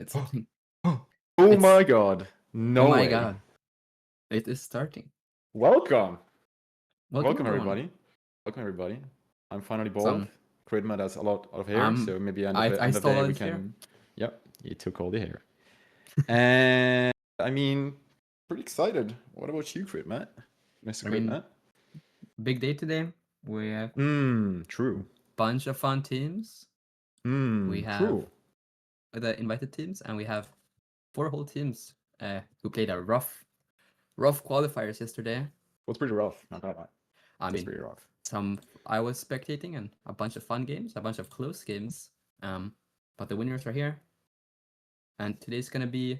It's starting. Oh It's- my god. No Oh my way. god. It is starting. Welcome. Welcome everybody. Welcome everybody. I'm finally bald. Some- Kryddmått has a lot of hair, so maybe end of the I end of the stole day all we his hair. can. Yep, he took all the hair. And I mean, pretty excited. What about you, Kryddmått? Mr. I mean, Kryddmått? Big day today. We have True. bunch of fun teams. We have True. the invited teams, and we have 4 whole teams who played a rough qualifiers yesterday. Well, it's pretty rough. Not that bad. I It's mean, pretty rough. I was spectating and a bunch of fun games, a bunch of close games. But the winners are here, and today's gonna be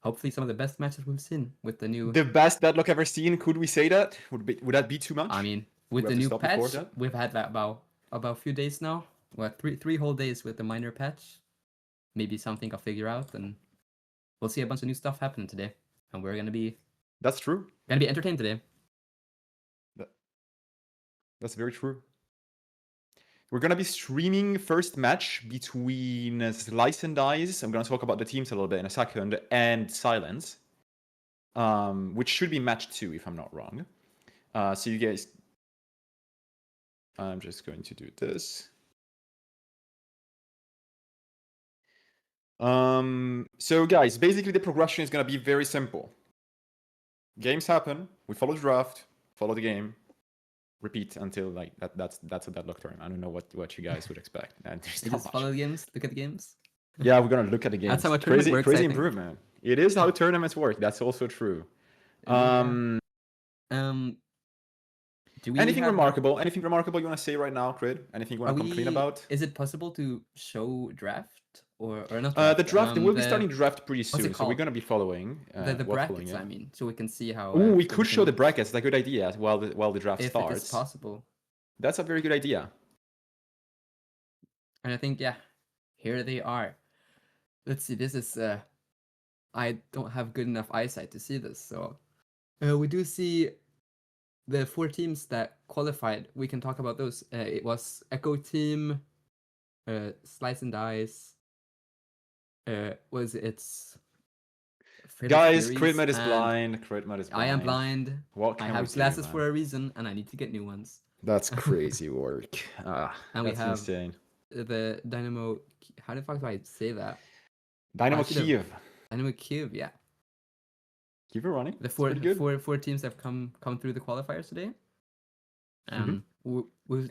hopefully some of the best matches we've seen with the new. The best Deadlock ever seen. Could we say that? Would that be too much? I mean, with We the have to new stop before patch, that? we've had that about a few days now. Well, three whole days with the minor patch. Maybe something I'll figure out, and we'll see a bunch of new stuff happening today, and we're gonna be That's true. entertained today. That's very true. We're gonna be streaming first match between Slice and Dice. I'm gonna talk about the teams a little bit in a second, and Silence, which should be match 2 if I'm not wrong. So you guys, I'm just going to do this. So guys, basically the progression is gonna be very simple. Games happen. We follow the draft, follow the game. Repeat until like that's a Deadlock turn. I don't know what you guys would expect. And there's You not just much. follow the games, look at the games. Yeah, we're gonna look at the games. That's how a tournament works, I Crazy think. improvement. It is how tournaments work. That's also true. Do we Anything have- remarkable? Anything remarkable you want to say right now, Crid? Anything you want to complain about? Is it possible to show draft or not? The draft. We'll be the- starting the draft pretty it soon, so we're called? gonna be following. the brackets, following, yeah. I mean, so we can see how. Ooh, we could everything show the looks, brackets. That's a good idea. While the draft if starts. it is possible. That's a very good idea. And I think, yeah, here they are. Let's see. This is. I don't have good enough eyesight to see this, so we do see the 4 teams that qualified. We can talk about those. It was Echo Team, Slice and Dice. Guys, Kryddmått is blind. Kryddmått is blind. I am blind. What I can we have do, glasses man? for a reason, and I need to get new ones. That's crazy work. And we that's have insane. the Dynamo. How the fuck do I say that? Dynamo should have- Kyiv. Dynamo Kyiv, yeah. Keep it running. The That's pretty good. four teams that have come through the qualifiers today. Mm-hmm.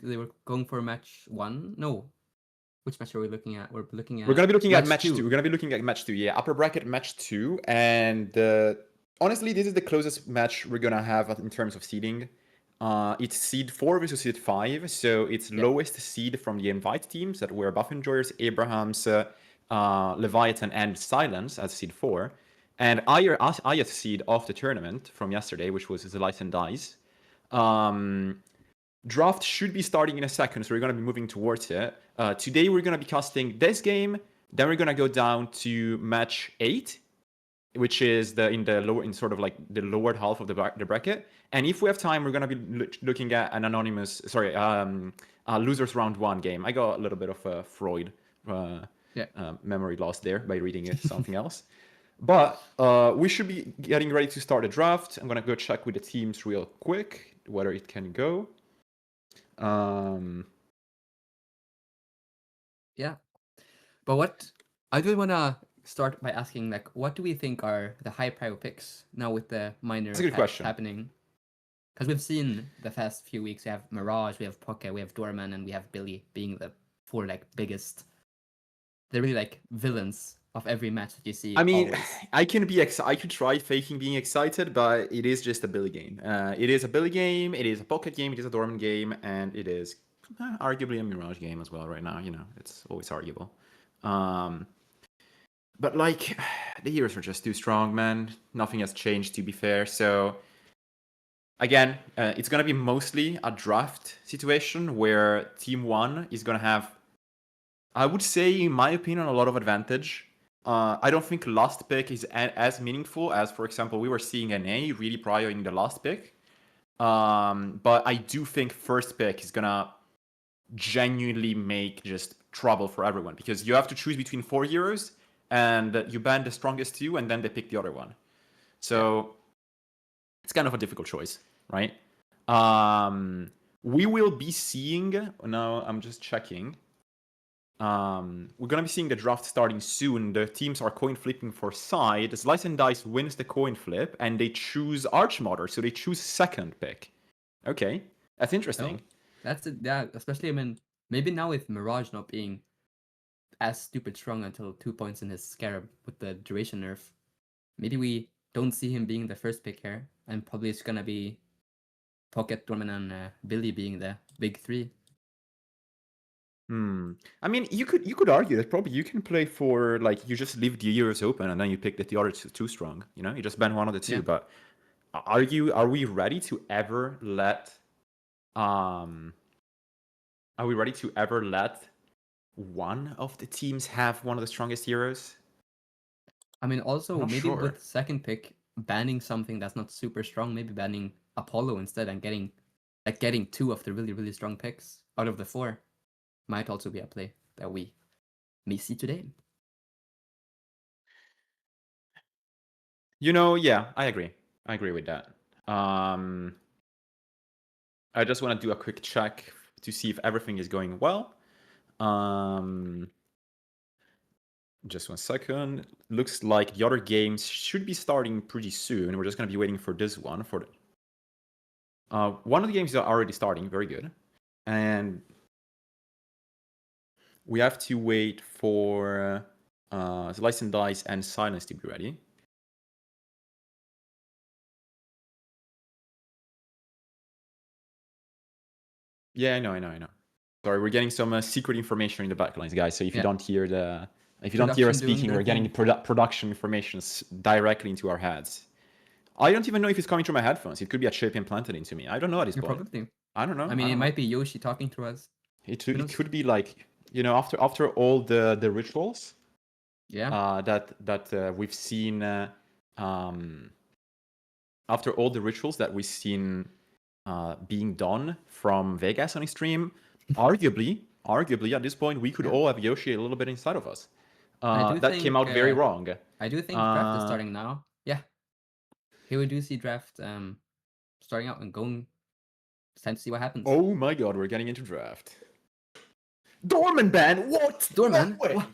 They were going for match 1. No, which match are we looking at? We're looking at. We're gonna be looking at match 2. 2. We're gonna be looking at match 2. Yeah, upper bracket match 2. And honestly, this is the closest match we're gonna have in terms of seeding. It's seed 4 versus seed 5, so it's lowest seed from the invite teams that were Buff Enjoyers, Abrahams, Leviathan, and Silence as seed 4. And highest seed of the tournament from yesterday, which was Slice and Dice. Draft should be starting in a second, so we're going to be moving towards it. Today we're going to be casting this game, then we're going to go down to match 8, which is in sort of like the lower half of the bracket. And if we have time, we're going to be looking at an anonymous, losers round 1 game. I got a little bit of a Freud memory loss there by reading something else. But we should be getting ready to start the draft. I'm going to go check with the teams real quick whether it can go. Yeah, but what I do want to start by asking, like, what do we think are the high prio picks now with the minor That's a good question. happening? Because we've seen the past few weeks, we have Mirage, we have Poke, we have Dorman, and we have Billy being the 4 like biggest. They're really like villains of every match that you see. I mean, always. I could try faking being excited, but it is just a Billy game. It is a Billy game, it is a Pocket game, it is a Dorman game, and it is arguably a Mirage game as well right now. You know, it's always arguable. But like, the heroes are just too strong, man. Nothing has changed, to be fair. So again, it's gonna be mostly a draft situation where Team 1 is gonna have, I would say, in my opinion, a lot of advantage. I don't think last pick is as meaningful as, for example, we were seeing NA really prioring the last pick. But I do think first pick is gonna genuinely make just trouble for everyone, because you have to choose between 4 heroes, and you ban the strongest two, and then they pick the other one. So it's kind of a difficult choice, right? We will be seeing, now I'm just checking. We're gonna be seeing the draft starting soon. The teams are coin flipping for side. Slice and Dice wins the coin flip, and they choose Archmother, so they choose second pick. Okay, that's interesting. That's it. Yeah, especially, I mean, maybe now with Mirage not being as stupid strong until 2 points in his Scarab with the duration nerf, maybe we don't see him being the first pick here, and probably it's gonna be Pocket, Dorman, and Billy being the big three. I mean, you could argue that probably you can play for, like, you just leave the heroes open and then you pick that the other two strong. You know, you just ban one of the two. Yeah. But are we ready to ever let one of the teams have one of the strongest heroes? I mean, also Not maybe sure. with second pick banning something that's not super strong, maybe banning Apollo instead and getting two of the really, really strong picks out of the 4 might also be a play that we may see today. You know, yeah, I agree. I agree with that. I just want to do a quick check to see if everything is going well. Just 1 second. Looks like the other games should be starting pretty soon. We're just going to be waiting for this one. One of the games is already starting. Very good. And we have to wait for Slice and Dice and Silence to be ready. Yeah, I know. Sorry, we're getting some secret information in the backlines, guys. So if you don't hear us speaking, we're getting production information directly into our heads. I don't even know if it's coming through my headphones. It could be a chip implanted into me. I don't know at this point. Probably. I don't know. I mean, it might be Yoshi talking to us. It could be like, you know, after all the rituals. Yeah. That we've seen. After all the rituals that we've seen being done from Vegas on his stream, arguably at this point we could all have Yoshi a little bit inside of us. That came out very wrong. I do think draft is starting now. Yeah. Here we do see draft starting out and going. It's time to see what happens. Oh my god, we're getting into draft. Dorman ban? What? Dorman? What?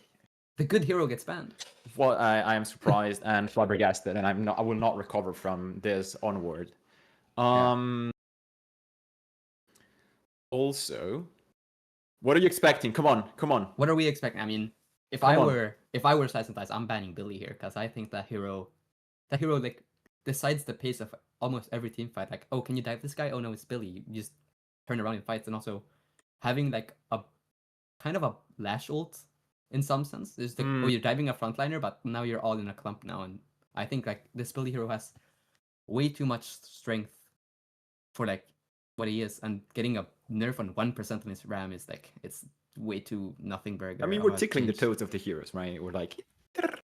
The good hero gets banned. Well, I am surprised and flabbergasted, and I will not recover from this onward. Also, what are you expecting? Come on. What are we expecting? I mean, if I were Slice and Dice, I'm banning Billy here because I think that hero like decides the pace of almost every team fight. Like, oh, can you dive this guy? Oh no, it's Billy. You just turn around in fights, and also having like a kind of a lash ult in some sense. There's like, oh, you're diving a frontliner, but now you're all in a clump now, and I think like this Billy hero has way too much strength for like what he is, and getting a nerf on 1% on his RAM is like, it's way too nothing burger. I mean, we're tickling the toes of the heroes, right? We're like,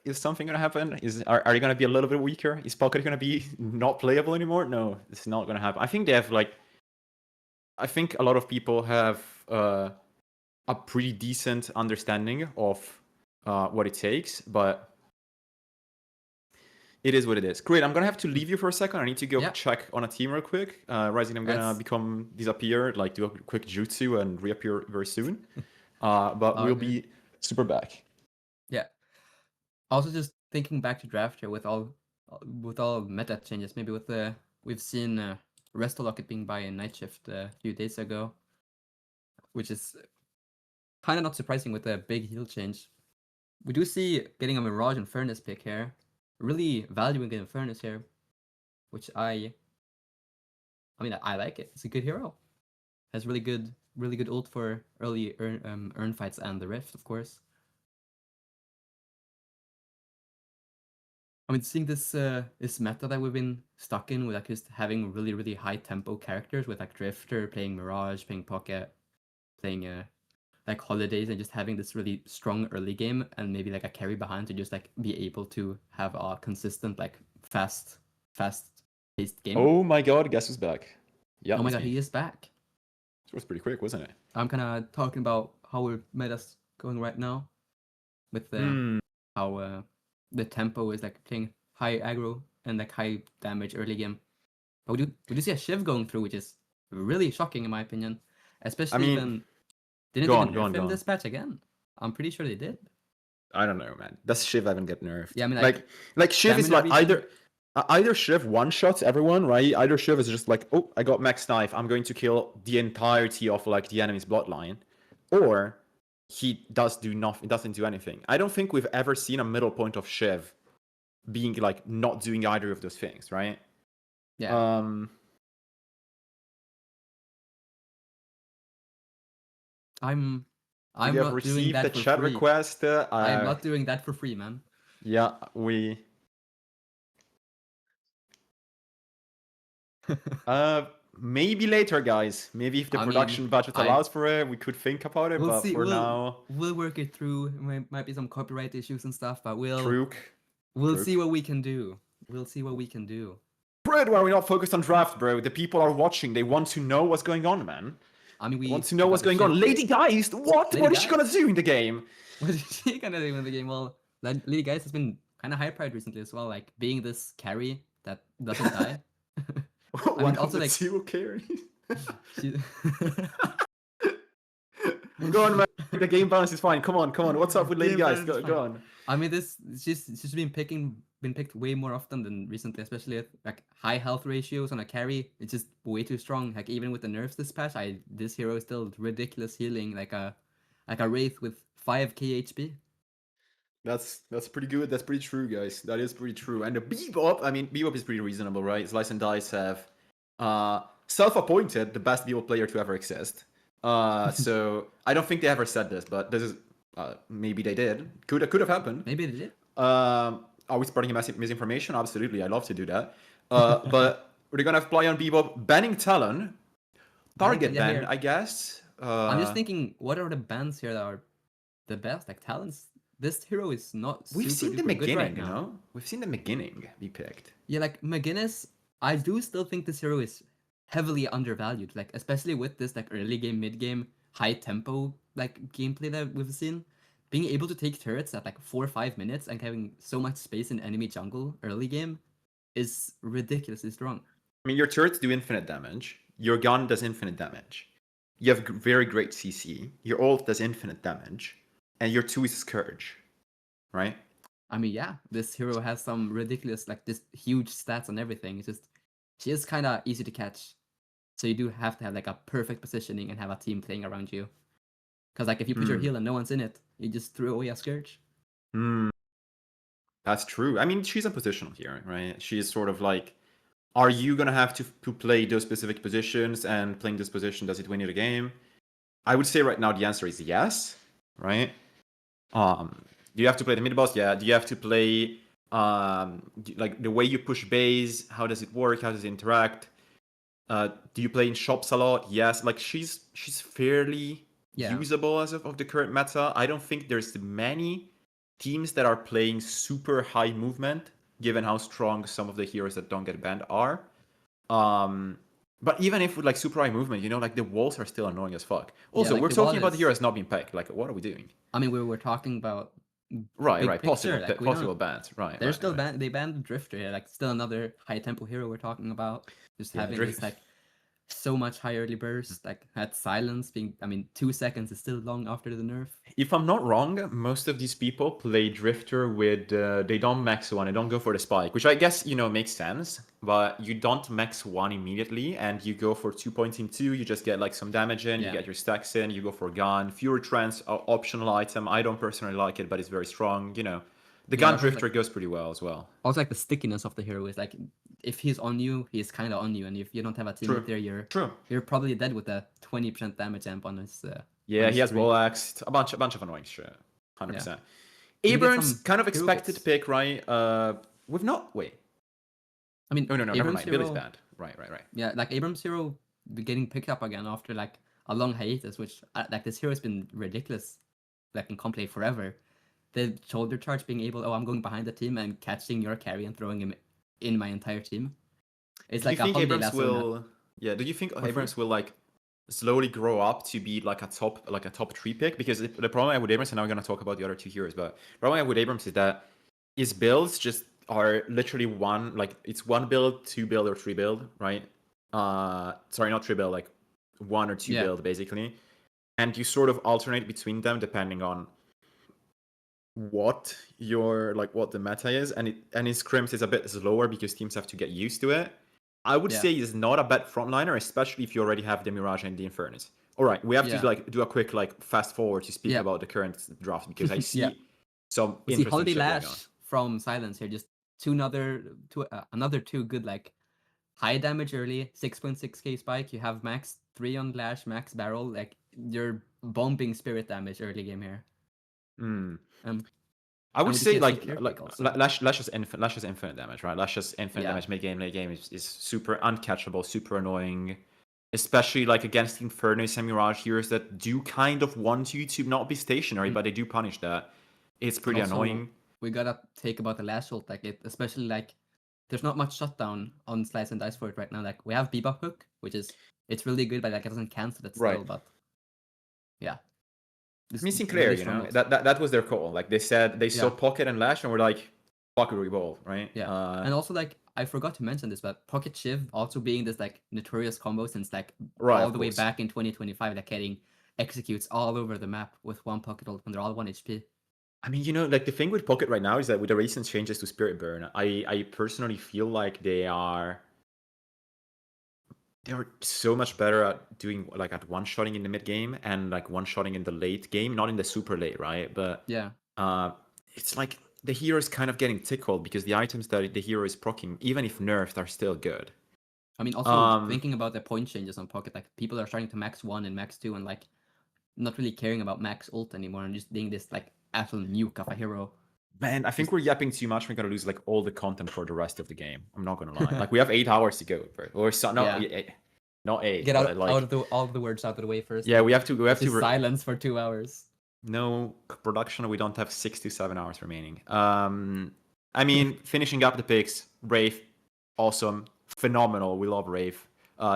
is something gonna happen? Are they gonna be a little bit weaker? Is Pocket gonna be not playable anymore? No, it's not gonna happen. I think they have like, I think a lot of people have a pretty decent understanding of what it takes, but it is what it is. Great, I'm gonna have to leave you for a second. I need to go check on a team real quick. Rising, I'm gonna disappear, like do a quick jutsu and reappear very soon. But we'll be super back. Yeah. Also, just thinking back to draft here with all meta changes, maybe with we've seen Restolocket being by in Night Shift a few days ago, which is kind of not surprising with a big heal change. We do see getting a Mirage and Furnace pick here, really valuing in Furnace here, which I mean, I like it. It's a good hero. Has really good ult for early earn fights and the Rift, of course. I mean, seeing this meta that we've been stuck in with like just having really high tempo characters with like Drifter playing Mirage, playing Pocket, playing like Holidays, and just having this really strong early game and maybe like a carry behind to just like be able to have a consistent like fast paced game. Oh my god, guess who's back? Yeah. Oh my god, he is back. It was pretty quick, wasn't it? I'm kind of talking about how we're meta's going right now with how the tempo is like playing high aggro and like high damage early game. But we do see a Shiv going through, which is really shocking in my opinion. Especially mean, even didn't go they on, nerf go on, him go this patch again? I'm pretty sure they did. I don't know, man. Does Shiv even get nerfed? Yeah, I mean, like Shiv is stamina like regen- either Shiv one-shots everyone, right? Either Shiv is just like, oh, I got max knife, I'm going to kill the entirety of like the enemy's bloodline, or he doesn't do anything. I don't think we've ever seen a middle point of Shiv being like not doing either of those things, right? Yeah. I'm We have not doing received that the for chat free. request. I'm not doing that for free, man. Yeah, we. Maybe later, guys. Maybe if the production budget allows for it, we could think about it. We'll but see. for now, we'll work it through. Might be some copyright issues and stuff, but we'll Truk. see what we can do. We'll see what we can do. Bro, why are we not focused on draft, bro? The people are watching. They want to know what's going on, man. I mean, we want to know what's going on. Lady Geist, what? What is she gonna do in the game? What is she gonna do in the game? Well, Lady Geist has been kind of hyped recently as well, like being this carry that doesn't die. I mean, also like two carries. Go on, man. The game balance is fine. Come on. What's up with Lady Geist? Go on. I mean, she's been picked way more often than recently, especially at like high health ratios on a carry. It's just way too strong. Like even with the nerfs this patch, this hero is still ridiculous healing, like a Wraith with 5k HP. That's pretty good. That's pretty true, guys. That is pretty true. And the Bebop, I mean, Bebop is pretty reasonable, right? Slice and Dice have self-appointed the best Bebop player to ever exist. So I don't think they ever said this, but this is maybe they did. Could have happened. Maybe they did. Are we spreading misinformation? Absolutely, I love to do that. But we're gonna apply on Bebop banning Talon, target ban, I guess. I'm just thinking, what are the bans here that are the best? Like Talon's. This hero is not. We've seen the beginning, right you know. We've seen the beginning be picked. Yeah, like McGinnis. I do still think this hero is heavily undervalued. Like especially with this like early game, mid game, high tempo like gameplay that we've seen. Being able to take turrets at like 4 or 5 minutes and having so much space in enemy jungle early game is ridiculously strong. I mean, your turrets do infinite damage. Your gun does infinite damage. You have very great CC. Your ult does infinite damage. And your 2 is Scourge, right? I mean, yeah, this hero has some ridiculous, like, this huge stats on everything. It's just, she is kind of easy to catch. So you do have to have, like, a perfect positioning and have a team playing around you. Because, like, if you push your heal and no one's in it, you just throw away a Scourge. That's true. I mean, she's a positional here, right? She is sort of like, are you going to have to play those specific positions, and playing this position, does it win you the game? I would say right now the answer is yes, right? Do you have to play the mid boss? Yeah. Do you have to play like the way you push base? How does it work? How does it interact? Do you play in shops a lot? Yes. Like she's fairly usable as of the current meta. I don't think there's many teams that are playing super high movement, given how strong some of the heroes that don't get banned are. But even if with like super high movement, you know, like the walls are still annoying as fuck. Also, we're talking about the heroes not being picked. Like, what are we doing? I mean, we were talking about possible bans. Right. They're still banned. They banned the Drifter. Like, still another high tempo hero we're talking about. Just having this like so much high early burst, like had silence being. I mean, 2 seconds is still long after the nerf. If I'm not wrong, most of these people play Drifter with they don't max 1, they don't go for the spike, which I guess, you know, makes sense. But you don't max 1 immediately, and you go for 2 points in 2. You just get like some damage in, you get your stacks in, you go for gun. Fury Trance, optional item. I don't personally like it, but it's very strong. You know, the gun Drifter goes pretty well as well. Also, like the stickiness of the hero is like, if he's on you, he's kind of on you, and if you don't have a teammate there, you're probably dead with a 20% damage amp on his. Yeah, he has wall axe, a bunch of annoying shit, 100%. Yeah. Abrams kind of expected pick, right? We've not I mean, no, never mind. Billy's banned. Right. Yeah, like Abrams hero getting picked up again after like a long hiatus, which like this hero has been ridiculous, like in comp forever. The shoulder charge being able, I'm going behind the team and catching your carry and throwing him in my entire team. It's like a holiday lesson. Do you think Abrams will like slowly grow up to be like a top 3 pick, because the problem I have with Abrams, and now we're gonna talk about the other 2 heroes, but the problem I have with Abrams is that his builds just are literally it's 1 build, 2 build, or 3 build, right? Sorry, not 3 build, like 1 or 2 Yeah. build basically, and you sort of alternate between them depending on what the meta is, and his scrims is a bit slower because teams have to get used to it. I would say he's not a bad frontliner, especially if you already have the Mirage and the Infernus. All right, we have to do a quick fast forward to speak about the current draft, because I see some We see interesting Holiday shit going on. Lash from Silence here, just another 2 good high damage early, 6.6k spike. You have max 3 on Lash, max barrel, like you're bombing spirit damage early game here. I would say Lash's infinite damage, right? Lash's infinite damage mid game, late game is super uncatchable, super annoying, especially against Infernus and Mirage heroes that do kind of want you to not be stationary, but they do punish that. It's pretty annoying. We gotta take about the Lash ult, especially there's not much shutdown on Slice and Dice for it right now. We have Bebop Hook, which it's really good, but it doesn't cancel it still. Right. But yeah. Missing Sinclair, that was their call. They said they saw Pocket and Lash and were like, fuck it, revolve, right? Yeah. And also I forgot to mention this, but Pocket Shiv also being this notorious combo since all the way back in 2025, getting executes all over the map with 1 Pocket ult when they're all 1 HP. I mean, the thing with Pocket right now is that with the recent changes to Spirit Burn, I personally feel like they are so much better at doing at one-shotting in the mid game and one-shotting in the late game, not in the super late, right? But it's the hero is kind of getting tickled because the items that the hero is proccing, even if nerfed, are still good. I mean, also thinking about the point changes on Pocket, people are starting to max 1 and max 2 and not really caring about max ult anymore and just being this absolute nuke of a hero. Man, I think we're yapping too much. We're gonna lose all the content for the rest of the game. I'm not gonna lie. We have 8 hours to go, bro. Or so, not 8. Get out all of the words out of the way first. Yeah, we have to silence for 2 hours. No production. We don't have 6 to 7 hours remaining. I mean, finishing up the picks. Brave, awesome, phenomenal. We love Brave.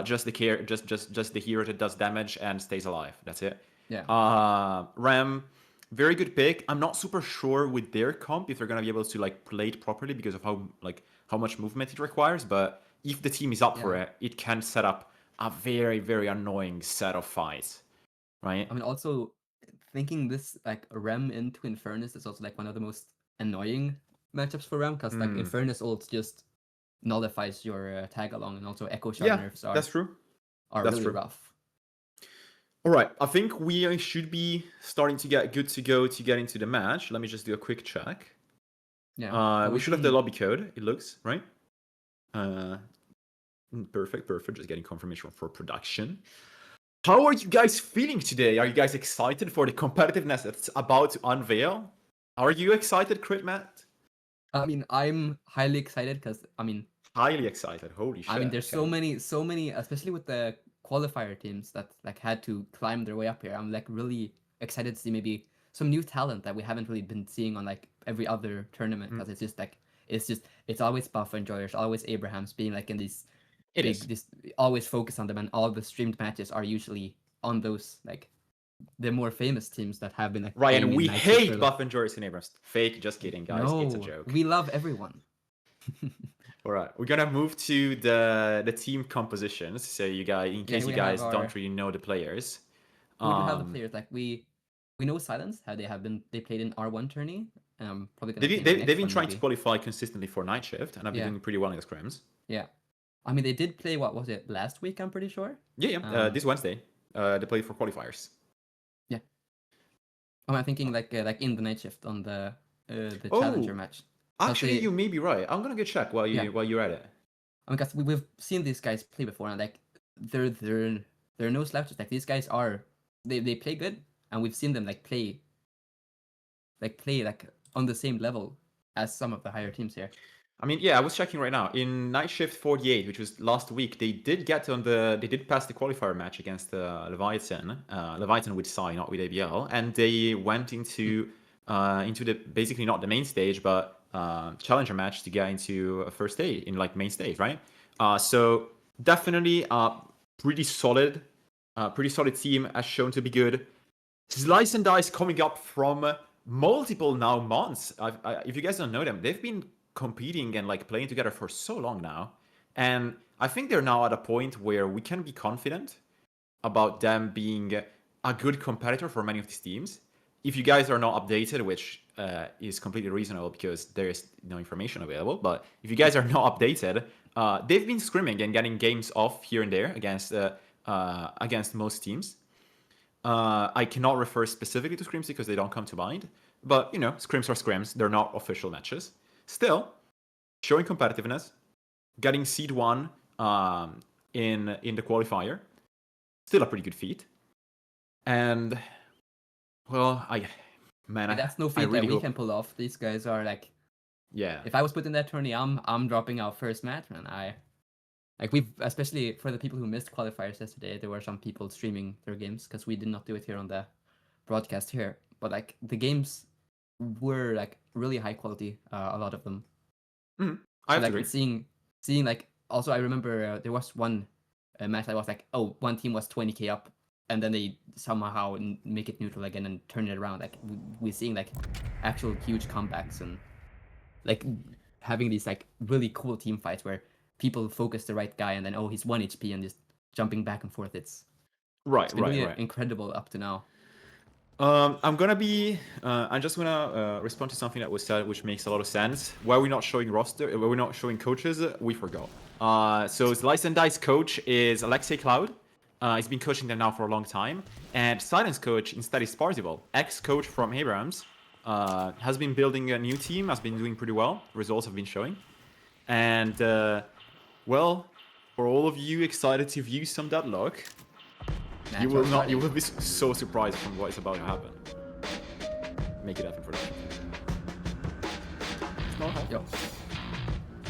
Just the hero that does damage and stays alive. That's it. Yeah. Ram. Very good pick. I'm not super sure with their comp if they're gonna be able to play it properly because of how much movement it requires. But if the team is up for it, it can set up a very, very annoying set of fights, right? I mean, also thinking this Rem into Infernus is also one of the most annoying matchups for Rem because Infernus ult just nullifies your tag along, and also Echo Shard nerfs are really rough. All right, I think we should be starting to get good to go to get into the match. Let me just do a quick check. Yeah. We should have the lobby code, it looks, right? Perfect. Just getting confirmation for production. How are you guys feeling today? Are you guys excited for the competitiveness that's about to unveil? Are you excited, Kryddmått? I mean, I'm highly excited because, highly excited, holy shit. I mean, there's so many, especially with the qualifier teams that had to climb their way up here. I'm really excited to see maybe some new talent that we haven't really been seeing on every other tournament, because it's always Buff Enjoyers, always Abrahams being in these always focus on them, and all the streamed matches are usually on those the more famous teams that have been right. And we hate Buff Enjoyers and Abrahams. Fake, just kidding, guys. No, it's a joke. We love everyone. All right, we're gonna move to the team compositions. So you guys, in case you guys don't really know the players, we do have the players. We know Silence, how they played in R1 tourney. Probably they've been trying to qualify consistently for Night Shift, and have been doing pretty well in the scrims. Yeah, I mean, they did play, what was it, last week? I'm pretty sure. Yeah. This Wednesday, they played for qualifiers. Yeah. I'm thinking in the Night Shift on the Challenger match. Actually, you may be right. I'm gonna go check while you're at it. I mean, because we've seen these guys play before, and they're no slouches. These guys they play good, and we've seen them play on the same level as some of the higher teams here. I mean, I was checking right now. In Night Shift 48, which was last week, they did pass the qualifier match against Leviathan. Leviathan with Psy, not with ABL, and they went into the basically not the main stage, but challenger match to get into a first stage in main stage, right? So definitely pretty solid Pretty solid team, as shown to be good. Slice and Dice coming up from multiple now months. If you guys don't know them, they've been competing and like playing together for so long now. And I think they're now at a point where we can be confident about them being a good competitor for many of these teams. If you guys are not updated, which is completely reasonable because there is no information available, but if you guys are not updated, they've been scrimming and getting games off here and there against most teams. I cannot refer specifically to scrims because they don't come to mind, but you know, scrims are scrims. They're not official matches. Still, showing competitiveness, getting seed 1 in the qualifier, still a pretty good feat. And well, that's no feat that we can pull off. These guys are like, yeah. If I was put in that tourney, I'm dropping out first match, man. We've, especially for the people who missed qualifiers yesterday, there were some people streaming their games because we did not do it here on the broadcast here. But like the games were like really high quality, a lot of them. I like agree. Seeing like, also I remember there was one match I was like, oh, one team was 20k up, and then they somehow make it neutral again and turn it around. Like we're seeing like actual huge comebacks and like having these like really cool team fights where people focus the right guy and then, oh, he's 1 HP and just jumping back and forth. It's been really incredible up to now. I'm just gonna respond to something that was said, which makes a lot of sense. Why we're not showing roster, why we're not showing coaches, we forgot. So Slice and Dice coach is Alexei Cloud. He's been coaching them now for a long time. And Silence coach instead is Parzival, ex-coach from Abrams. Has been building a new team, has been doing pretty well. Results have been showing. And well, for all of you excited to view some Deadlock, you will be so surprised from what is about to happen. Make it happen for them. It's not happening.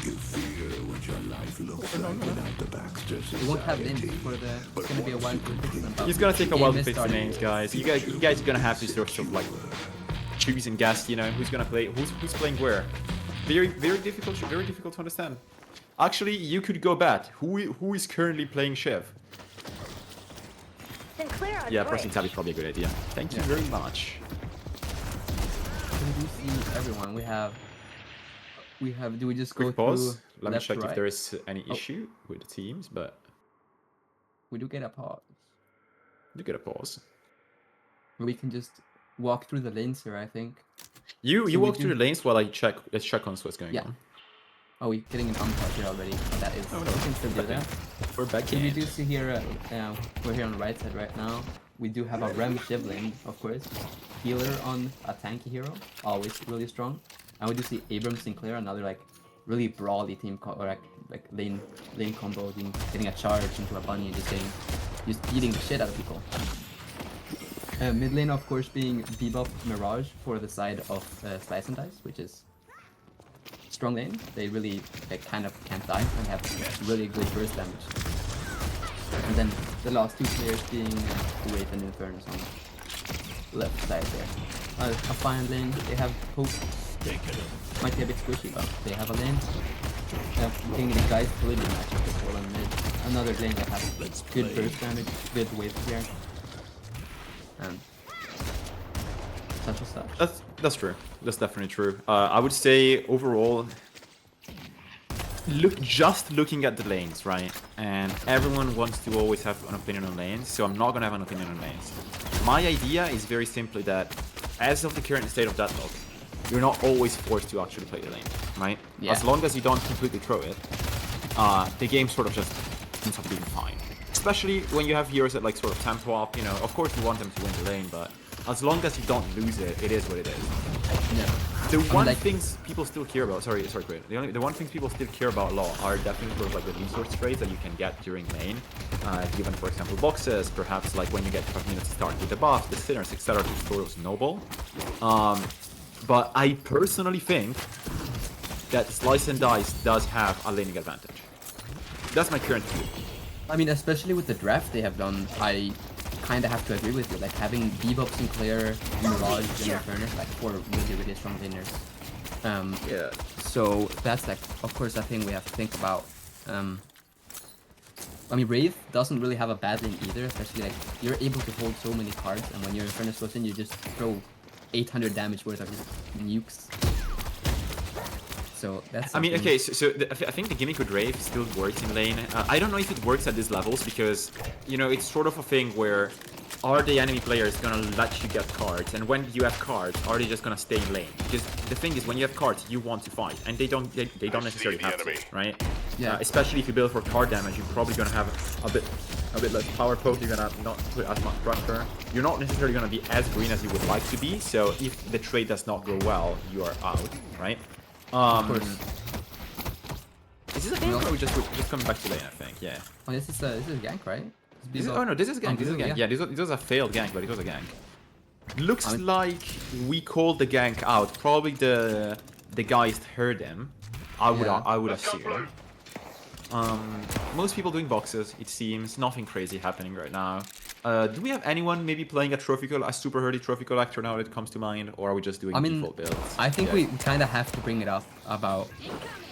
You feel what your life looks like without the Baxter Society. We won't have names for the. It's gonna be a while to fix them. He's gonna take a while to fix the names, guys. You guys are gonna have to sort of like choose and guess. You know who's gonna play, who's playing where. Very difficult to understand. Actually, you could go bet. Who is currently playing Shiv? Yeah, pressing tab is probably a good idea. Thank you very much. We do see everyone. We have. Do we just Quick go pause. through? Let me check right? if there is any issue with the teams, but we do get a pause. You get a pause. We can just walk through the lanes here, I think. You walk through the lanes while I check. Let's check on what's going on. Oh, we're getting an unpause here already. That is. Oh, no. We can still do that. We're back So in. we do see here. We're here on the right side right now. We do have a Rem Shiv lane, of course. Healer on a tanky hero, always really strong. And we do see Abrams Sinclair, another like really brawly team or like lane combo, getting a charge into a bunny and just beating the shit out of people. Mid lane, of course, being Bebop Mirage for the side of Slice and Dice, which is strong lane. They really kind of can't die and have really good burst damage. And then the last 2 players being Wraith and Infernus on the left side there. A fine lane. They have Hope. Might be a bit squishy, but they have a lane. Getting the guys fully match up the wall on mid. Another lane that has good burst damage, good wave clear. And such as such. That's true. That's definitely true. I would say overall, looking at the lanes, right? And everyone wants to always have an opinion on lanes, so I'm not gonna have an opinion on lanes. My idea is very simply that, as of the current state of Deadlock, you're not always forced to actually play the lane, right? Yeah. As long as you don't completely throw it, the game sort of just ends up being fine. Especially when you have heroes that like sort of tempo up, you know, of course you want them to win the lane, but as long as you don't lose it, it is what it is. Yeah. The one things people still care about, sorry, Grid. The one things people still care about a lot are definitely sort of like the resource trades that you can get during lane. Given, for example, boxes, perhaps like when you get 5 minutes to start with the buff, the sinners, etc. to sort of snowball. But I personally think that Slice and Dice does have a laning advantage. That's my current view. I mean, especially with the draft they have done, I kind of have to agree with you. Like having Bebop, Sinclair, Mirage, and Infernus, like 4 really strong laners. So that's like, of course, a thing we have to think about. I mean, Wraith doesn't really have a bad lane either, especially like you're able to hold so many cards, and when your Furnace goes in, you just throw 800 damage worth of just nukes. So that's. I mean, okay, so I think the gimmick with Wraith still works in lane. I don't know if it works at these levels because, you know, it's sort of a thing where are the enemy players gonna let you get cards, and when you have cards, are they just gonna stay in lane? Because the thing is, when you have cards, you want to fight, and they don't necessarily have to, right? Yeah. Especially if you build for card damage, you're probably gonna have a bit less power poke. You're gonna not put as much pressure. You're not necessarily gonna be as green as you would like to be. So if the trade does not go well, you are out, right? Of course. Is this a gank or are we just coming back to lane? I think, yeah. Oh, this is a gank, right? Oh no, this is gank. This is gank. Yeah, this was a failed gank, but it was a gank. Looks like we called the gank out. Probably the Geist heard him. I would assume. Most people doing boxes, it seems. Nothing crazy happening right now. Do we have anyone maybe playing a super hurdy trophy collector now that comes to mind, or are we just doing default builds? I think we kind of have to bring it up about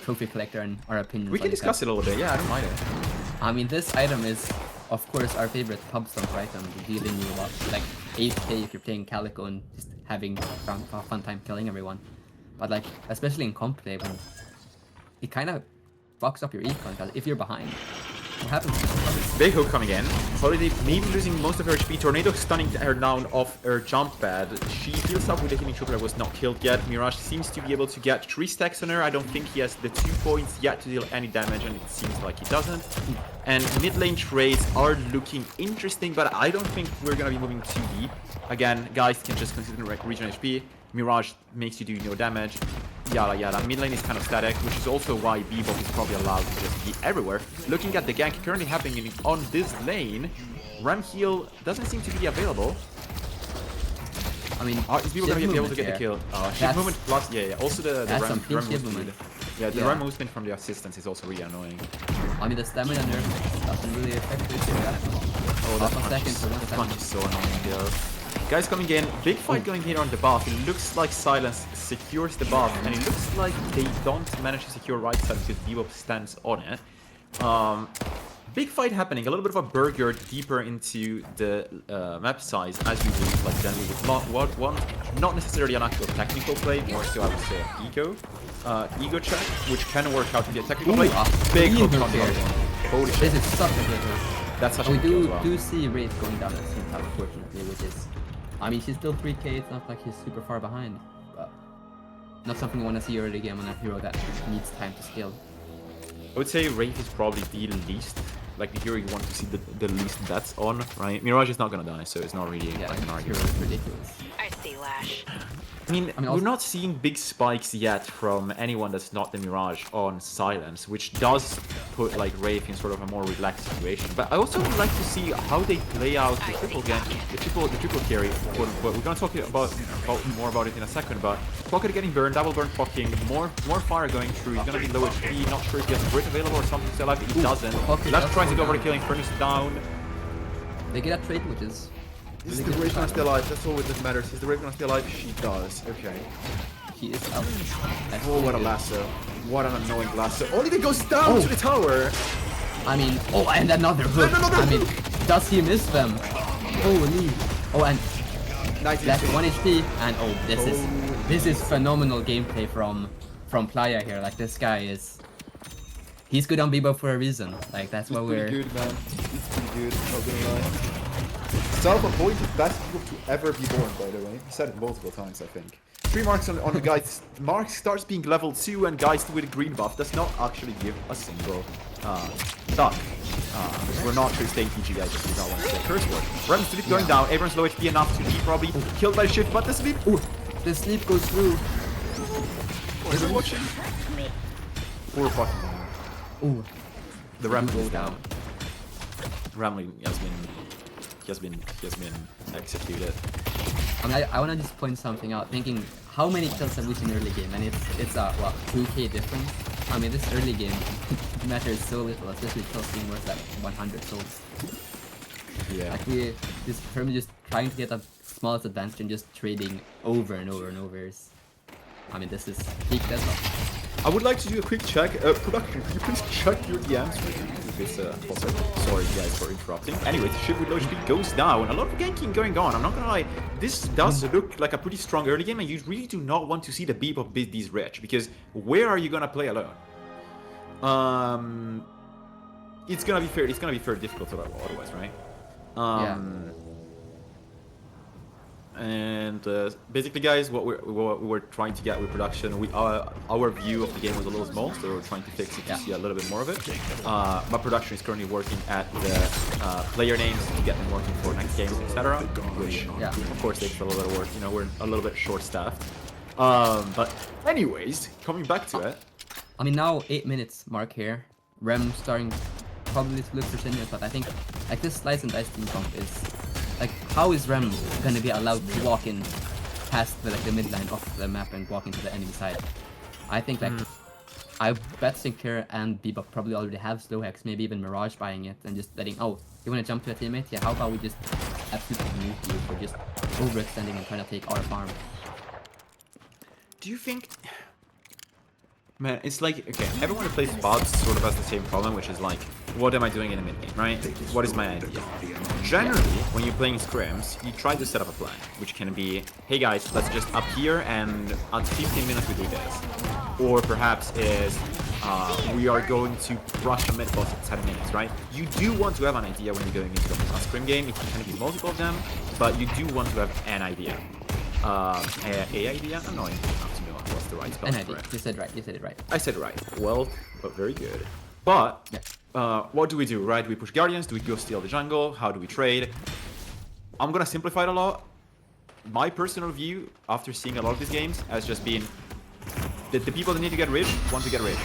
trophy collector and our opinions. We can discuss it a little bit. Yeah, I don't mind it. I mean, this item is, of course, our favorite pub stomp item, dealing you about like 8k if you're playing Calico and just having a fun time killing everyone. But like, especially in comp play, when it kind of fucks up your econ, because if you're behind, what happens? Big hook coming in. Holiday maybe losing most of her HP. Tornado stunning her down off her jump pad. She heals up with the healing trooper that was not killed yet. Mirage seems to be able to get 3 stacks on her. I don't think he has the 2 points yet to deal any damage, and it seems like he doesn't. And mid lane trades are looking interesting, but I don't think we're gonna be moving too deep. Again, guys can just consider region HP. Mirage makes you do no damage. Yada yada. Mid lane is kind of static, which is also why Bebop is probably allowed to just be everywhere. Looking at the gank currently happening on this lane, Ram heal doesn't seem to be available. I mean, is Bebop gonna be able to get the kill? Shift movement plus, yeah. Also the Ram movement. Yeah, the Ram movement from the assistance is also really annoying. I mean, the stamina nerf doesn't really affect this. Oh, that punch is so annoying, yo. Guys coming in, big fight going here on the buff. It looks like Silence secures the buff, and it looks like they don't manage to secure right side because Bebop stands on it. Big fight happening, a little bit of a burger deeper into the map size as we would like generally with one, not necessarily an actual technical play, more so I would say ego check, which can work out to be a technical play. Big hook on the other one. Holy shit. This is such a good hook. That's such a we good hook. We do see Wraith going down at the same time, unfortunately, which is, I mean, she's still 3k, it's not like he's super far behind, but not something you want to see early game on a hero that needs time to scale. I would say Wraith is probably the least, like the hero you want to see the least bets on, right? Mirage is not gonna die, so it's not really like an argument. It's ridiculous. I see, Lash. I mean, we're not seeing big spikes yet from anyone that's not the Mirage on Silence, which does put like Wraith in sort of a more relaxed situation. But I also would like to see how they play out the triple gank, the triple carry. We're gonna talk more about it in a second. But Pocket getting burned, double burn poking, more fire going through. He's gonna be low HP. Not sure if he has a Grit available or something still alive. He doesn't. Left tries to go over the killing. Furnace down. They get a trade, which is. Is the Raven gonna stay alive? That's all that matters. Is the Raven gonna stay alive? She does. Okay. He is out. Oh, what a lasso. What an annoying lasso. Only that goes down to the tower. I mean, oh, and another hook. I mean, does he miss them? Holy. Oh, and that's 1 HP. And oh, this is phenomenal gameplay from Playa here. Like, this guy is. He's good on Bebop for a reason. Like, that's why we're. He's good, man. He's pretty good. Not gonna lie. Self-appointed best people to ever be born, by the way. He said it multiple times, I think. 3 marks on the Geist. Mark starts being level 2, and Geist with a green buff does not actually give a single duck. We're not sure staying PG, guys, just do not want to say curse word. Rem sleep going down, everyone's low HP enough to be probably killed by the shift, but the sleep. Ooh, the sleep goes through. Is it watching? Poor fucking. Ooh, the Ram goes down. Ramley has been executed. I mean, I want to just point something out, thinking how many kills have we seen early game, and it's a what, 2k difference. I mean, this early game matters so little, especially kills being worth like 100 souls. Yeah. Like we just trying to get the smallest advantage and just trading over and over and over. I mean, this is peak Deadlock. I would like to do a quick check. Production, could you please check your DMs? this faucet. Sorry guys for interrupting. Anyway, the ship with low speed goes down. A lot of ganking going on. I'm not gonna lie. This does look like a pretty strong early game, and you really do not want to see the Bebop beat these rich, because where are you gonna play alone? It's gonna be fair. It's gonna be very difficult otherwise, right? And basically, guys, what we were trying to get with production, our view of the game was a little small, so we're trying to fix it to see a little bit more of it. My production is currently working at the player names to get them working for next games, etc. Which, of course, takes a little bit of work. You know, we're a little bit short-staffed. But anyways, coming back to it. I mean, now 8 minutes mark here. Rem starting probably to look for sinews, but I think like this slice and dice team comp is like, how is Rem gonna be allowed to walk in past the midline of the map and walk into the enemy side? I think like I bet Sinclair and Bebop probably already have slow hex, maybe even Mirage buying it and just letting, oh, you wanna jump to a teammate? Yeah, how about we just absolutely nuke you for just overextending and trying to take our farm? Do you think? Man, it's like, okay, everyone who plays bots sort of has the same problem, which is like, what am I doing in a mid-game, right? What is my idea? Generally, when you're playing scrims, you try to set up a plan, which can be, hey guys, let's just up here and at 15 minutes we do this. Or perhaps is, we are going to rush a mid-boss at 10 minutes, right? You do want to have an idea when you're going into a scrim game. It can be multiple of them, but you do want to have an idea. A idea? I'm not enough to know what's the right spell for it. You said right, you said it right. I said right. Well, but very good. But, what do we do, right? Do we push Guardians? Do we go steal the jungle? How do we trade? I'm gonna simplify it a lot. My personal view, after seeing a lot of these games, has just been that the people that need to get rich want to get rich.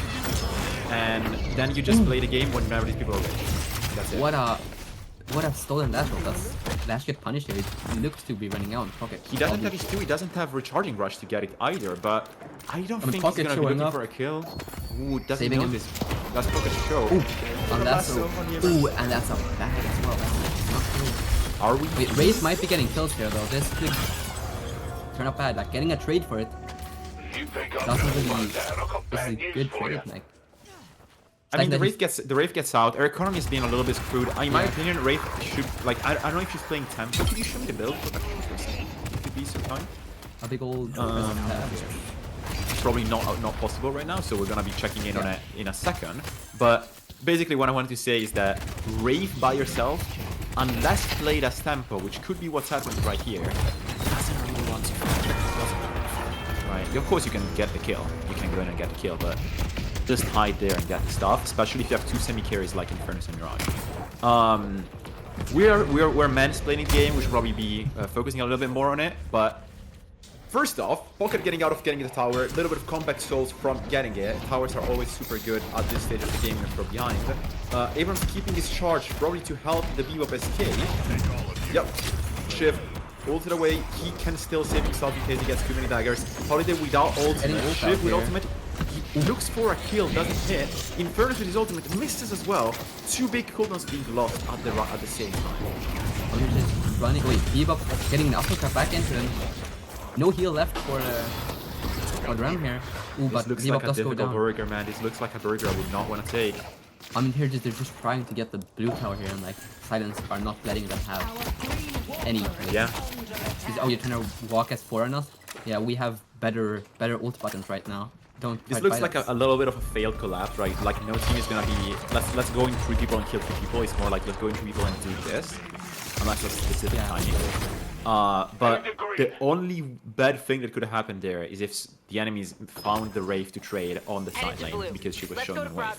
And then you just play the game whenever these people are rich. That's it. What a stolen lash roll. Does Lash get punished here? He looks to be running out in pocket. He doesn't have his 2, he doesn't have recharging rush to get it either, but I don't think he's Pocket gonna be looking up. for a kill. Ooh, doesn't Saving know him. this. That's Pocket show. Ooh, and that's a back as well. That's not good. Are we? Wait, Wraith might be getting kills here though. This could turn out bad. Like getting a trade for it doesn't really. This is a good trade, like. I mean, the Wraith gets out. Our economy is being a little bit screwed. In my opinion, Wraith should, like, I don't know if she's playing tempo. Could you show me the build for that? Could be some time. A big old Probably not possible right now, so we're gonna be checking in on it in a second. But basically, what I wanted to say is that Wraith by yourself, unless played as tempo, which could be what's happening right here, doesn't really want to fight. Right? Of course, you can get the kill. You can go in and get the kill, but just hide there and get the stuff, especially if you have 2 semi-carries like Infernus and Mirage. We're mansplaining the game. We should probably be focusing a little bit more on it. But first off, Pocket getting out of getting the tower, a little bit of combat souls from getting it. Towers are always super good at this stage of the game and from behind. Abrams keeping his charge, probably to help the Bebop escape. Yep, Shiv ulted away. He can still save himself in case he gets too many daggers. Holiday without ultimate. Shiv with ultimate. He looks for a kill, doesn't hit. Infernus with his ultimate misses as well. 2 big cooldowns being lost at the same time. Oh, you're just running away. Bebop getting an uppercut back into him. No heal left for Ram here. Ooh, but this looks Bebop like a does go difficult down. burger, man. This looks like a burger I would not want to take. I mean, they're just trying to get the blue tower here, and like Silence are not letting them have any. Yeah. Oh, you're trying to walk as 4 on us? Yeah, we have better ult buttons right now. This looks like a little bit of a failed collapse, right? Like no team is gonna be let's go in 3 people and kill 3 people. It's more like let's go in 3 people and do this, unless it's specific timing. But the only bad thing that could have happened there is if the enemies found the Wraith to trade on the side lane because she was showing them Wraith.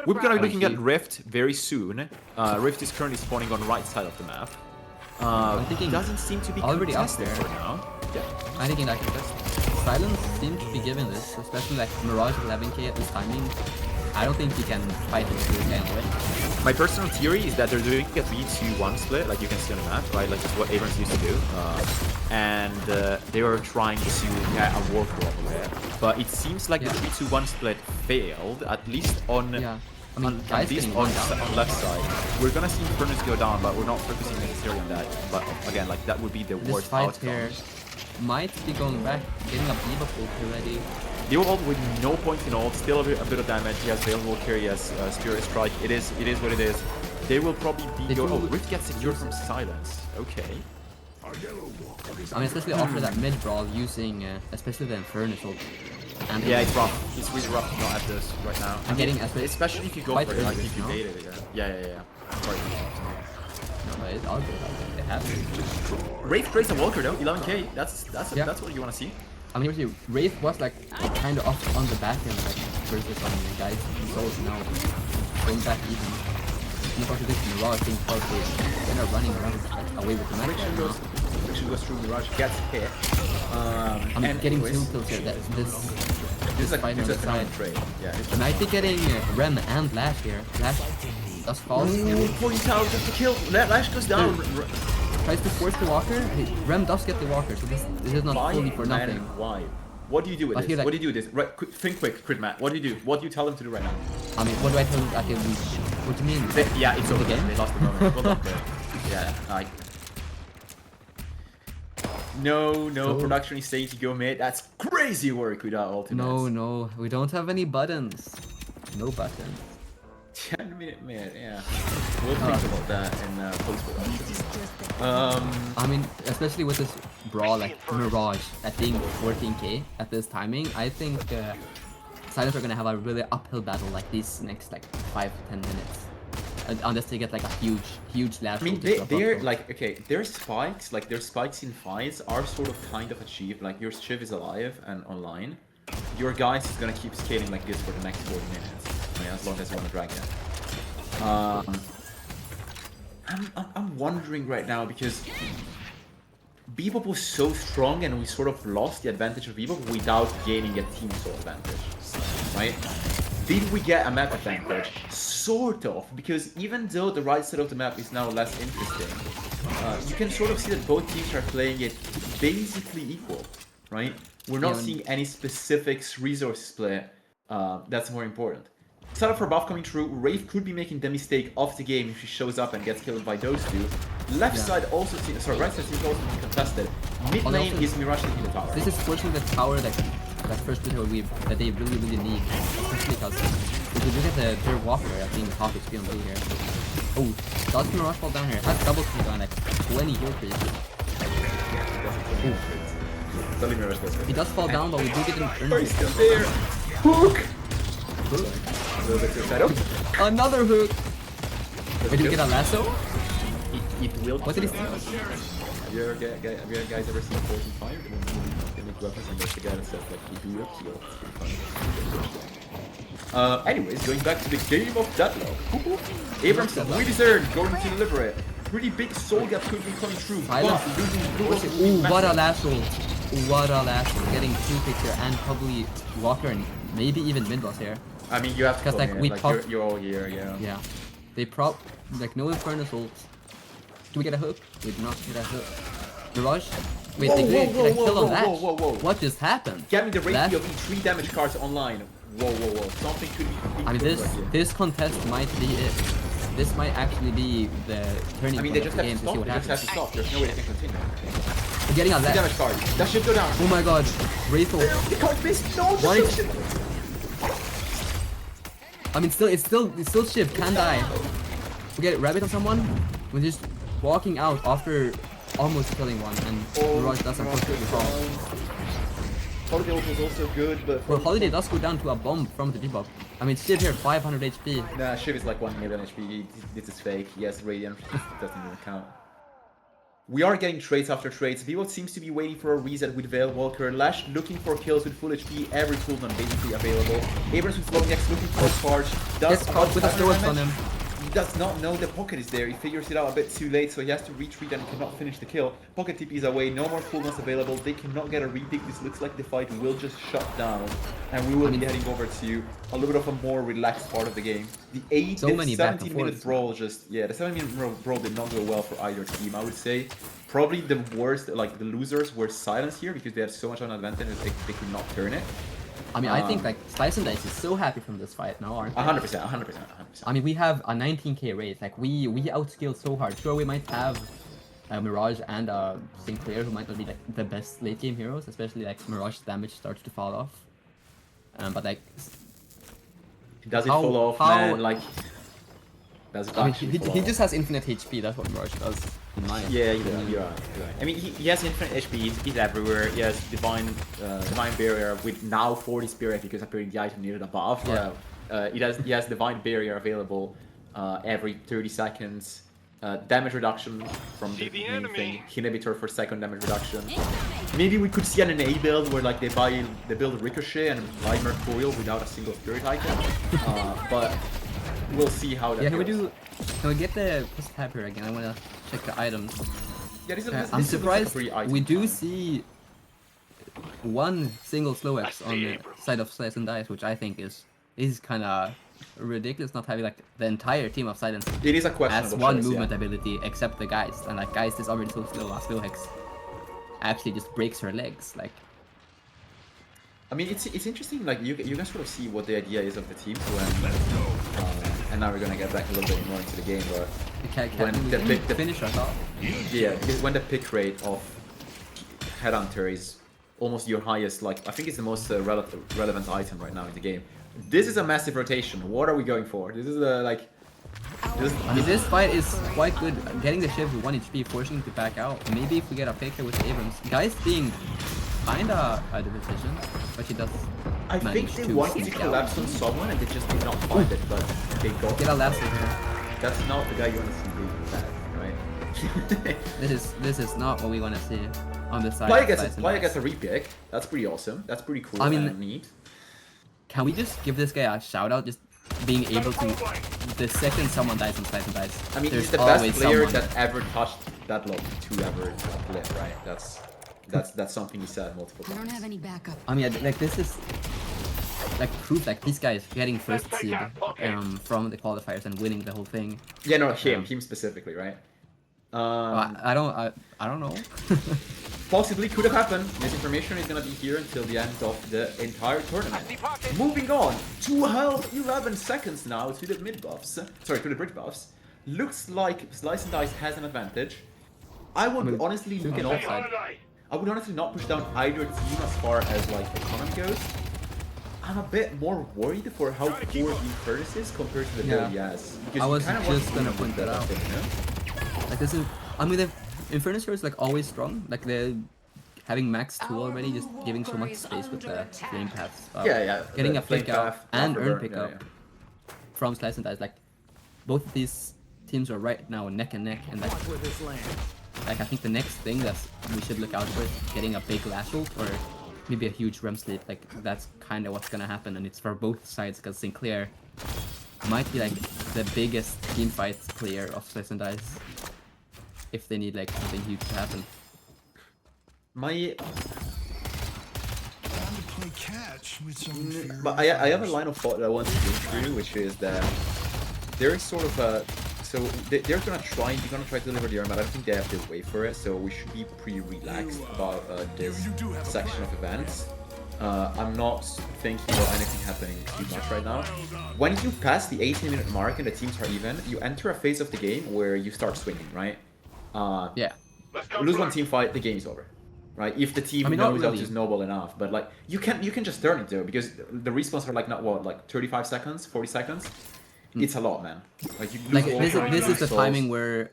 We're gonna be looking at Rift very soon. Rift is currently spawning on the right side of the map. Doesn't seem to be already up contested there for now. Yeah. I think like Silence seems to be given this, especially like Mirage 11k at this timing. I don't think he can fight this through anyway. My personal theory is that they're doing a 3-2-1 split, like you can see on the map, right? Like that's what Abrams used to do. And they were trying to get a war crop there. But it seems like the 3-2-1 split failed, at least on I mean, at least on left side. We're gonna see Infernus go down, but we're not focusing necessarily on that. But again, like that would be the worst outcome. Here might be going back, getting a Bebop ult already. They will ult with no points in ult, still a bit of damage. He has Veil Walker, he has Spirit Strike. It is what it is. They will probably be going. Oh, Rift gets secured from silence. Okay. I mean, especially after that mid brawl using, especially the Infernus ult. And Yeah, it's rough. It's really rough to not have this right now. I'm getting especially if you go quite for it, like early, if you no? bait it again. Yeah. Sorry. No, but it's all good. They have to. Wraith Trace and Walker though, 11k. That's Yeah. that's what you want to see. I mean, obviously, Wraith was like kind of off on the back end, like versus on the guys in Souls now. Going back even. And of course, this Mirage being probably kind of running around like, away with the match right now. Friction goes through Mirage, gets hit. I mean, getting 2 kills here. This is fight on the side. trade. Yeah. And I think getting Rem and Lash here. Lash does fall. 40 towers just to kill. Lash goes down. Tries to force the walker. Rem does get the walker, so this is not fully for nothing. Why? What do you do with But this? like- What do you do with this? Right, think quick, Kryddmått. What do you do? What do you tell them to do right now? I mean, what do I tell them? Okay, what do you mean? Yeah, it's over. the game? They lost the moment. Well done, bro. Yeah, like. No, production is saying to go mid. That's crazy work without ultimates. No, we don't have any buttons. No buttons. 10-minute mid, yeah. We'll think about that in post-production. I mean, especially with this brawl, like Mirage at being 14k at this timing, I think Silence are gonna have a really uphill battle like these next like 5 to 10 minutes. Unless they get like a huge lash. I mean, they're like, okay, their spikes in fights are sort of kind of achieved. Like, your Shiv is alive and online. Your guys is gonna keep scaling like this for the next 40 minutes. I mean, as long as you want to drag it. I'm wondering right now because Bebop was so strong and we sort of lost the advantage of Bebop without gaining a team soul advantage, right? Did we get a map advantage? Sort of, because even though the right side of the map is now less interesting, you can sort of see that both teams are playing it basically equal, right? We're not seeing any specifics resource split that's more important. Setup for buff coming through, Wraith could be making the mistake of the game if she shows up and gets killed by those two. Left side also seems, sorry, right side seems also to be contested. Mid lane is Mirage taking the tower. This is forcing the tower that first bit that they really need, especially because if you look at their walker, I think half HP on blue here. Oh, does Mirage fall down here? Has double kill on like 20 heal creep. He does fall down, but we do get an There! Hook! A little bit to the side. Another hook! Did you get a lasso? It will. What did he steal? Have you guys ever seen 45? They make weapons and there's the guy that says like, he do a kill. It's pretty funny. Anyways, going back to the game of Deadlock. Abrams, we deserve going to deliver it. Pretty big soul gap could be coming through. Silence. Ooh, what a lasso. What a lasso. Getting 2 picks here and probably Walker and maybe even Windboss here. I mean, you have to Because like we pop. you're all here, yeah. Yeah. They prop like no Infernus ult. Do we get a hook? We do not get a hook. Mirage? Wait, they did get a kill on that. What just happened? Get me the ratio of each 3 damage cards online. Whoa. Something could be completely I mean, this contest might be it. This might actually be the turning point of the game to see what happens. They just have to stop. There's no way they can continue. We're getting a left. Damage card. That should go down. Oh my god. Wraithful. The card missed. No, I mean, it's still Shiv. Can die. We get rabbit on someone. We're just walking out after almost killing one, and Mirage does unfortunately fall. Holiday ult was also good, but... Well, Holiday does go down to a bomb from the debuff. I mean, Shiv here, 500 HP. Nah, Shiv is like 1 million HP. This is fake. Yes, Radiant doesn't even count. We are getting trades after trades. Vivo seems to be waiting for a reset with Veil Walker. Lash looking for kills with full HP. Every cooldown basically available. Abrams with Long Next looking for a charge. Gets caught with a sword on him. He does not know the pocket is there. He figures it out a bit too late, so he has to retreat and cannot finish the kill. Pocket TP is away. No more cooldowns available. They cannot get a retake. This looks like the fight will just shut down. And we will be heading over to a little bit of a more relaxed part of the game. The 17-minute brawl the 17-minute brawl did not go well for either team, I would say. Probably the worst, like the losers were Silence here because they had so much of an advantage that they could not turn it. I mean, I think like Slice and Dice is so happy from this fight now, aren't they? 100%. I mean, we have a 19k raise. Like we outscaled so hard. Sure, we might have Mirage and Sinclair who might not be like the best late game heroes, especially like Mirage's damage starts to fall off. But like, Does it How- fall off, how- man? Like, does it I mean, actually fall he off? just has infinite HP. That's what Mirage does. In my Yeah, opinion. you're right. I mean, he has infinite HP. He's everywhere. He has divine barrier with now 40 spirit because apparently the item needed a buff. Yeah. He has divine barrier available every 30 seconds. Damage reduction from the main thing. Inhibitor for second damage reduction. Maybe we could see an NA build where like they build Ricochet and buy Mercurial without a single spirit item. But we'll see how that Yeah, goes. can we get the plus tab here again? I wanna check the items. Yeah, this I'm looks like a surprised pretty item we do time. see one single slow X on the side of Slice and Dice, which I think is kind of ridiculous not having like the entire team of Silence It is a as questionable one choice, movement yeah. ability except the Geist, and like Geist is already so slow. Slow Hex actually just breaks her legs. Like, I mean, it's interesting. Like you can sort of see what the idea is of the team when, and now we're gonna get back a little bit more into the game. But you can't when the finish us off. yeah, because when the pick rate of Headhunter is almost your highest, like I think it's the most relevant item right now in the game. This is a massive rotation. What are we going for? This is like. I mean, this fight is quite good. Getting the shift with 1 HP, forcing him to back out. Maybe if we get a pick here with Abrams. Geist being kinda a decision, but she does I think manage they to wanted to sneak out. collapse on someone and they just did not find it, but they got. Get a last here. That's not the guy you want to see being bad, right? This is not what we want to see on the side. Playa of gets Slice and Playa Dice. gets a repick. That's pretty awesome. That's pretty cool I mean- and neat. Can we just give this guy a shout out? Just being able to, the second someone dies on Slice and Dice, I mean, there's he's the best always player someone. that ever touched Deadlock to ever live, right? That's something he said multiple I don't times. have any backup. I mean, like this is like proof. Like these guys getting first seed from the qualifiers and winning the whole thing. Yeah, no, him specifically, right? I don't know. Possibly could have happened. Misinformation is gonna be here until the end of the entire tournament. Moving on, 2 health, 11 seconds now to the mid buffs. Sorry, to the bridge buffs. Looks like Slice and Dice has an advantage. I would honestly look at not. that side. I would honestly not push down either team as far as like economy goes. I'm a bit more worried for how poor Infernus is compared to the build he has. Because I you was kinda want just to gonna win point that with out. thing, you know? Like this is, I mean, the Infernus here is like always strong. Like they're having max 2 already, just giving so much space with the flame paths. Yeah. Getting the a flick flame out path, and afterburn, earn pickup from Slice and Dice. Like both of these teams are right now neck and neck, and like I think the next thing that we should look out for is getting a big lash ult or maybe a huge rem sleep. Like that's kind of what's gonna happen, and it's for both sides because Sinclair might be like the biggest team fight player of Slice and Dice if they need like something huge to happen. My Time to play catch with some But I have a line of thought that I want to go through, which is that there is sort of a they're gonna try to deliver the arm, but I don't think they have the way for it. So we should be pretty relaxed about this section of events. I'm not thinking about anything happening too much right now. When you pass the 18-minute mark and the teams are even, you enter a phase of the game where you start swinging, right? Yeah. Lose one team fight, the game's over. Right, if the team I mean, not knows how really. to snowball enough, but like you can just turn it though, because the respawns are like not what, like 35 seconds, 40 seconds. It's a lot, man. Like you lose Like all this time, is lose the souls. timing where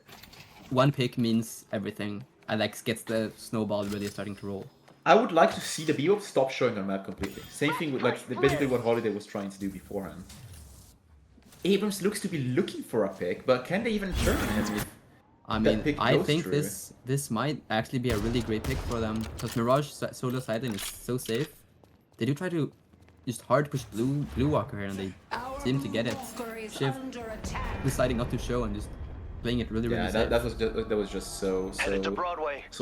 one pick means everything. Alex gets the snowball really starting to roll. I would like to see the B-Op stop showing on map completely. Same thing with like basically what Holiday was trying to do beforehand. Abrams looks to be looking for a pick, but can they even turn it? I That mean, pick I goes think through. this might actually be a really great pick for them because Mirage solo sideline is so safe. They do try to just hard push Blue Walker here and they seem to get it. Shiv deciding not to show and just playing it really Yeah, safe. that was just so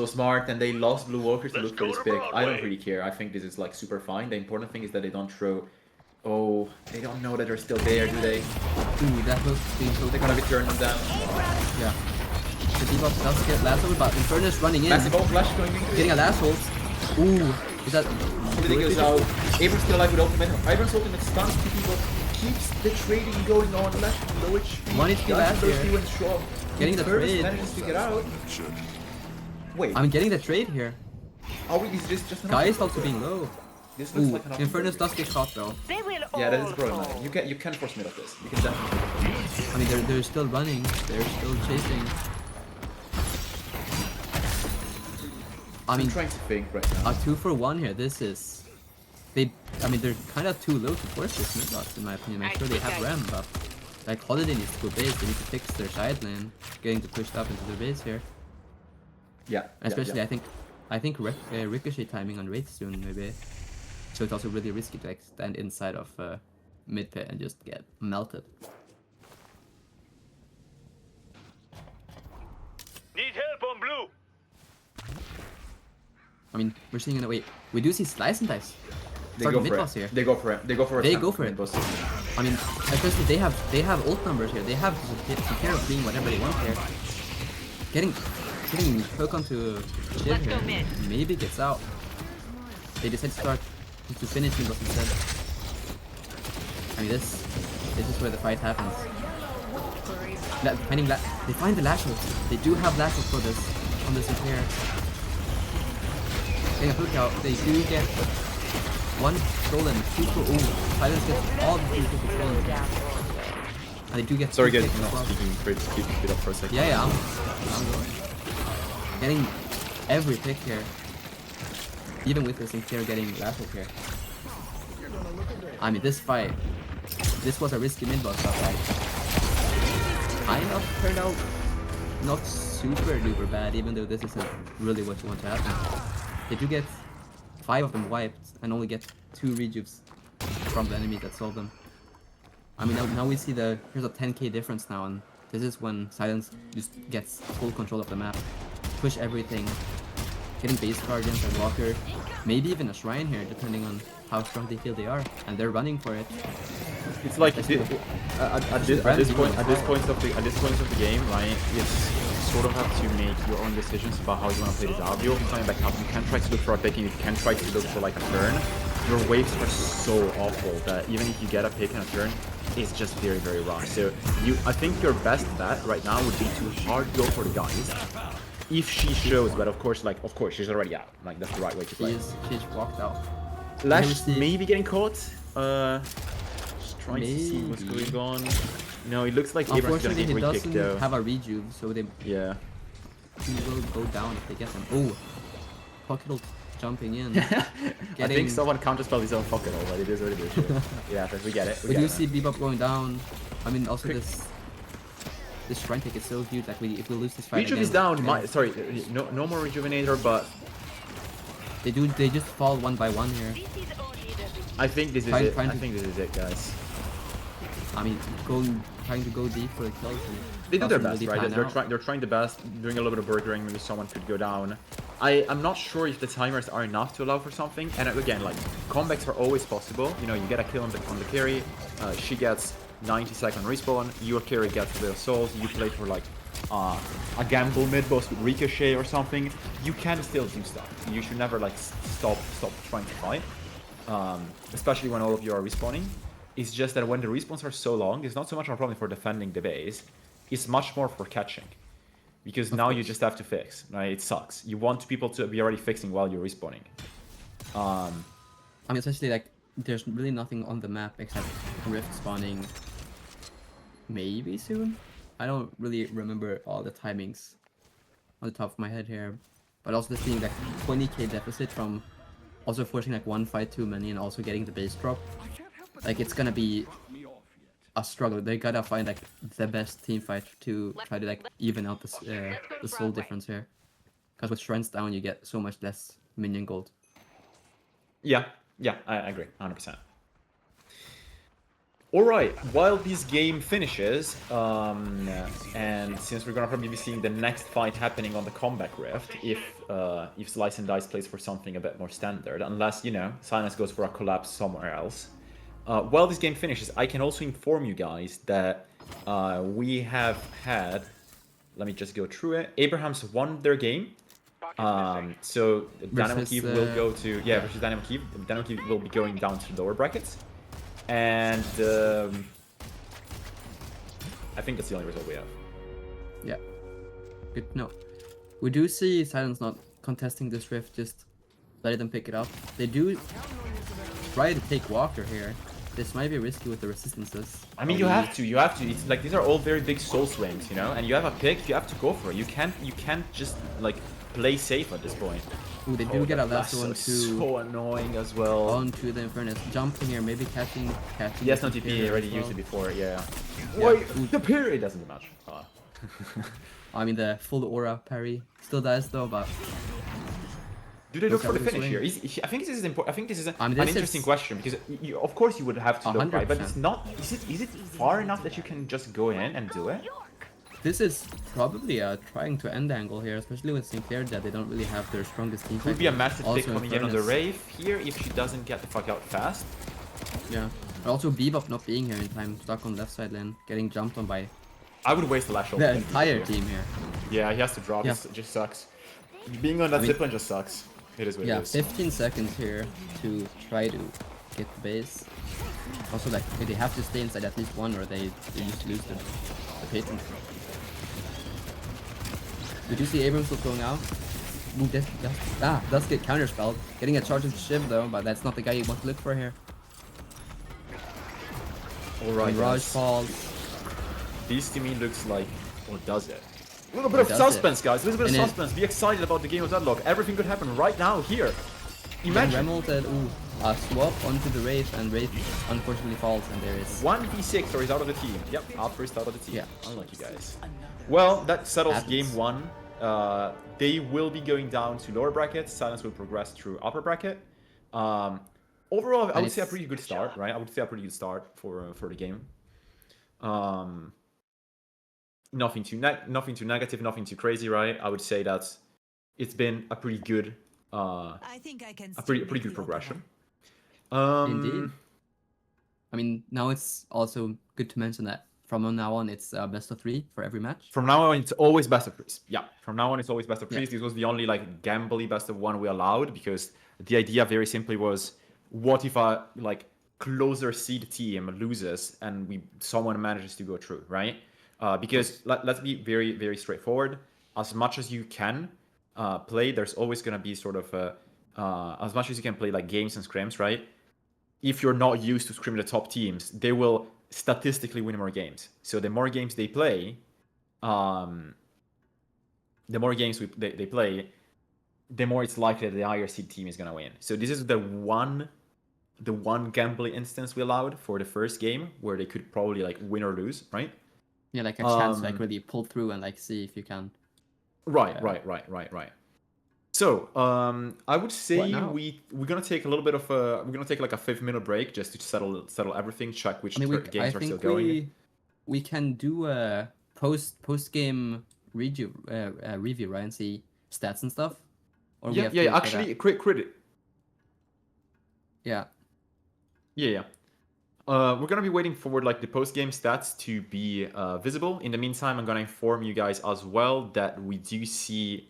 smart, and they lost Blue Walker to look for this pick. I don't really care. I think this is like super fine. The important thing is that they don't throw. Oh, they don't know that they're still there, do they? Ooh, that was being so They're gonna be turning them. Yeah. The debuff does get last hold, but Infernus running in, Massive ult flash going in. getting a last hold. Ooh, is that? Everything goes out. Abrams still alive with ultimate. Abrams ultimate stuns two people. Keeps the trading going on. Left low HP. 1 HP last those here. and Shaw. Getting the First trade. manages to get out. Wait, I'm getting the trade here. are we? Is this just an Guy is also being low. This looks Ooh, like an Infernus does get caught though. They will Yeah, that is all problematic. You can force mid of this. You can definitely. I mean, they're still running. They're still chasing. I mean, I'm trying to think right now. a 2-for-1 here. This is. I mean, they're kind of too low to force this mid box, in my opinion. I'm sure they have Ram, but like Holiday needs to go base. They need to fix their side lane, getting pushed up into their base here. Yeah. Especially, yeah. I think Ricochet timing on Wraith soon maybe. So it's also really risky to like stand inside of mid pit and just get melted. Need help on blue. I mean, we're seeing in a way. We do see Slice and Dice. They Start go mid for boss it. here. They go for it. They go for it. They go for it. Boss. I mean, especially they have ult numbers here. They have to take care of being whatever they want here. Getting hook onto Shiv Let's go here. mid. Maybe gets out. They decide to finish mid boss instead. I mean, this is where the fight happens. They find the lash hook. They do have lash hook for this on this Imperial. Getting a hook out. They do get one stolen, 2 for Silence gets all the 3 for stolen. And they do get. Sorry 2 guys, picks I'm as not well. speaking straight. Keep it up for a second. Yeah, I'm going. Getting every pick here. Even with this Imperial getting lash hook here. I mean, this fight. This was a risky mid boss, but like, kind of turned out not super duper bad, even though this isn't really what you want to happen. They do get 5 of them wiped and only get 2 rejuves from the enemy that sold them. I mean, now we see here's a 10k difference now, and this is when Silence just gets full control of the map. Push everything, getting base guardians and walker, maybe even a shrine here, depending on how strong they feel they are, and they're running for it. It's like at this point of the game, right? You sort of have to make your own decisions about how you want to play this out. You're coming back up. You can try to look for a pick, and you can try to look for like a turn. Your waves are so awful that even if you get a pick and a turn, it's just very, very wrong. So I think your best bet right now would be to hard go for the guys. If she shows, but of course she's already out. Like that's the right way to play. She's walked out. Lash maybe getting caught. Just trying to see what's Maybe. going on. No, it looks like Abraham's gonna Unfortunately, get he re-kicked doesn't though. have a rejuve, so he will go down if they get him. Oh, pocket ult jumping in. I think someone counterspelled his own pocket ult, but it is what it is. Yeah, we get it. We do see Bebop going down. I mean, also this shrine pick is so huge. Like if we lose this fight Rejuve again, is down. then Sorry, no more Rejuvenator, but they just fall one by one here. I think this is Trying it. to- I think this is it, guys. I mean, trying to go deep for the kills. and They do their doesn't best, really right? pan out. They're trying the best, doing a little bit of burgering. Maybe someone could go down. I'm not sure if the timers are enough to allow for something. And again, like comebacks are always possible. You know, you get a kill on the carry. She gets 90-second respawn. Your carry gets a bit of souls. You play for like a gamble mid boss with Ricochet or something. You can still do stuff. You should never like stop trying to fight. Especially when all of you are respawning. It's just that when the respawns are so long, it's not so much of a problem for defending the base. It's much more for catching. Because now you just have to fix, right? It sucks. You want people to be already fixing while you're respawning. I mean, especially like there's really nothing on the map except Rift spawning maybe soon. I don't really remember all the timings on the top of my head here, but also this being like 20k deficit from also forcing like one fight too many and also getting the base drop. Like it's gonna be a struggle. They gotta find like the best team fight to try to like even out the soul difference here. Because with shrines down, you get so much less minion gold. Yeah, I agree, 100%. Alright, while this game finishes, and since we're gonna probably be seeing the next fight happening on the Comeback Rift, if Slice and Dice plays for something a bit more standard, unless, you know, Silence goes for a collapse somewhere else. While this game finishes, I can also inform you guys that we have had, let me just go through it, Abraham's won their game. So Dynamo Kyiv will go to, versus Dynamo Kyiv. Dynamo Kyiv will be going down to lower brackets. And I think that's the only result we have. Yeah. Good to know. We do see Silence not contesting this rift, just letting them pick it up. They do try to take Walker here. This might be risky with the resistances. I mean, you have to. It's like these are all very big soul swings, you know. And you have a pick, you have to go for it. You can't just like play safe at this point. Ooh, they do get a last That's one too. so annoying as well. Onto the Infernus. Jumping here, maybe catching. Yes, no the TP. Superior Already as used well. it before. Yeah. Yeah. Wait, the period doesn't match. I mean, the full aura parry still does though, but Do they look Look for the at this finish wing. here? I think this is important. I think this is I mean, an this interesting is- question because of course you would have to look right, but 100%. it's not. Is it far enough that you can just go in and do it? this is probably a trying to end angle here, especially with Sinclair that they don't really have their strongest team. Would be a massive pick Also coming in on the Infernus. Wraith here if she doesn't get the fuck out fast. Yeah. And also Bebop not being here in time, stuck on left side lane, getting jumped on by I would waste the lash ult. the entire team here. Yeah, he has to drop. Yeah. It just sucks. Being on that I mean- zipline just sucks. It is what Yeah, it is. 15 seconds here to try to get the base. Also, like, they have to stay inside at least one or they used to lose the patron. Did you see Abrams was going out? Ooh, does get counterspelled. Getting a charge of Shiv though, but that's not the guy you want to look for here. Alright, And Raj guys. falls. This to me looks like, or does it? A little bit of Does suspense, it? guys. A little bit of And it- suspense. Be excited about the game of Deadlock. Everything could happen right now here. Then Imagine Remel said, ooh, a swap onto the Wraith, and Wraith unfortunately falls, and there is 1v6 or he's out of the team. Yep, Alpha is out of the team. Yeah. Unlucky guys. Well, that settles Happens. game one. They will be going down to lower brackets. Silence will progress through upper bracket. Overall, I would say a it's- pretty good start, right? I would say a pretty good start for the game. Nothing too negative, nothing too crazy, right? I would say that it's been a pretty good, I think I can a pretty good progression. indeed. I mean, now it's also good to mention that from now on it's best of 3 for every match. From now on, it's always best of threes. Yeah, from now on, it's always best of threes. Yeah. This was the only like gambly best of one we allowed because the idea very simply was, what if a like closer seed team loses and someone manages to go through, right? Because let's be very, very straightforward. As much as you can play, there's always going to be sort of as much as you can play like games and scrims, right? If you're not used to scrim the top teams, they will statistically win more games. So the more games they play, the more games they play, the more it's likely that the higher seed team is going to win. So this is the one gambling instance we allowed for the first game where they could probably like win or lose, right? Yeah, like a chance to like really pull through and like see if you can. Right. So I would What say now? we're gonna take a little bit of we're gonna take like a 5-minute break just to settle everything, check which I mean, I games are still think going. we can do a post game review, right, and see stats and stuff. Or we Yeah, have to wait for actually, that? quick credit. Yeah. Yeah. We're gonna be waiting for like the post-game stats to be visible. In the meantime, I'm gonna inform you guys as well that we do see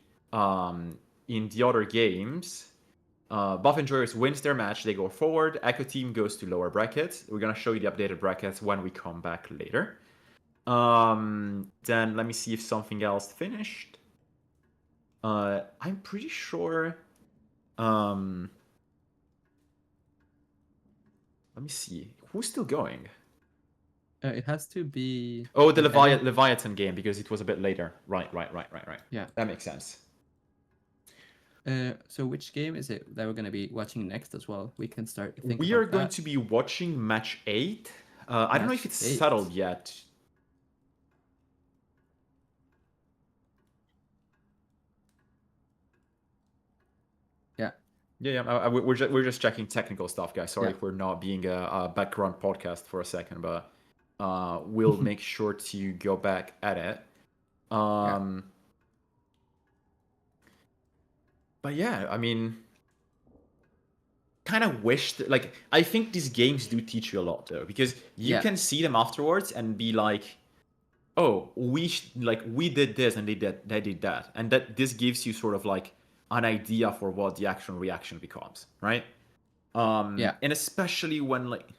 in the other games, Buff Enjoyers wins their match, they go forward. Echo Team goes to lower brackets. We're gonna show you the updated brackets when we come back later. Then let me see if something else finished. I'm pretty sure. Let me see. Who's still going? It has to be. Oh, the I don't- Leviathan game because it was a bit later. Right. Yeah. That makes sense. So which game is it that we're gonna be watching next as well? We can start. We are going to be watching match 8. I don't know if Match it's 8. settled yet. Yeah. We're just checking technical stuff, guys. Sorry Yeah. if we're not being a background podcast for a second, but we'll make sure to go back at it. But yeah, I mean, kind of wish that, like, I think these games do teach you a lot though, because you Yeah. can see them afterwards and be like, oh, we did this and they did that, and that this gives you sort of like an idea for what the action reaction becomes, right? Yeah. And especially when like, Yeah,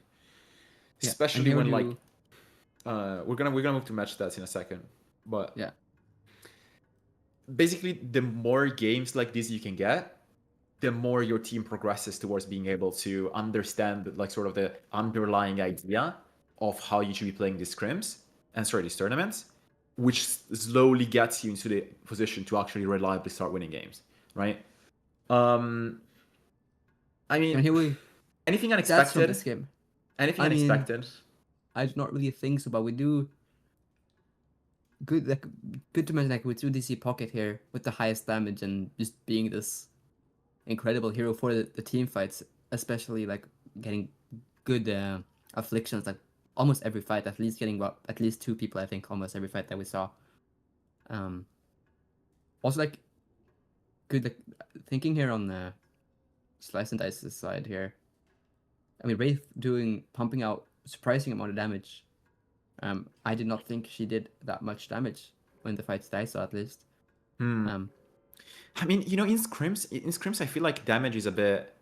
and especially they when would like, do- we're gonna move to match stats in a second, but Yeah. basically the more games like this you can get, the more your team progresses towards being able to understand like sort of the underlying idea of how you should be playing these scrims and these tournaments, which slowly gets you into the position to actually reliably start winning games, right? I mean, And here we anything that's from unexpected? this game. Anything I mean, unexpected? I do not really think so, but we do good to mention like we do DC Pocket here with the highest damage and just being this incredible hero for the team fights, especially like getting good afflictions like almost every fight, at least getting at least 2 people, I think, almost every fight that we saw. Also like good like, thinking here on the Slice and Dice's side here. I mean, Wraith pumping out surprising amount of damage. I did not think she did that much damage when the fights that I saw, at least. I mean, you know, in scrims, I feel like damage is a bit.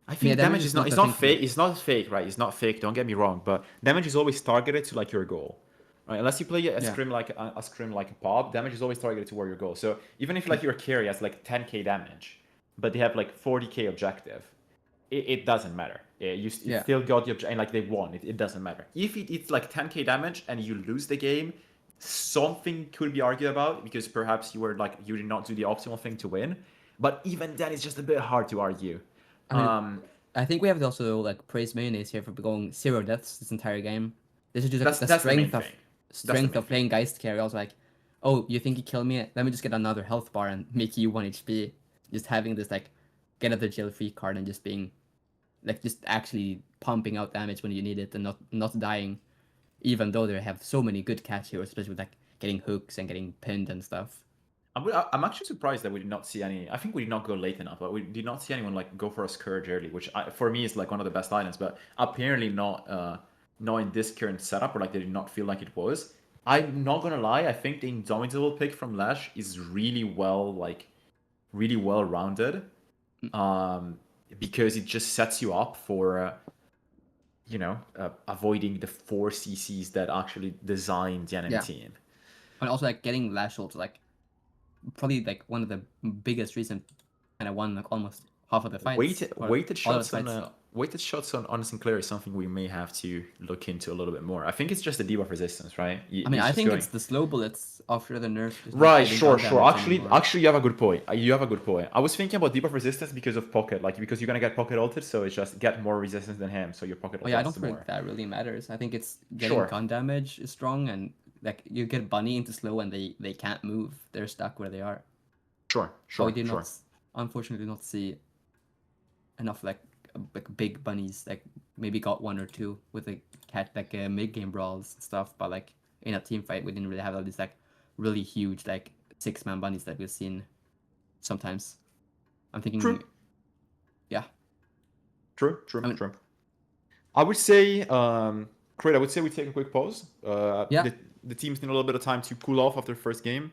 I think damage is not. It's not fake. It's not fake, right? It's not fake. Don't get me wrong, but damage is always targeted to like your goal, right? Unless you play a scrim like a scrim like a pop, damage is always targeted toward your goal. So even if like your carry has like 10k damage, but they have like 40k objective, it doesn't matter. You still got the objective, and like they won. It doesn't matter. If it's like 10k damage and you lose the game, something could be argued about because perhaps you did not do the optimal thing to win. But even then, it's just a bit hard to argue. I think we have to also like praise Mayonnaise here for going 0 deaths this entire game. This is just like, that's the strength of playing Geist carry. I was like, oh, you think you kill me? Let me just get another health bar and make you 1 HP. Just having this like get out of the jail free card and just being like just actually pumping out damage when you need it and not dying, even though they have so many good catch heroes, especially with like getting hooks and getting pinned and stuff. I'm actually surprised that we did not see any. I think we did not go late enough, but we did not see anyone like go for a Scourge early, which for me is like one of the best items. But apparently not in this current setup, or like they did not feel like it was. I'm not gonna lie. I think the Indomitable pick from Lash is really well rounded, because it just sets you up for. Avoiding the 4 CCs that actually designed the enemy team. And also like getting Lash ult, like probably like one of the biggest reasons and I won like almost half of the fights. Weighted shots on Sinclair is something we may have to look into a little bit more. I think it's just the debuff resistance, right? I think it's the slow bullets after the nerf. Right, sure. Actually, you have a good point. I was thinking about debuff resistance because of Pocket, like because you're gonna get Pocket ulted, so it's just get more resistance than him, so your Pocket ult. I don't think that really matters. I think it's getting gun damage is strong, and like you get Bunny into slow and they can't move. They're stuck where they are. Sure. We did not, unfortunately, not see enough like big bunnies. Like maybe got 1 or 2 with the mid game brawls and stuff, but like in a team fight we didn't really have all these like really huge like 6-man bunnies that we've seen sometimes. I'm thinking. True. Yeah. True. I would say, Craig, I would say we take a quick pause. The teams need a little bit of time to cool off after the first game.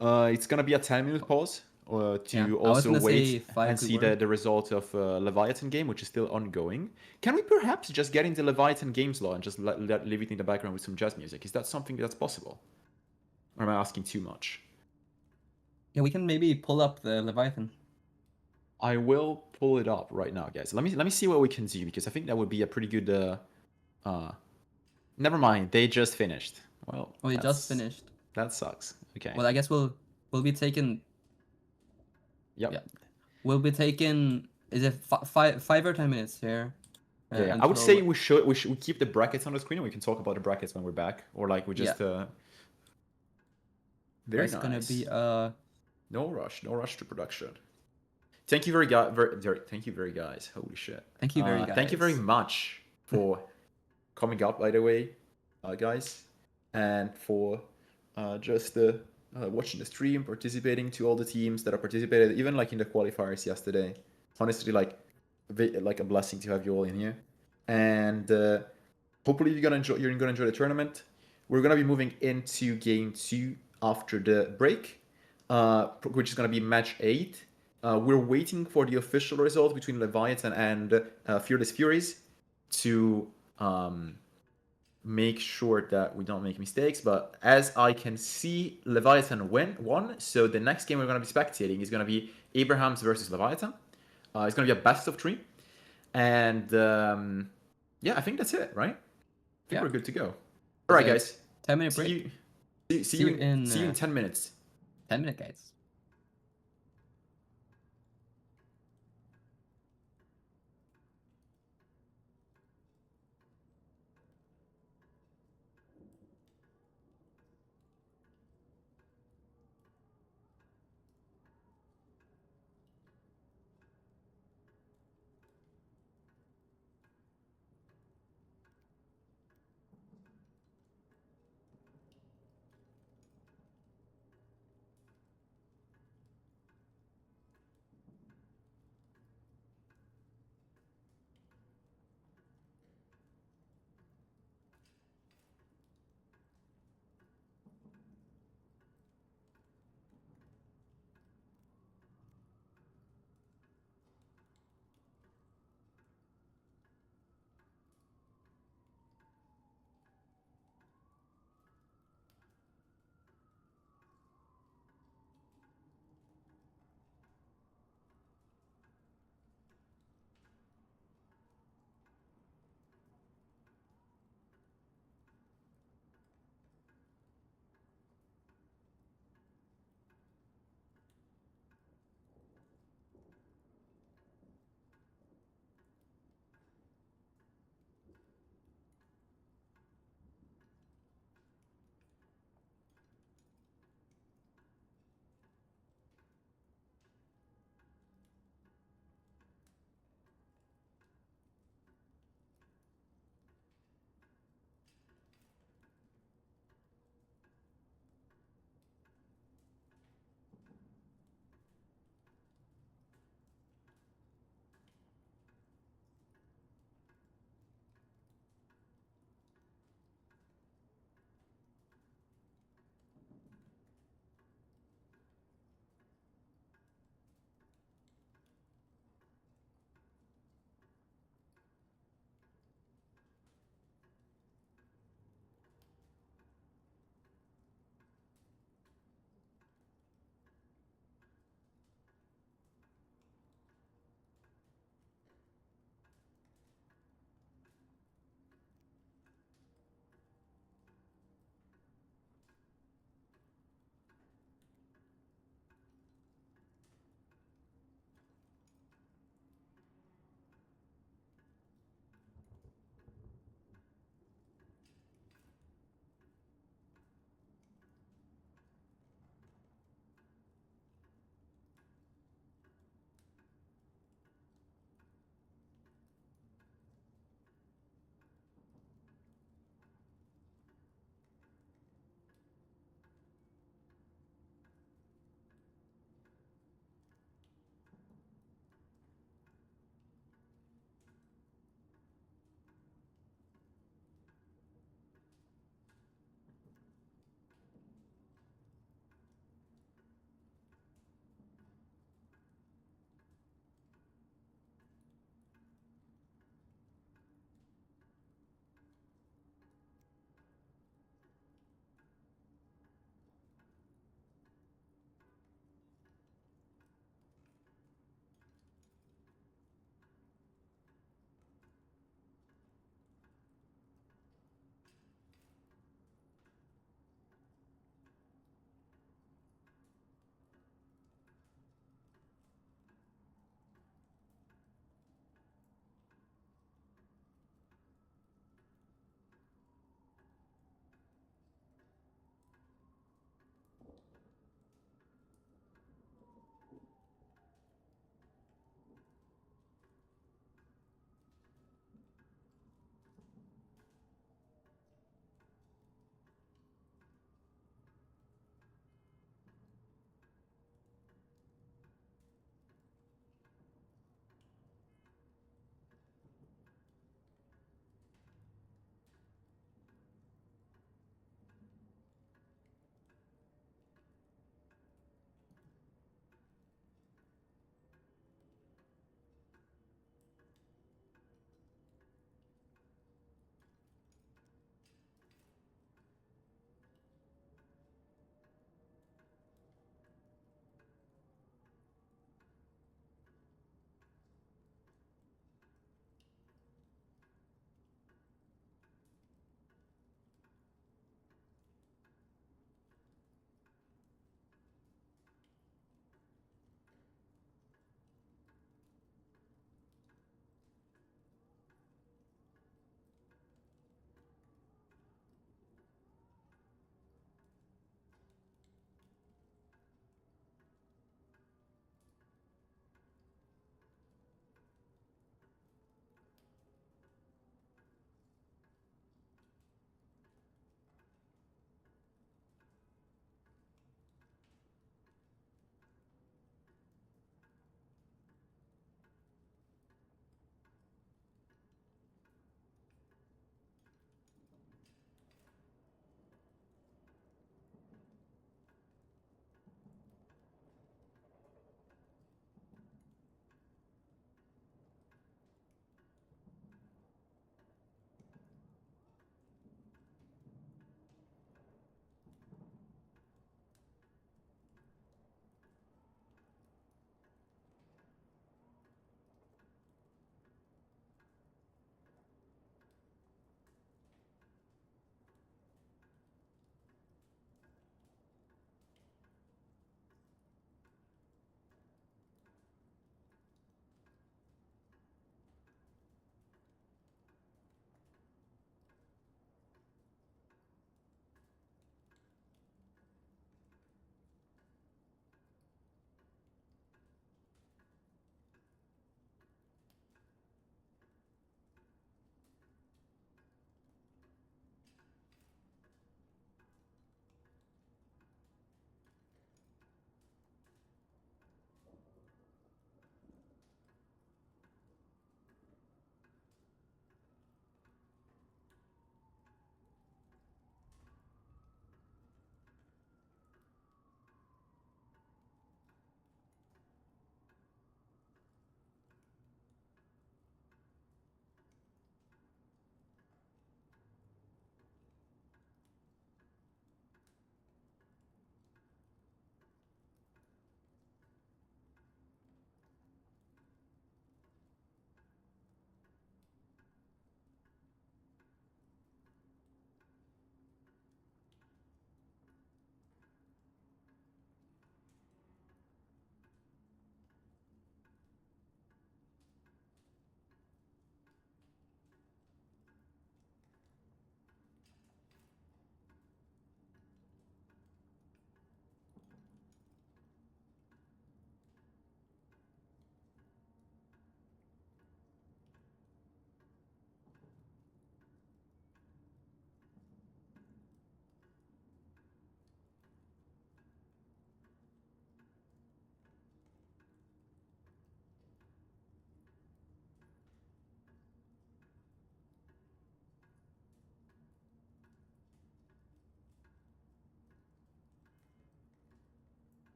It's gonna be a 10-minute pause to also wait and see the result of Leviathan game, which is still ongoing. Can we perhaps just get into Leviathan games law and just leave it in the background with some jazz music? Is that something that's possible? Or am I asking too much? Yeah, we can maybe pull up the Leviathan. I will pull it up right now, guys. Let me see what we can do, because I think that would be a pretty good. Never mind, they just finished. Well, they just finished. That sucks. Okay. Well, I guess we'll be taking. Yep. Yeah. We'll be taking. Is it 5 or 10 minutes here? Yeah. I would say we should keep the brackets on the screen, and we can talk about the brackets when we're back, or like we just. Very nice. It's gonna be No rush to production. Thank you very guys. Holy shit. Thank you very guys. Thank you very much for coming up, by the way, guys, and for just watching the stream, participating, to all the teams that are participated, even like in the qualifiers yesterday. Honestly, like a blessing to have you all in here, and hopefully you're gonna enjoy the tournament. We're gonna be moving into game 2 after the break, which is gonna be match 8. We're waiting for the official result between Leviathan and Fearless Furies to make sure that we don't make mistakes. But as I can see, Leviathan won. So the next game we're going to be spectating is going to be Abrahams versus Leviathan. It's going to be a best of 3. And yeah, I think that's it, right? I think we're good to go. All right, guys. 10-minute break. See you in 10 minutes. 10-minute, guys.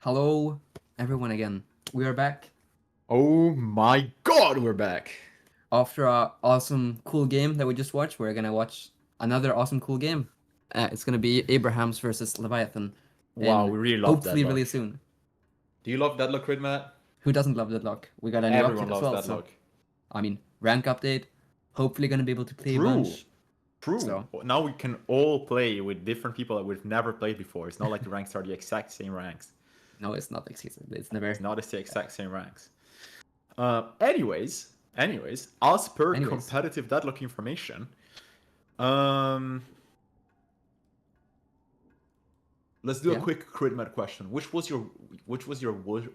Hello, everyone again. We are back Oh my god, we're back. after a awesome, cool game that we just watched. We're gonna watch another awesome, cool game. It's gonna be Abrahams versus Leviathan. Wow, in we really love hopefully Deadlock. really soon. Do you love Deadlock, Kryddmått? Who doesn't love Deadlock? We got a new Everyone update as loves well. Deadlock. So, I mean, rank update. Hopefully gonna be able to play a True. bunch. True. So- Now we can all play with different people that we've never played before. It's not like the ranks are the exact same ranks. No, it's not exclusive. It's never. It's not the exact same ranks. Anyways, as per competitive Deadlock information, let's do a quick Kryddmått question. Which was your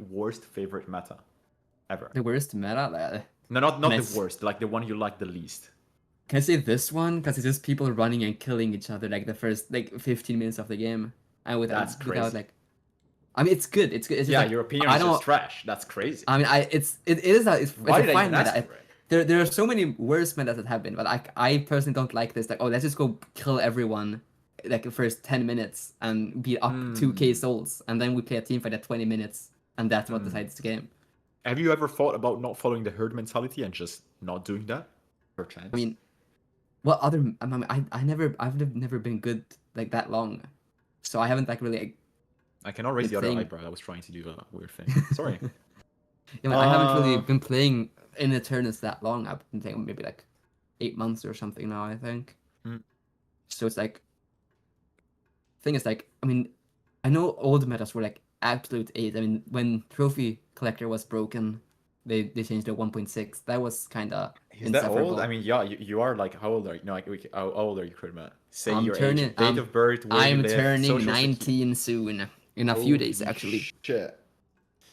worst favorite meta ever? The worst meta. No, not Mess. the worst. Like the one you like the least. Can I say this one? Because it's just people running and killing each other like the first 15 minutes of the game, and That's without crazy. like, I mean, it's good. It's good. It's just Yeah, like, your opinion I is don't. just trash. That's crazy. I mean, it's Why a did I fine even ask meta. for it? There are so many worse metas that have been, but I personally don't like this. Like, oh, let's just go kill everyone like the first 10 minutes and beat up 2k souls, and then we play a team fight at 20 minutes, and that's what decides the game. Have you ever thought about not following the herd mentality and just not doing that? Perchance. I mean, what other? I mean, I've never been good like that long, so I haven't like really. Like, I cannot raise the other thing- eyebrow. I was trying to do a weird thing. Sorry. I haven't really been playing in Eternus that long. I've been playing maybe like 8 months or something now, I think. So it's like, thing is like, I mean, I know old metas were like absolute 8. I mean, when Trophy Collector was broken, they changed to 1.6. That was kind of Is that old? I mean, yeah, you are like, how old are you? No, like, how old are you, Kryddmått? Say I'm your turning- age, date of birth, where you I'm live, turning social 19 soon. In a few days, Holy actually. Shit.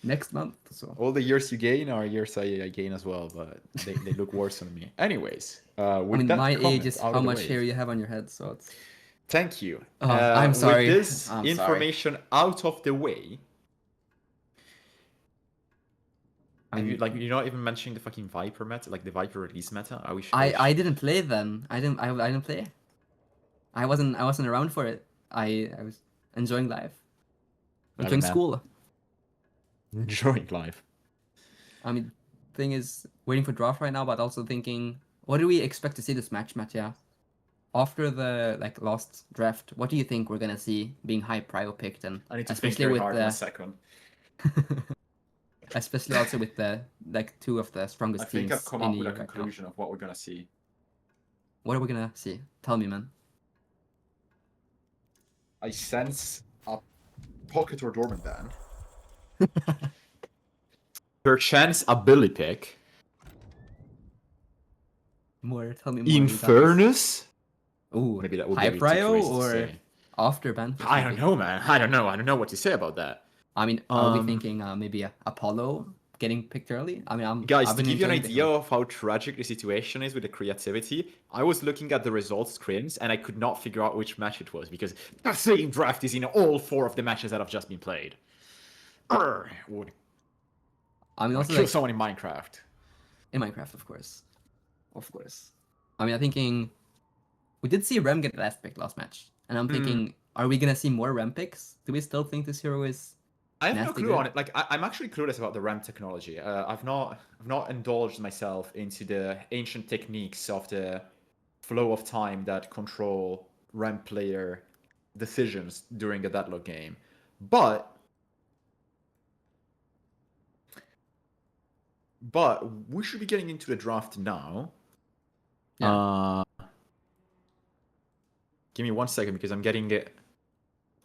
Next month. So All the years you gain are years I gain as well, but they look worse on me. Anyways, with I mean, that my comment age is out of how the much way- hair you have on your head, so it's. Thank you. I'm sorry. With this I'm sorry. information out of the way, like you're not even mentioning the fucking Viper meta, like the Viper release meta. I wish. I didn't play then. I didn't play. I wasn't around for it. I was enjoying life. Enjoying man. school. enjoying life. I mean, thing is waiting for draft right now, but also thinking, what do we expect to see this match, Mattia? After the last draft, what do you think we're gonna see being high prio picked, and I need to think especially very with hard in a the second. especially also with the two of the strongest I think teams I've come in up the with a right now. conclusion of what we're gonna see. What are we gonna see? Tell me, man. I sense a pocket or dormant ban. Perchance a Billy pick. More. Tell me more. In you got this. fairness, Ooh, maybe that would high be a bit too prio crazy to or say. after ban? I don't know, man. I don't know what to say about that. I mean, are we thinking maybe Apollo getting picked early? I mean, Guys, I've to been give you an enjoying the idea of how tragic the situation is with the creativity, I was looking at the results screens and I could not figure out which match it was because the same draft is in all 4 of the matches that have just been played. Would I mean, also kill like, someone in Minecraft. in Minecraft, of course. Of course. I mean, I'm thinking we did see Rem get the last pick last match, and I'm thinking, are we gonna see more Rem picks? Do we still think this hero is? I have no Nasty clue good. on it. Like, I'm actually clueless about the RAM technology. I've not indulged myself into the ancient techniques of the flow of time that control RAM player decisions during a Deadlock game. But we should be getting into the draft now. Yeah. Give me 1 second because I'm getting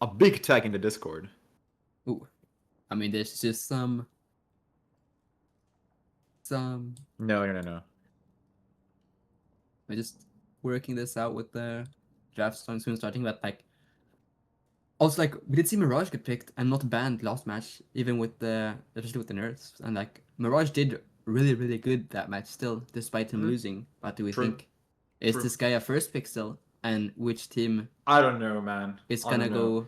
a big tag in the Discord. Ooh, I mean, there's just some. No. We're just working this out with the draft soon starting, but like. Also, like, we did see Mirage get picked and not banned last match, even with especially with the nerfs, and like Mirage did really good that match still, despite him losing. But do we True. think is True. this guy a first pick still? And which team I don't know, man. is I gonna don't know. go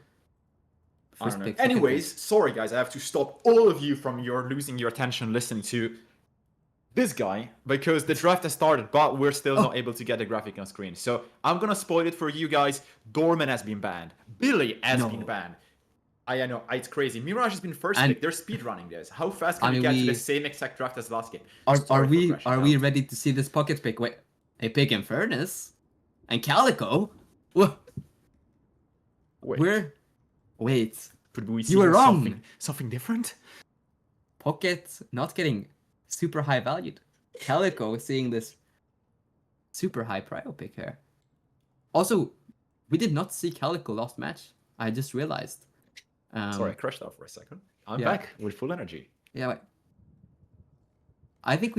I first don't know. pick? second Anyways, sorry guys, I have to stop all of you from losing your attention listening to this guy because the draft has started, but we're still not able to get the graphic on screen. So I'm gonna spoil it for you guys. Dorman has been banned. Billy has been banned. I know, it's crazy. Mirage has been first And- pick. They're speedrunning this. How fast can I we mean, get to we- the same exact draft as last game? Are Sorry for we crashing are out. we ready to see this pocket pick? Wait, they pick Infernus and Calico. Whoa, Wait, wait. could we see You were wrong. something different? Pocket not getting super high valued. Calico seeing this super high prio pick here. Also, we did not see Calico last match. I just realized. Sorry, I crashed out for a second. I'm yeah. back with full energy. Yeah, wait. I think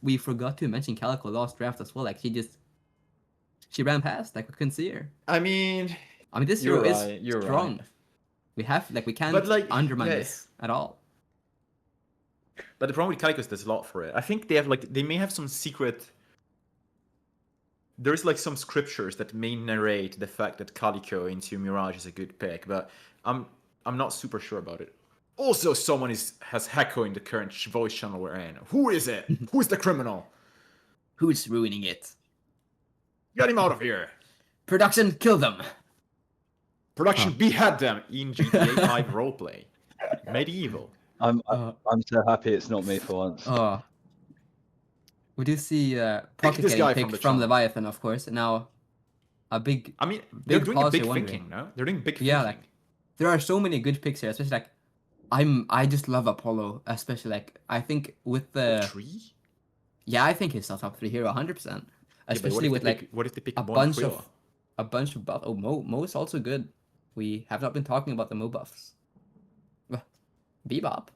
we forgot to mention Calico last draft as well. Like she ran past. Like we couldn't see her. I mean, This You're hero right, is you're strong. right. We have we can't But, like, undermine yeah. this at all. but the problem with Calico is there's a lot for it. I think they have they may have some secret. There's like some scriptures that may narrate the fact that Calico into Mirage is a good pick, but I'm not super sure about it. Also, someone has Hecko in the current voice channel we're in. Who is it? Who's the criminal? Who's ruining it? Get him out of here! Production, kill them. Production, behead them in GTA 5 roleplay. Medieval. I'm so happy it's not me for once. Oh. We do see Pocket this getting guy picked from the from channel. Leviathan, of course. And now a big. I mean, they're Big doing a pause big here, wondering. thinking, no? They're doing big Yeah, thinking. There are so many good picks here, especially like I just love Apollo, especially like I think with the Tree? I think he's a top 3 hero 100%. Especially with like what if they pick a Mo and bunch Krilla? of buff. Oh, Mo is also good. We have not been talking about the Mo buffs. Bebop.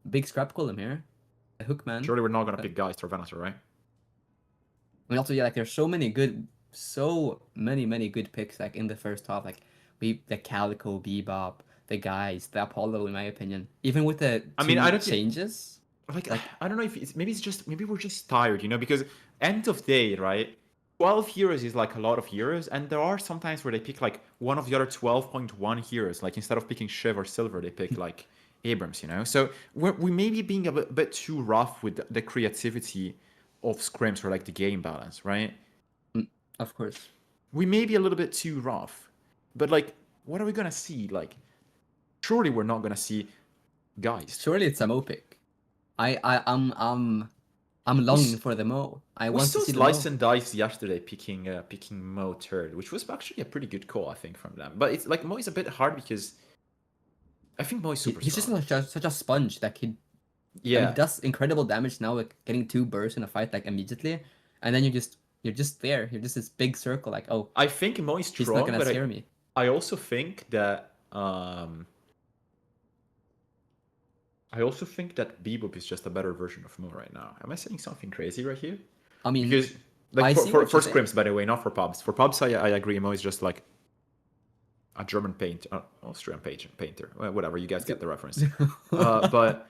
Big scrap column here. A Hookman. Surely we're not gonna pick guys for Venator, right? I mean, also like there's so many good picks like in the first half. Like the Calico, Bebop, the guys, the Apollo, in my opinion. Even with the I mean, I don't think- changes. Like I don't know if it's maybe we're just tired, you know, because end of day, right? 12 heroes is like a lot of heroes, and there are sometimes where they pick like one of the other 12.1 heroes. Like instead of picking Shiv or Silver, they pick like Abrams, you know. So we may be being a bit too rough with the creativity of scrims or like the game balance, right? Of course. We may be a little bit too rough, but like, what are we gonna see? Like, surely we're not gonna see guys. Surely it's a Mo pick. I'm longing for the Mo. I We want saw to see the Mo. Slice and Dice yesterday picking Mo third, which was actually a pretty good call, I think, from them. But it's like Mo is a bit hard because I think Mo is super He's just strong. such a sponge that he Yeah, he does incredible damage now, like getting 2 bursts in a fight like immediately, and then you're just there. You're just this big circle, like I think Mo is he's strong, not gonna but scare me. I also think that Bebop is just a better version of Mo right now. Am I saying something crazy right here? I mean, Because I like see for what you're saying. scrims, by the way, not for pubs. For pubs, I agree. Mo is just like a German Austrian painter. Well, whatever, you guys get the reference. But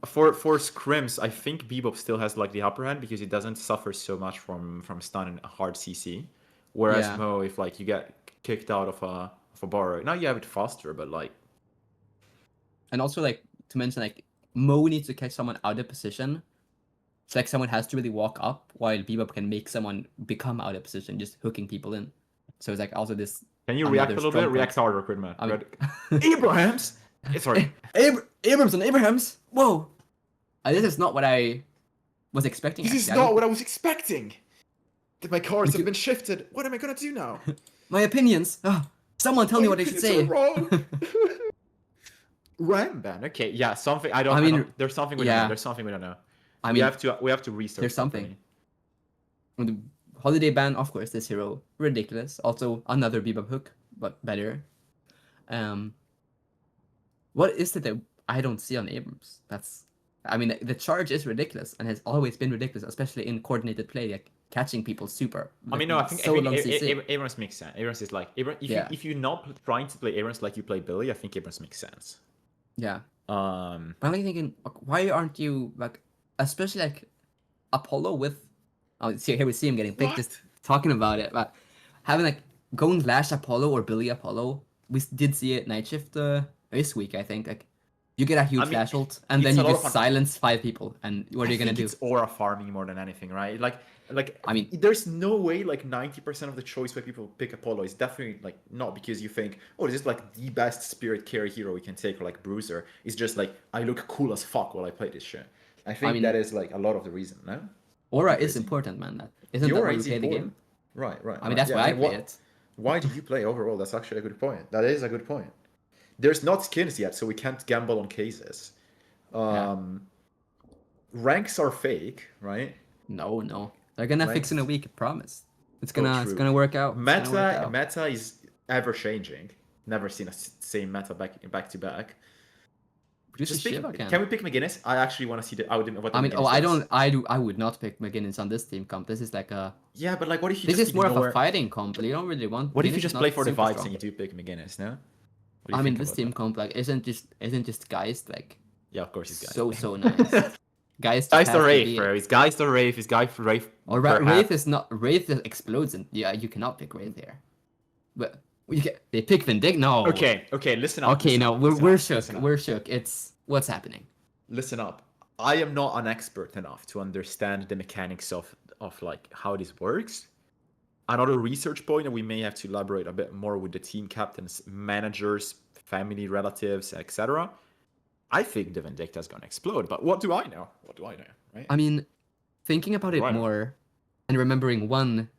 for scrims, I think Bebop still has like the upper hand because he doesn't suffer so much from stun and a hard CC. Whereas Yeah. Mo, if like you get kicked out of a bar, now you have it faster, but like And also, like, to mention, like, Mo needs to catch someone out of position. So, like, someone has to really walk up, while Bebop can make someone become out of position, just hooking people in. So, it's, like, also this... can you react a another little bit? strong React point. harder, Kryddmått. I mean- Abrahams! Sorry. Abrams and Abrahams? Whoa! This is not what I was expecting, This is actually. not what I was expecting! That my cards You- have been shifted. What am I gonna do now? My opinions! Someone tell me what I should say! Wrong. Ramban. Okay, yeah, something I don't. I mean, there's something we don't yeah. know. There's something we don't know. I we mean, have to research. there's something. properly. the Holiday Ban, of course, this hero. Ridiculous. Also, another Bebop hook, but better. What is it that I don't see on Abrams? I mean, the charge is ridiculous and has always been ridiculous, especially in coordinated play, like catching people super. I mean, no, I think so long CC. Abrams makes sense. Abrams is like Yeah. if you're not trying to play Abrams like you play Billy, I think Abrams makes sense. Yeah. Um, But I'm like thinking, why aren't you like, especially like Apollo with? Oh, see, here we see him getting picked. Just talking about it, but having like going Lash Apollo or Billy Apollo. We did see it Night Shift this week, I think. Like, you get a huge I mean, flash ult, and it's then a you lot just of fun. silence 5 people, and what are you I gonna think do? it's aura farming more than anything, right? Like Like, I mean- there's no way like 90% of the choice where people pick Apollo is definitely like not because you think, oh, this is like the best spirit carry hero we can take, or like Bruiser. It's just like I look cool as fuck while I play this shit. I think mean- that is like a lot of the reason, no? Aura What do you is think? important, man. Isn't The that aura why you is play the important. game? Right. I mean, that's why I play it. Why do you play overall? That's actually a good point. That is a good point. There's not skins yet, so we can't gamble on cases. Ranks are fake, right? No. They're gonna fix in a week, I promise. It's Oh, gonna true. work out. It's gonna work out. Meta is ever changing. Never seen a same meta back to back. Produce a Just pick, Shiva again. can we pick McGinnis? I actually want to see what the I mean, McGinnis does. I would not pick McGinnis on this team comp. This is like a. Yeah, but like, what if you This just is more ignore... of a fighting comp. You don't really want. What if McGinnis you is just not play for the super vibes strong. and you do pick McGinnis? No. What do you I mean, think this about team that? comp like isn't just Geist like Yeah, of course he's guys. so nice. Geist Guys has the to Wraith, be- bro. He's Guys the Wraith. He's Guy for Wraith. Or Wraith is not Wraith that explodes and yeah, you cannot pick Wraith here. But they pick Vindicta. No. Okay, listen up. Okay, listen no, up, we're listen we're up, shook. listen up. We're shook. It's what's happening. Listen up. I am not an expert enough to understand the mechanics of like how this works. Another research point that we may have to elaborate a bit more with the team captains, managers, family, relatives, etc. I think the Vindicta is gonna explode, but what do I know? Right? I mean, thinking about it Right. more and remembering one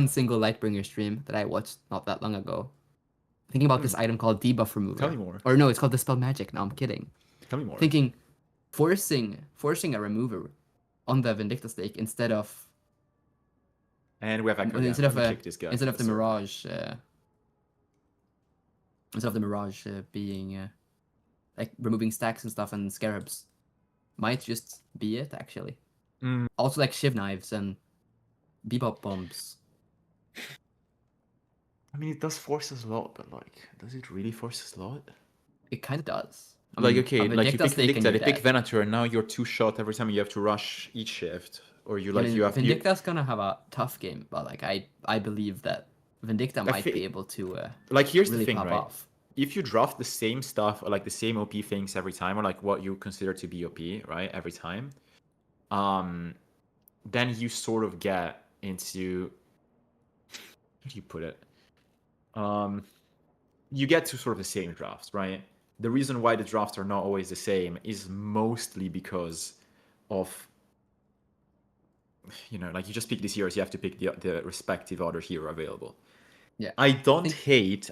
single Lightbringer stream that I watched not that long ago. Thinking about this item called Debuff Remover. Tell me more. Or no, it's called Dispel Magic. No, I'm kidding. Tell me more. Thinking forcing a remover on the Vindicta stake instead of And we have Echo. instead of Instead the Mirage being like removing stacks and stuff and scarabs might just be it actually. Mm. Also like shiv knives and bebop bombs. I mean, it does force us a lot, but like, does it really force us a lot? It kind of does. I Like, mean, okay, a like you Vindicta pick stake can Vindicta, do they pick that. Venator, and now you're 2-shot every time you have to rush each shift, or you I like mean, you have Vindicta's gonna have a tough game, but like I believe that Vindicta might be able to like here's really the thing, pop right? off. If you draft the same stuff or like the same OP things every time, or like what you consider to be OP, right? Every time, then you sort of get into, how do you put it? You get to sort of the same drafts, right? The reason why the drafts are not always the same is mostly because of, you know, like you just pick these heroes, you have to pick the respective other hero available. Yeah. I don't hate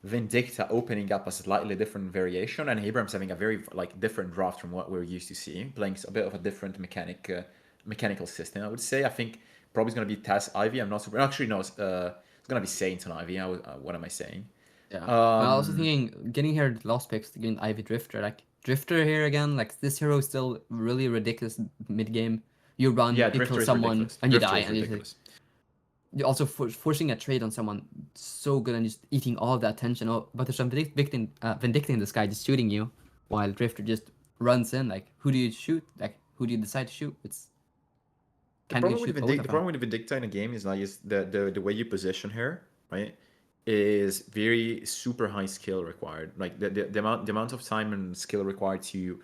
Vindicta opening up a slightly different variation, and Abrams having a very like different draft from what we're used to seeing, playing a bit of a different mechanical system. I would say. I think probably it's gonna be Taz Ivy. I'm not super. Actually, no. It's gonna be Saint and Ivy. What am I saying? Yeah. I was also thinking getting here lost picks getting Ivy Drifter. Like Drifter here again. Like this hero is still really ridiculous mid game. You run, you kill someone, and you die, and you're also forcing a trade on someone so good and just eating all of that attention. Oh, but there's some Vindicta in this guy just shooting you, while Drifter just runs in. Like, who do you shoot? Like, who do you decide to shoot? It's the problem with Vindicta in a game is like the way you position her, right, is very super high skill required. Like the amount of time and skill required to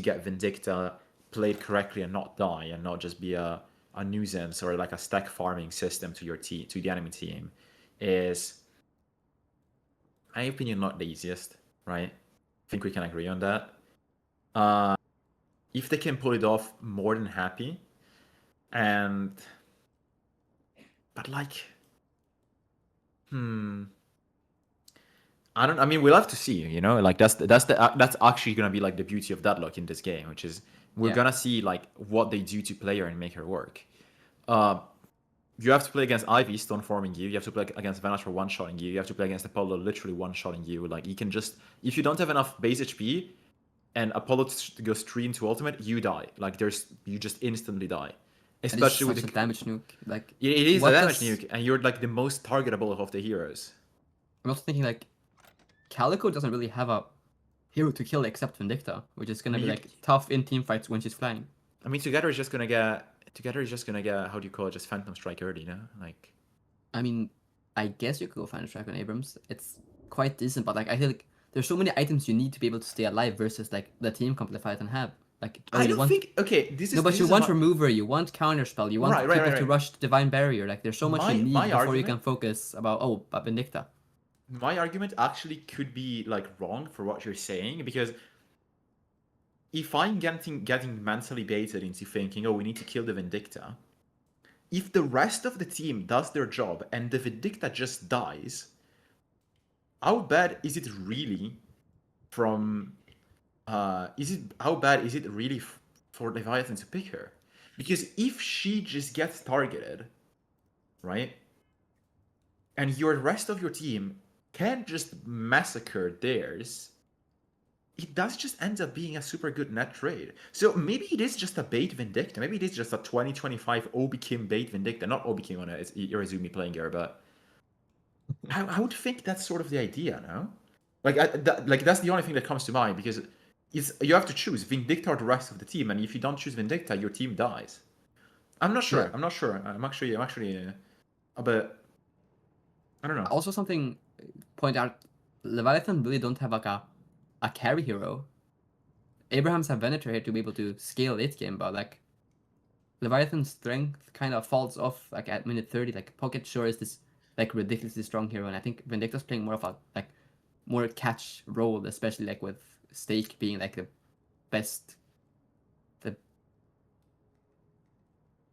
get Vindicta played correctly and not die and not just be a nuisance or like a stack farming system to your team, to the enemy team, is, in my opinion, not the easiest, right? I think we can agree on that. If they can pull it off, more than happy. But like, I mean, we'll have to see, you know, like that's actually gonna be like the beauty of Deadlock in this game, which is we're gonna see like what they do to player and make her work. You have to play against Ivy stone forming you. You have to play against Venator one-shotting you. You have to play against Apollo literally one-shotting you. Like you can just, if you don't have enough base HP and Apollo goes 3 into ultimate, you die. Like you just instantly die. Especially with the damage nuke. Like it is a damage nuke, and you're like the most targetable of the heroes. I'm also thinking like Calico doesn't really have a hero to kill except Vindicta, which is gonna be like tough in team fights when she's flying. I mean, Together is just gonna get how do you call it? Just Phantom Strike early, you know? Like, I mean, I guess you could go Phantom Strike on Abrams. It's quite decent, but like I feel like there's so many items you need to be able to stay alive versus like the team comp Leviathan have. Like I you don't want, think. Okay, this is no, but this you is want my- remover, you want counterspell, you want Right, right, people right, to right. rush divine barrier. Like there's so much you need My before you argument- can focus about Vindicta. My argument actually could be like wrong for what you're saying, because if I'm getting mentally baited into thinking, oh, we need to kill the Vindicta, if the rest of the team does their job and the Vindicta just dies, how bad is it really from how bad is it really for Leviathan to pick her? Because if she just gets targeted, right, and your rest of your team can't just massacre theirs, it does just end up being a super good net trade. So maybe it is just a bait Vindicta. Maybe it is just a 2025 Obi Kim bait Vindicta. Not Obi Kim on a Irizumi playing here, but I would think that's sort of the idea, no? Like, that's the only thing that comes to mind, because you have to choose Vindicta or the rest of the team, and if you don't choose Vindicta, your team dies. I'm not sure. Yeah. I'm not sure. But I don't know. Also, something point out: Leviathan really don't have like a carry hero. Abraham's have Venator here to be able to scale late game, but like Leviathan's strength kind of falls off like at minute 30. Like Pocket sure is this like ridiculously strong hero, and I think Vindicta's playing more of a like more catch role, especially like with Stake being like the best,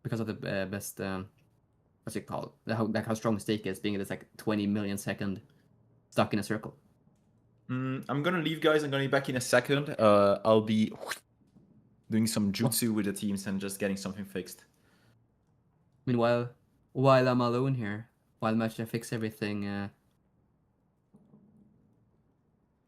because of the best what's it called? How strong Stake is, being this like 20 million second stuck in a circle. I'm gonna leave, guys. I'm gonna be back in a second. I'll be doing some jutsu with the teams and just getting something fixed. Meanwhile, while I'm alone here, while Mattia fix everything,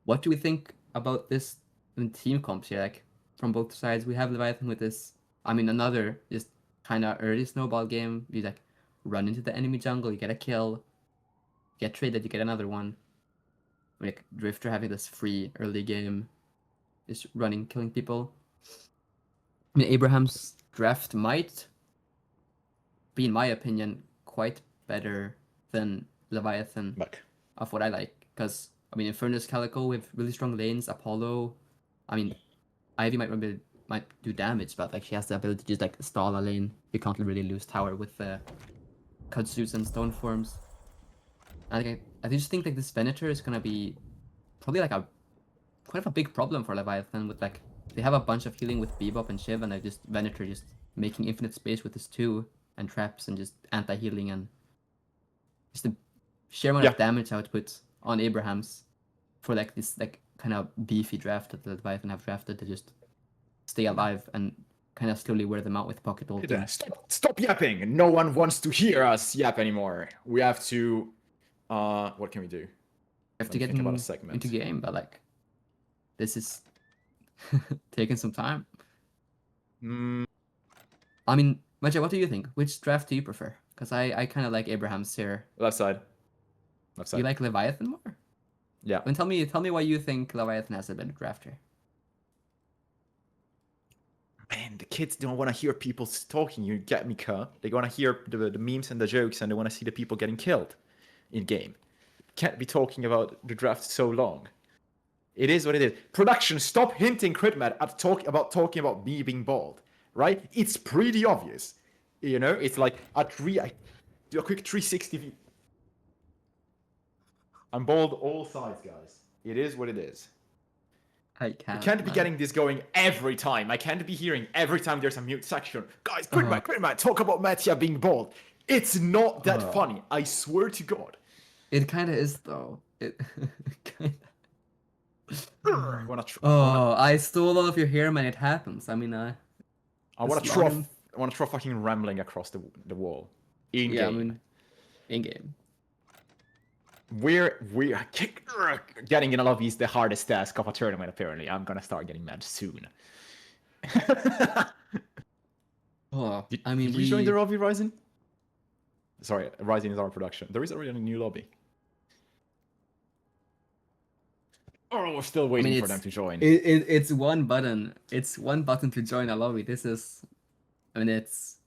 what do we think about this in team comps here? Like from both sides, we have Leviathan with this. I mean, another just kind of early snowball game. You like run into the enemy jungle, you get a kill, get traded, you get another one. Like Drifter having this free early game, just running, killing people. I mean, Abraham's draft might be, in my opinion, quite better than Leviathan of what I like. Because, I mean, Infernus Calico with really strong lanes, Apollo. I mean, Ivy might do damage, but like she has the ability to just like stall a lane. You can't really lose tower with Kudzus and Stone Forms. I just think like this Venator is gonna be probably like quite of a big problem for Leviathan, with like they have a bunch of healing with Bebop and Shiv, and they're just Venator just making infinite space with this 2 and traps and just anti-healing, and just the sheer amount of damage output on Abraham's for like this like kind of beefy draft that the Leviathan have drafted to just stay alive and kind of slowly wear them out with pocket ult. Stop yapping! No one wants to hear us yap anymore. We have to. What can we do? You have to Let me get think about a segment. into game, but like this is taking some time. I mean, Mattia, what do you think? Which draft do you prefer? Because I kind of like Abraham's here. Left side. Left side. You like Leviathan more? Yeah. And tell me why you think Leviathan has a better draft here. Man, the kids don't want to hear people talking. You get me, cuh. They want to hear the memes and the jokes, and they want to see the people getting killed in game. Can't be talking about the draft so long. It is what it is. Production, stop hinting, Kryddmått, at talking about me being bald. Right? It's pretty obvious. You know, it's like I do a quick 360 view. I'm bald all sides, guys. It is what it is. I can't. You can't be getting this going every time. I can't be hearing every time there's a mute section. Guys, Kryddmått, talk about Mattia being bald. It's not that funny. I swear to God. It kind of is, though. It kind I I stole all of your hair, man. It happens. I mean, I want to throw fucking rambling across the wall. In game. I mean, in game. We're getting in a lobby is the hardest task of a tournament. Apparently, I'm gonna start getting mad soon. I mean, did you join the lobby, Ryzen? Sorry, Ryzen is our production. There is already a new lobby. Oh, we're still waiting for them to join. It's one button. It's one button to join a lobby. This is, I mean, it's.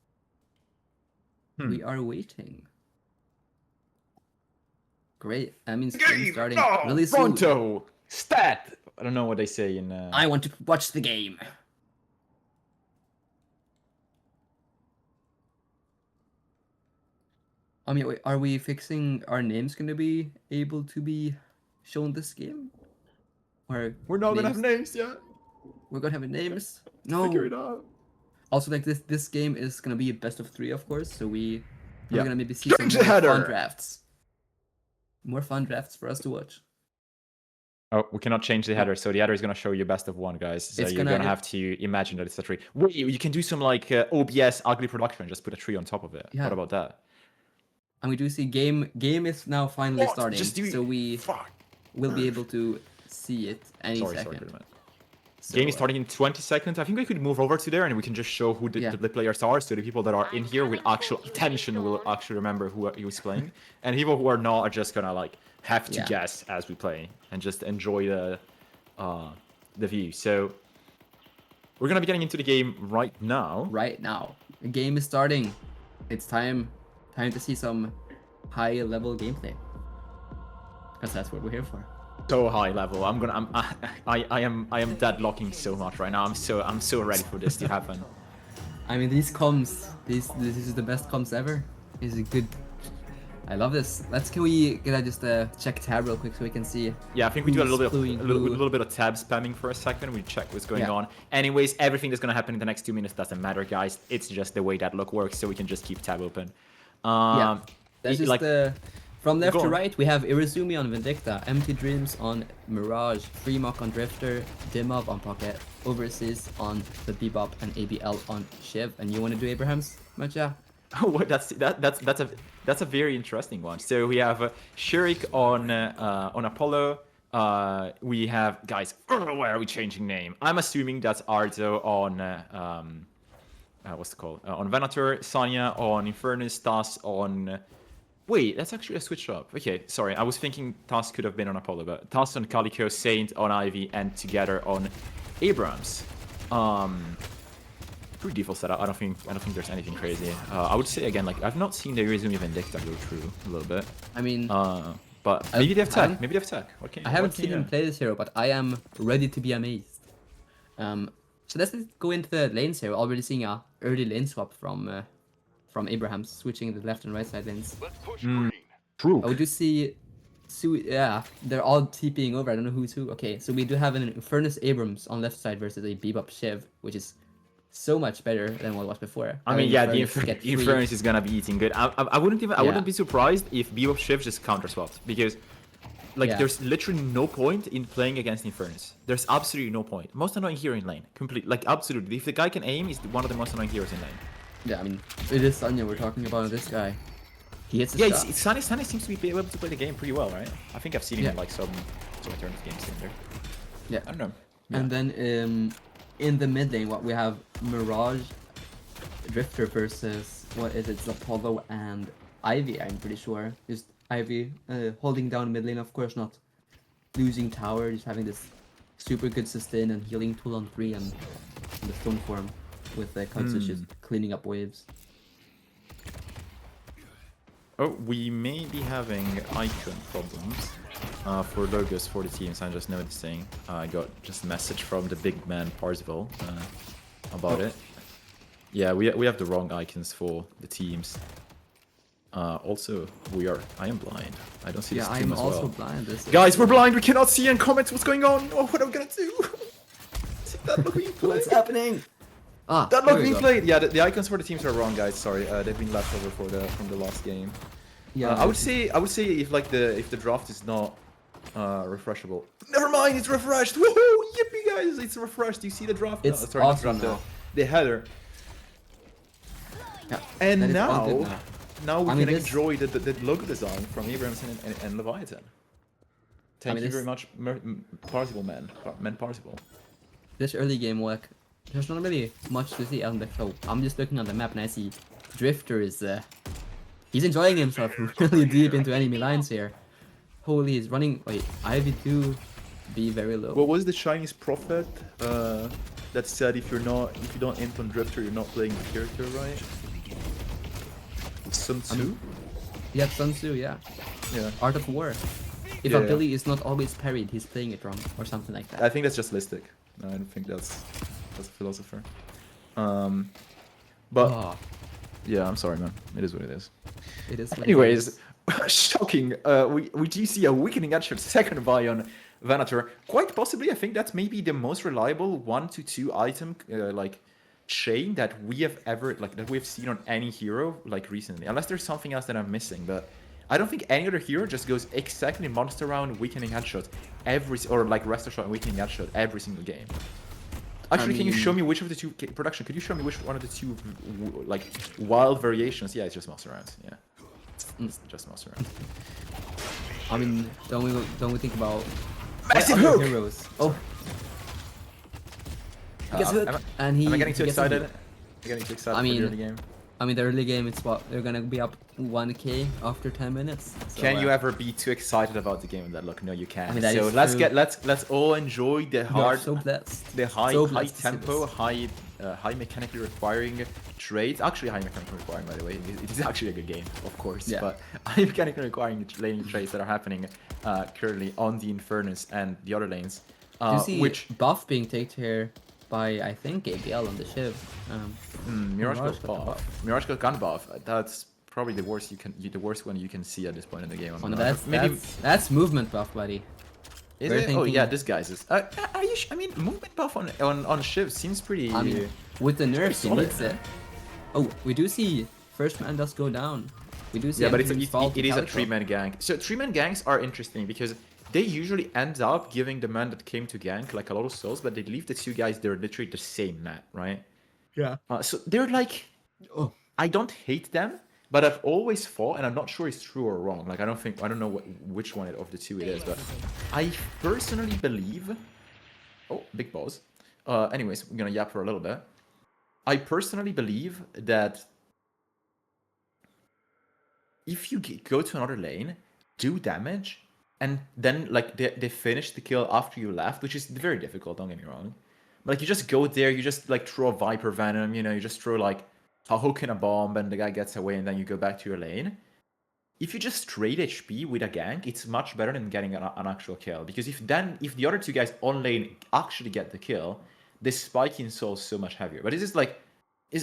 We are waiting. Great. I mean, stream starting really soon. Pronto! Stat! I don't know what they say in... I want to watch the game. I mean, wait, are we fixing our names going to be able to be shown this game? Or We're not gonna have names yet. we're gonna have names? No. Figure it out. Also, like this game is gonna be a best of 3, of course. So we're Yeah. gonna maybe see some Change more the header. fun drafts. More fun drafts for us to watch. Oh, we cannot change the header, so the header is gonna show you best of 1, guys. So It's you're gonna- gonna have to imagine that it's a tree. Wait, you can do some like OBS ugly production and just put a tree on top of it. Yeah. What about that? And we do see game is now finally What? starting, Just do- so we Fuck. will be able to see it any Sorry, second. man. So, Game is starting in 20 seconds. I think we could move over to there and we can just show who Yeah. the players are. So the people that are in here with actual attention will actually remember who is playing. And people who are not are just gonna like have to Yeah. guess as we play and just enjoy the view. So we're gonna be getting into the game right now. right now, the game is starting. It's time to see some high level gameplay. Because that's what we're here for. So high level. I am deadlocking so much right now. I'm so ready for this to happen. I mean, these comms, this is the best comms ever. This is good. I love this. Can we just check tab real quick so we can see? Yeah, I think we do a who's little cluing bit, who. a little bit of tab spamming for a second. We check what's going Yeah. on. Anyways, everything that's gonna happen in the next 2 minutes doesn't matter, guys. It's just the way Deadlock works, so we can just keep tab open. Yeah, that's just like from left Go to on. right. We have Irizumi on Vindicta, Empty Dreams on Mirage, Freemock on Drifter, Dimov on Pocket, Overseas on the Bebop, and ABL on Shiv. And you want to do Abraham's, Mattia? Oh, what? That's a very interesting one. So we have Shirik on Apollo. We have guys. Why are we changing name? I'm assuming that's Arzo on what's it called? On Venator, Sanya on Infernus, Tas on. Wait, that's actually a switch up. Okay, sorry. I was thinking Tas could have been on Apollo, but Tas on Calico, Saint on Ivy, and together on Abrams. Pretty default setup. I don't think there's anything crazy. I would say again, like I've not seen the Irizumi Vindicta go through a little bit. I mean, But maybe they have I tech. haven't- Maybe they have tech. What can, I haven't what can seen you- him play this hero, but I am ready to be amazed. So let's go into the lanes here. We're already seeing a early lane swap from Abraham, switching the left and right side lanes. Let's push green. True. I would just see, yeah, they're all TPing over. I don't know who's who. Okay, so we do have an Infernus Abrams on left side versus a Bebop Shiv, which is so much better than what it was before. I mean, yeah, the get free. Infernus is gonna be eating good. I wouldn't even. I Yeah. wouldn't be surprised if Bebop Shiv just counter swapped because, like, Yeah. there's literally no point in playing against Infernus. There's absolutely no point. Most annoying hero in lane. Complete. Like, absolutely. If the guy can aim, he's one of the most annoying heroes in lane. Yeah, I mean, it is Sanya we're talking about. This guy, he hits. Yeah, His shot. Sunny seems to be able to play the game pretty well, right? I think I've seen him Yeah. in like some tournament games in there. Yeah. I don't know. And then in the mid lane, what we have Mirage, Drifter versus what is it? It's Apollo and Ivy. I'm pretty sure. Just Ivy holding down mid lane, of course, not losing tower, just having this super good sustain and healing tool on 3 and the stone form with the Katsu just cleaning up waves. Oh, we may be having icon problems for logos for the teams. I'm just noticing. I got just a message from the big man Parzival about it. Yeah, we have the wrong icons for the teams. Also, I am blind. I don't see the Yeah, stream I'm as also well. blind. This Guys, we're blind. We cannot see and comment what's going on. Oh, what am I gonna do? That being played. What's happening? Ah, That here not we being go. played. Yeah, the icons for the teams are wrong, guys. Sorry, they've been left over from the last game. Yeah, I would say if the draft is not refreshable. Never mind, it's refreshed. Woohoo! Yippee, guys! It's refreshed. You see the draft? It's no, sorry, not awesome draft, now. the header. Yeah, And that is now, all good now. we I mean, can this- enjoy the logo design from Abramson and Leviathan. Thank mean, you this- very much, Parzival man Parzival. This early game work, there's not really much to see on the show. I'm just looking on the map and I see Drifter is he's enjoying himself really deep into enemy lines here. Holy, he's running. Wait, Ivy do be very low. What was the Chinese prophet that said if you don't int on Drifter, you're not playing the character right? Sun Tzu? Yeah, Sun Tzu, yeah. Yeah. Art of War. If Yeah, a yeah. Billy is not always parried, he's playing it wrong or something like that. I think that's just listic. No, I don't think that's a philosopher. But Oh, yeah, I'm sorry, man. It is what it is. It is. What Anyways, it shocking. We do see a weakening headshot second buy on Venator. Quite possibly, I think that's maybe the most reliable 1-2 item like chain that we have ever that we've seen on any hero like recently. Unless there's something else that I'm missing, but I don't think any other hero just goes exactly monster round weakening headshot or like rest shot and weakening headshot every single game. Actually, can you show me which of the two production? Could you show me which one of the two like wild variations? Yeah, it's just monster rounds. Yeah, it's just monster rounds. I mean, don't we think about Massive other hook! heroes? Oh, he gets hooked, am and he. Am I getting too he gets a excited? hook. I'm getting too excited I for mean, the early game. the early game, it's what they're gonna be up 1k after 10 minutes. So, Can you ever be too excited about the game in Deadlock? No, you can't. I mean, that so is let's true. let's all enjoy the You are hard, so blessed. the high So high blessed to see tempo, this. high mechanically requiring trades. Actually, high mechanically requiring, by the way. It is actually a good game, of course. Yeah. But high mechanically requiring laning trades that are happening currently on the Infernus and the other lanes. Do you see which buff being taken here by I think ABL on the Shiv? Mirage Mirage got got the buff. buff. Mirage got gun buff. That's probably the worst the worst one you can see at this point in the game. Oh, no, that's movement buff, buddy. Is We're it? Oh yeah, thinking- this guy's is. I mean, movement buff on Shiv seems pretty. I mean, with the nerfs, he solid, needs it. Oh, we do see first man does go down. We do see. yeah, but it Emperor's fall to is a Calico. 3-man gank. So 3-man ganks are interesting because they usually end up giving the man that came to gank like a lot of souls, but they leave the two guys they're literally the same map, right? Yeah. So they're like, Oh, I don't hate them, but I've always thought, and I'm not sure it's true or wrong. Like I don't know which one of the two it is, but I personally believe. Oh, big pause. Anyways, we're gonna yap for a little bit. I personally believe that if you go to another lane, do damage, and then like they finish the kill after you left, which is very difficult. Don't get me wrong. But like you just go there, you just like throw a Viper Venom, you just throw like a hook and a bomb, and the guy gets away, and then you go back to your lane. If you just trade HP with a gank, it's much better than getting an actual kill. Because if the other two guys on lane actually get the kill, the spike in soul is so much heavier. But this is like,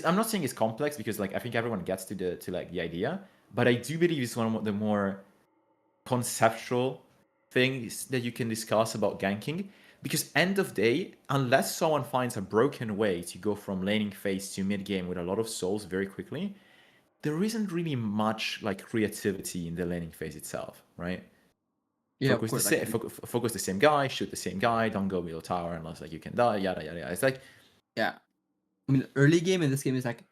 I'm not saying it's complex because like I think everyone gets to the idea. But I do believe it's one of the more conceptual things that you can discuss about ganking. Because end of day, unless someone finds a broken way to go from laning phase to mid game with a lot of souls very quickly, there isn't really much like creativity in the laning phase itself, right? yeah. Focus, Of course, focus the same guy, shoot the same guy, don't go below tower unless like you can die, yada yada yada. It's like, yeah. I mean, early game in this game is like,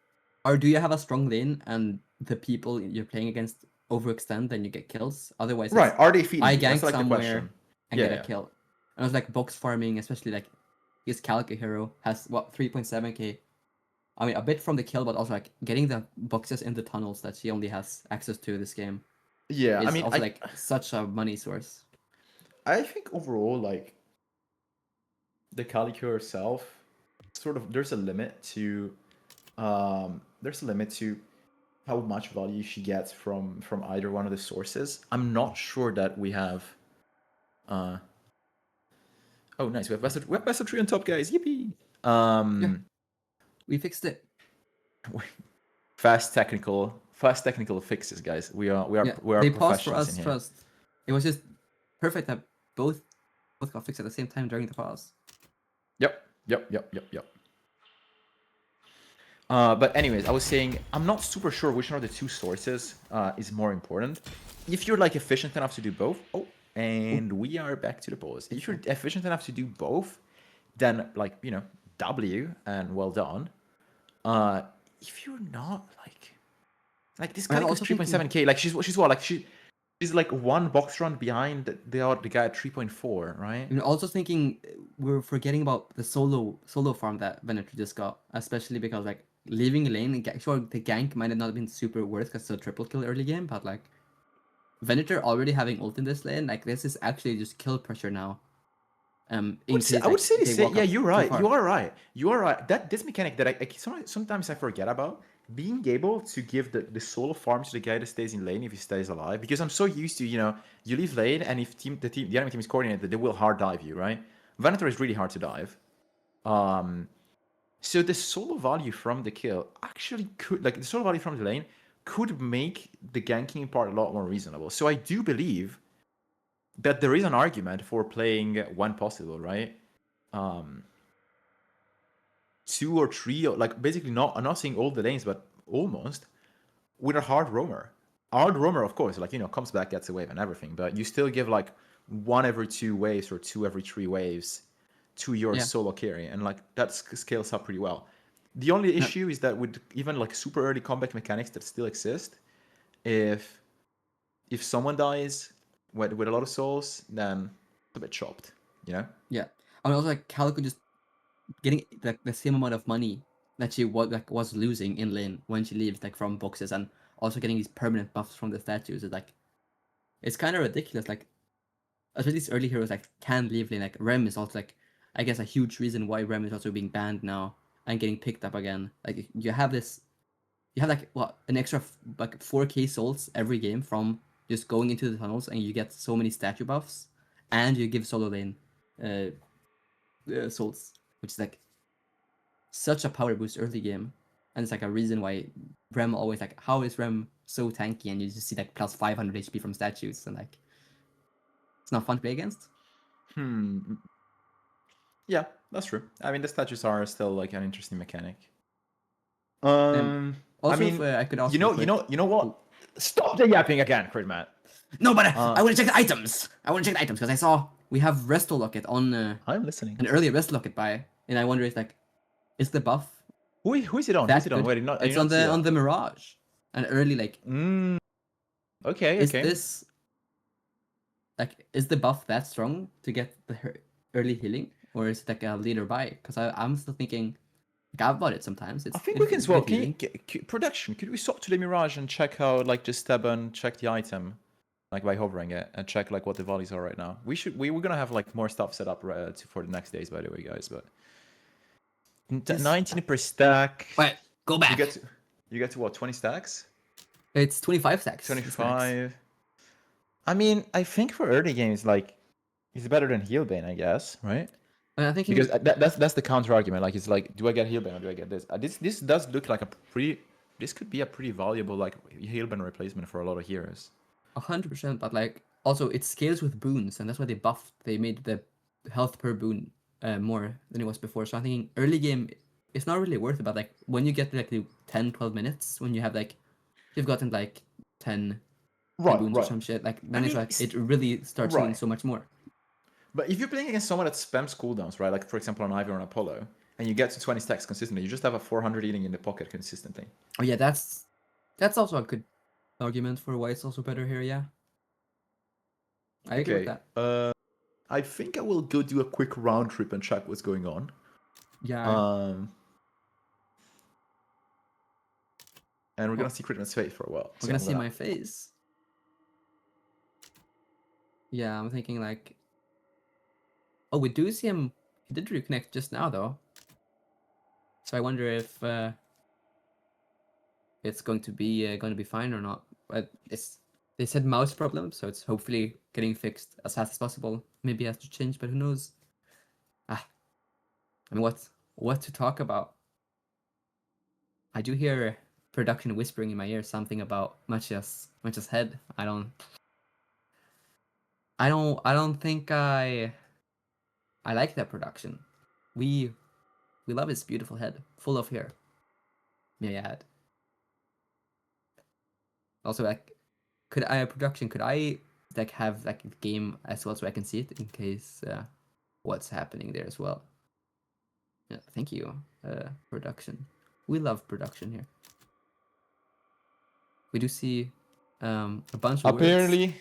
do you have a strong lane and the people you're playing against overextend, then you get kills. Otherwise, right? it's, Are they feeding? I you? That's gank like the somewhere question. and Yeah, get yeah. a kill. And I was like box farming, especially like his Calico hero has what 3.7k. I mean, a bit from the kill, but also like getting the boxes in the tunnels that she only has access to this game. Yeah, Is I mean, also like such a money source. I think overall, like the Calico herself, sort of, there's a limit to how much value she gets from either one of the sources. I'm not sure that we have. Oh, nice. We have best of 3 on top, guys. Yippee! Yeah. We fixed it. Fast technical fixes, guys. We are They paused for professionals us in here. first. It was just perfect that both got fixed at the same time during the pause. Yep. But anyways, I was saying I'm not super sure which one of the two sources is more important. If you're like efficient enough to do both, and we are back to the pause. If you're efficient enough to do both, then like W and well done. If you're not like this guy goes 3.7k, like she's what, like she's like one box run behind the guy at 3.4, right? I'm also thinking we're forgetting about the solo farm that Venator just got, especially because like leaving a lane, sure the gank might have not been super worth because it's a triple kill early game, but like Venator already having ult in this lane, like this is actually just kill pressure now. I would say the same. Yeah, you're right. You are right. That this mechanic that I sometimes I forget about, being able to give the solo farm to the guy that stays in lane if he stays alive, because I'm so used to you leave lane and if the enemy team is coordinated, they will hard dive you, right? Venator is really hard to dive. So the solo value from the kill actually could, like the solo value from the lane could make the ganking part a lot more reasonable. So I do believe that there is an argument for playing when possible, right? 2 or 3, like basically I'm not saying all the lanes, but almost with a hard roamer. Hard roamer, of course, like, you know, comes back, gets a wave and everything, but you still give like 1 every 2 waves or 2 every 3 waves to your solo carry, and like that scales up pretty well. The only issue is that with even like super early combat mechanics that still exist, if someone dies with a lot of souls, then it's a bit chopped, you know? Yeah. I mean, also like Calico just getting like the same amount of money that she was losing in lane when she leaves like from boxes, and also getting these permanent buffs from the statues is like, it's kind of ridiculous. Like, especially these early heroes like can leave lane. Like Rem is also like, I guess, a huge reason why Rem is also being banned now and getting picked up again. Like you have like what, an extra like 4k souls every game from just going into the tunnels, and you get so many statue buffs, and you give solo lane souls, which is like such a power boost early game. And it's like a reason why Rem always like, how is Rem so tanky? And you just see like plus 500 HP from statues, and like it's not fun to play against. Yeah, that's true. I mean, the statues are still like an interesting mechanic. Also, I mean, if, I could also you know what? Stop the yapping again, Kryddmått. No, but I want to check the items. I want to check the items because I saw we have Resto Locket on I'm listening. an earlier Resto Locket buy, and I wonder if like, is the buff Who is it on? that Who's it on? good? Wait, It's on the Mirage, an early like. Okay. Is Okay. this like, is the buff that strong to get the early healing, or is it like a later buy? Because I'm still thinking, like, I've bought it sometimes. I think we can swap. Production, could we swap to the Mirage and check how, like, just stab and check the item, like by hovering it, and check like what the values are right now. We're gonna have like more stuff set up for the next days, by the way, guys. But 19 per stack. Wait, go back. You get to what, 20 stacks? It's 25 stacks. 25. I mean, I think for early games, like, it's better than Healbane, I guess, right? And I think Because that's the counter argument. Like, it's like, do I get Healbane or do I get this? This does look like this could be a pretty valuable like Healbane replacement for a lot of heroes. 100%, but like also it scales with boons, and that's why they made the health per boon more than it was before. So I'm thinking early game, it's not really worth it, but like when you get to like the 10-12 minutes, when you have like, you've gotten like 10 boons or some shit, like then it's like it really starts doing so much more. But if you're playing against someone that spams cooldowns, right, like for example on Ivy or on Apollo, and you get to 20 stacks consistently, you just have a 400 healing in the pocket consistently. Oh yeah, that's also a good argument for why it's also better here. Yeah, I agree with that. I think I will go do a quick round trip and check what's going on. Yeah. And we're gonna see Kryddmått's face for a while. We're gonna see my face. Yeah, I'm thinking like, oh, we do see him. He did reconnect just now though. So I wonder if it's going to be fine or not. But they said mouse problem, so it's hopefully getting fixed as fast as possible. Maybe it has to change, but who knows? I mean, what to talk about? I do hear production whispering in my ear something about Mattia's head. I don't think I like that production. We love his beautiful head, full of hair. May I add. Also, like, could I like have like the game as well so I can see it in case what's happening there as well? Yeah, thank you, production. We love production here. We do see a bunch of apparently words,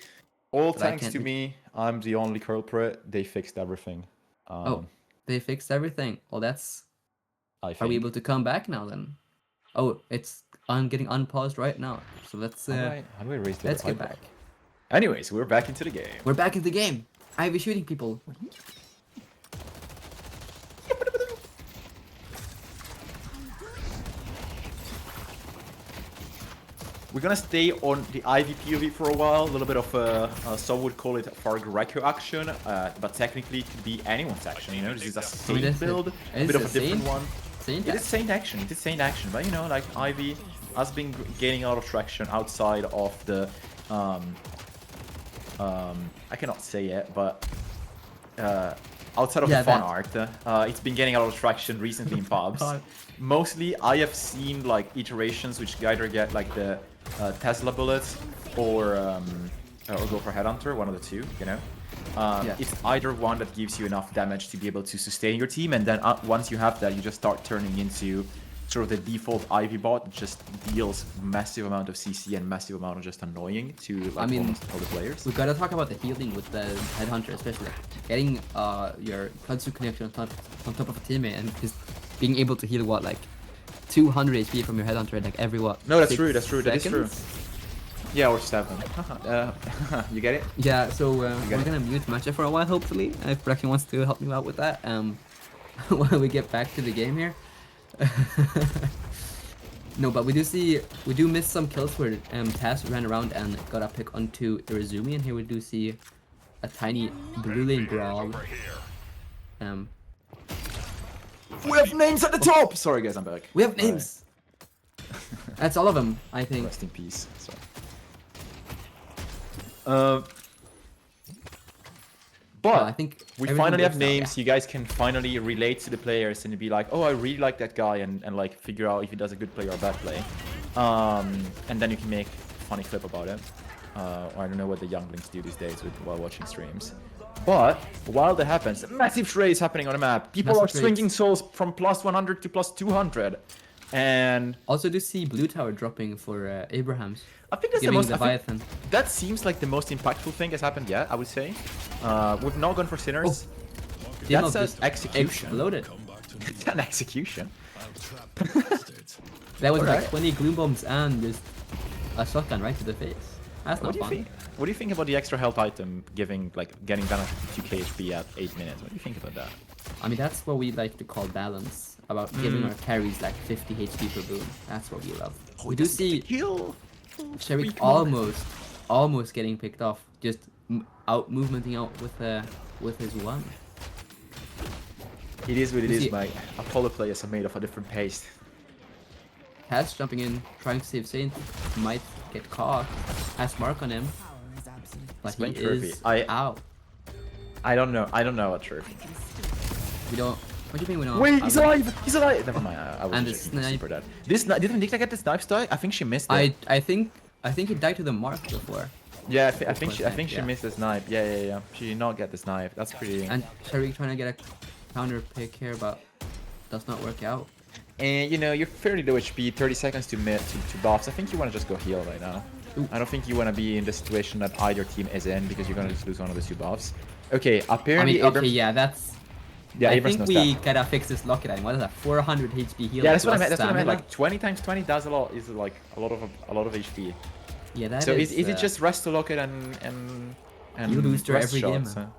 all thanks to me. I'm the only culprit. They fixed everything. Oh, they fixed everything. Well, that's. Are we able to come back now then? Oh, it's getting unpaused right now. So let's let's get back. Anyways, we're back into the game. We're back in the game. I be shooting people. We're gonna stay on the Ivy POV for a while. A little bit of some would call it Far Greco action, but technically it could be anyone's action. You know, this is a Saint build, a bit of a different one. Saint it is Saint action. It is Saint action, but you know, like Ivy has been gaining a lot of traction outside of the I cannot say it, but outside of the fun art, it's been gaining a lot of traction recently in pubs. Mostly, I have seen like iterations which either get like the Tesla bullets or go for Headhunter, one of the two, you know. It's either one that gives you enough damage to be able to sustain your team, and then once you have that, you just start turning into sort of the default Ivy bot that just deals massive amount of CC and massive amount of just annoying to like almost all the players. We gotta talk about the healing with the Headhunter, especially getting your Kudzu connection on top of a teammate and just being able to heal what, like 200 HP from your Headhunter like every what? No, that's true. That's true. That is true. Yeah, or 7. You get it? Yeah. So we're gonna mute Mattia for a while, hopefully, if production wants to help me out with that. While we get back to the game here. No, but we do miss some kills where Taz ran around and got a pick onto Irizumi, and here we do see a tiny blue lane brawl. We have names at the top! Sorry guys, I'm back. We have names! That's all of them, I think. Rest in peace. Sorry. But I think we finally have names. You guys can finally relate to the players and be like, oh, I really like that guy, and like figure out if he does a good play or a bad play. And then you can make a funny clip about it. Or I don't know what the younglings do these days while watching streams. But while that happens, a massive trade is happening on the map. People are swinging souls from +100 to +200. And also do see blue tower dropping for Abrahams. I think that's the most. Leviathan. That seems like the most impactful thing that's happened yet, I would say. We've not gone for sinners. That's an execution. Exploded. It's an execution. That was like 20 gloom bombs and just a shotgun right to the face. That's not fun. What do you think about the extra health item getting down to 2k HP at 8 minutes? What do you think about that? I mean, that's what we like to call balance. About giving our carries like 50 HP per boon. That's what we love. We do see Sherrick almost getting picked off. Just out movementing out with his one. It is what it is, mate. Apollo players are made of a different paste. Has jumping in, trying to save Saint. Might get caught. Has mark on him. But he is out. I don't know a trophy. We don't. What do you mean we don't? Wait, he's alive! He's alive! Never mind. I was and just super dead. Didn't Nikita get the snipe strike? I think she missed it. I think he died to the mark before. Yeah, I think she missed the snipe. Yeah. She did not get the snipe. That's pretty. And Sherrick trying to get a counter pick here, but does not work out. And you know, you're fairly low HP, 30 seconds to buffs. I think you want to just go heal right now. Ooh. I don't think you want to be in the situation that either team is in because you're gonna just lose one of the 2 buffs. Okay, apparently. I mean, okay, yeah, that's. Yeah, I think we gotta fix this Locket item. What is that? 400 HP heal. Yeah, that's what I meant. That's what I meant. Like 20 times 20 does a lot. Is like a lot of HP. Yeah, that so is. So is it just rest to Locket and heal booster every shots, game?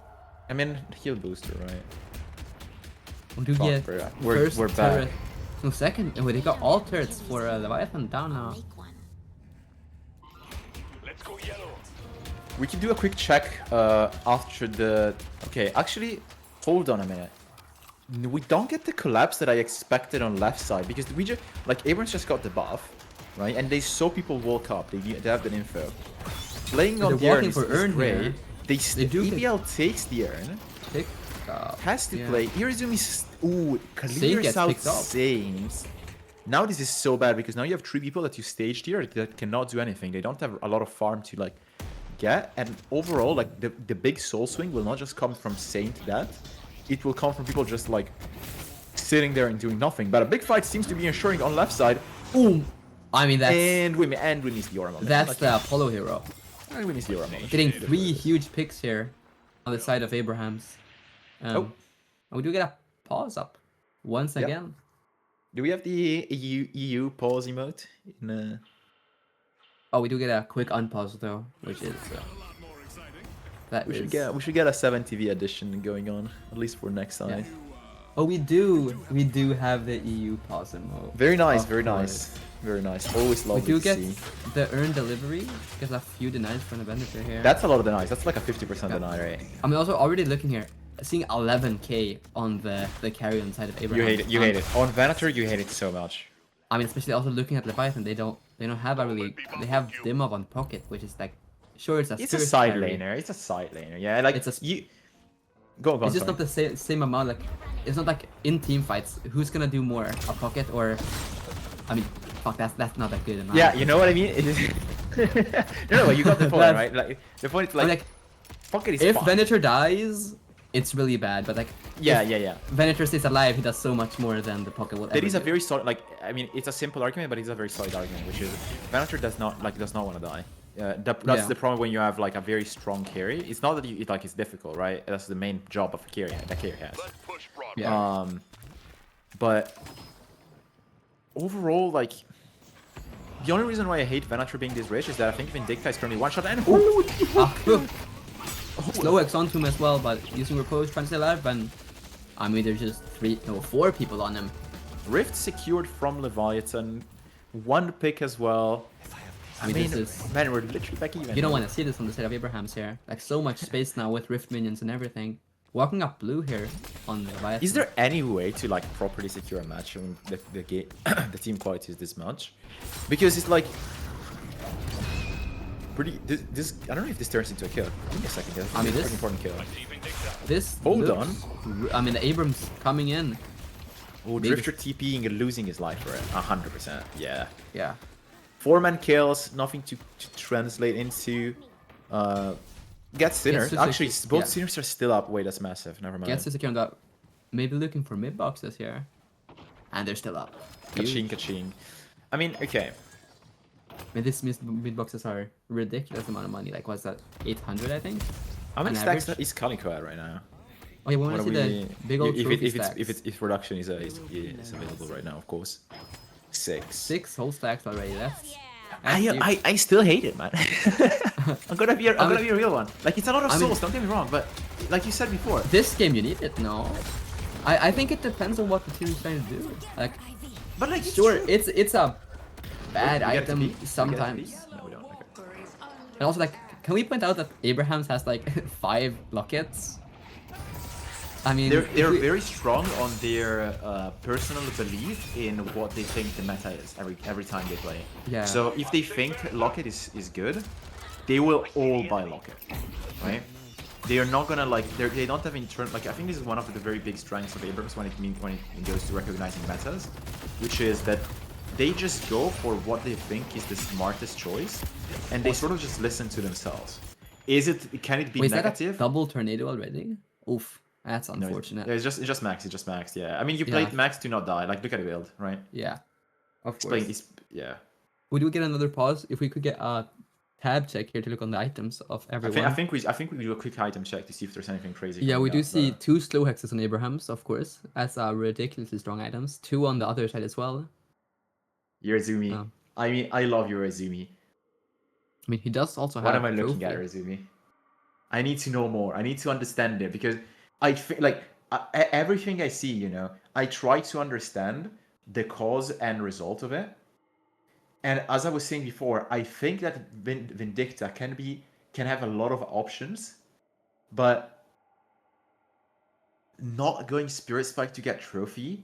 I mean heal booster, right? We do get we're back. No, second. Oh, they got all turrets for Leviathan down now. Let's go yellow. We can do a quick check after the. Okay, actually, hold on a minute. We don't get the collapse that I expected on left side because we just like Abrams just got the buff, right? And they saw people walk up. They have the info. Playing on the urn is great. They BBL takes the urn. Has to play. Irizumi clears out Saints. Now this is so bad because now you have 3 people that you staged here that cannot do anything. They don't have a lot of farm to like get, and overall like the big soul swing will not just come from Saint death. It will come from people just like sitting there and doing nothing. But a big fight seems to be ensuring on left side. Boom! I mean that's and we missed the Aura. That's the Apollo hero. And we missed the Aura. Getting 3 huge picks here on the side of Abrahams. And we do get a pause up once again. Do we have the EU pause emote? Oh, we do get a quick unpause though, which is we should get a 7TV edition going on at least for next side. Yeah. Oh, we do have the EU pause emote. Very nice, very nice. Very nice. Always lovely to see. We do get the earned delivery. There's a few denies from the vendor here. That's a lot of denies. That's like a 50% deny rate. I'm also already looking here. Seeing 11k on the carry on the side of Abraham. You hate it. On Venator, you hate it so much. I mean, especially also looking at Leviathan, they don't have a really, they have Dimov on pocket, which is like, sure, it's a It's a spirit side carry. laner. It's a side laner. Yeah, like It's a you. Go on. It's just sorry. not the same amount. Like, it's not like in team fights, who's gonna do more, a pocket or, I mean, fuck, that's not that good. In my Yeah, opinion. you know what I mean. No, you got the point, That's- right? Like the point is I mean, like, pocket is if fine. Venator dies, it's really bad. But like, Yeah, if yeah. Venator stays alive, he does so much more than the pocket will ever There is a do. very solid, like, I mean, it's a simple argument, but it's a very solid argument, which is Venator does not want to die. That's Yeah. the problem when you have like a very strong carry. It's not that it's difficult, right? That's the main job of a carry that carry has. Yeah. But overall, like, the only reason why I hate Venator being this rich is that I think Vindicta is currently one shot and Slow X onto him as well, but using Repose, trying to stay alive, and I mean, there's just 4 people on him. Rift secured from Leviathan, 1 pick as well. I mean, this is, man, we're literally back even. you don't want to see this on the side of Abraham's here. Like, so much space now with Rift minions and everything. Walking up blue here on the Leviathan. Is there any way to like properly secure a match when the game, the team quality is this much? Because it's like pretty. This I don't know if this turns into a kill. Give me a second, guys. I mean, It's a this- pretty important kill. This Hold looks- I mean, the Abrams coming in. Oh, Maybe- Drifter TPing and losing his life for it. 100%. Yeah. Yeah. 4-man kills, nothing to translate into. Gets sinners. just Actually, like- both yeah. sinners are still up. Wait, that's massive. Never mind. Gets to secure on that. Maybe looking for mid boxes here. And they're still up. Ka-ching, ka-ching. I mean, okay. I mean, this mid boxes are ridiculous amount of money. Like, what's that? 800, I think? How many On stacks average? is Calico at right now? Oh, yeah, we want What to are see the big old trophy stacks. if production is available right now, of course. 6. 6 whole stacks already. That's I still hate it, man. I'm gonna be a real one. Like, it's a lot of I mean- souls. Don't get me wrong, but like you said before, This game you need it, no. I think it depends on what the team is trying to do. Like, but like sure, true. it's a bad We get to item be? We get to sometimes. be? No, we don't. Okay. And also, like, can we point out that Abrahams has like 5 lockets? I mean, They're if we- very strong on their personal belief in what they think the meta is every time they play. Yeah. So if they think Locket is good, they will all buy Locket, right? They are not gonna like they don't have internal like I think this is one of the very big strengths of Abrams when it goes to recognizing metas, which is that they just go for what they think is the smartest choice, and they sort of just listen to themselves. Can it be Wait, is that a negative? double tornado already? Oof, that's No, unfortunate. it's just max. It's just maxed. Yeah. I mean, you Yeah. played max to not die. Like, look at the build, right? Yeah, of It's playing. course. Yeah. Would we get another pause if we could get a tab check here to look on the items of everyone? I think we do a quick item check to see if there's anything crazy. Yeah, we coming do up, see but- 2 slow hexes on Abrahams, of course, as ridiculously strong items. 2 on the other side as well. Yorizumi. Oh. I mean, I love Yorizumi. I mean, he does also What have. am I looking at, trophy. Yorizumi? I need to know more. I need to understand it because I feel like everything I see, you know, I try to understand the cause and result of it. And as I was saying before, I think that Vindicta can have a lot of options, but not going Spirit Spike to get trophy,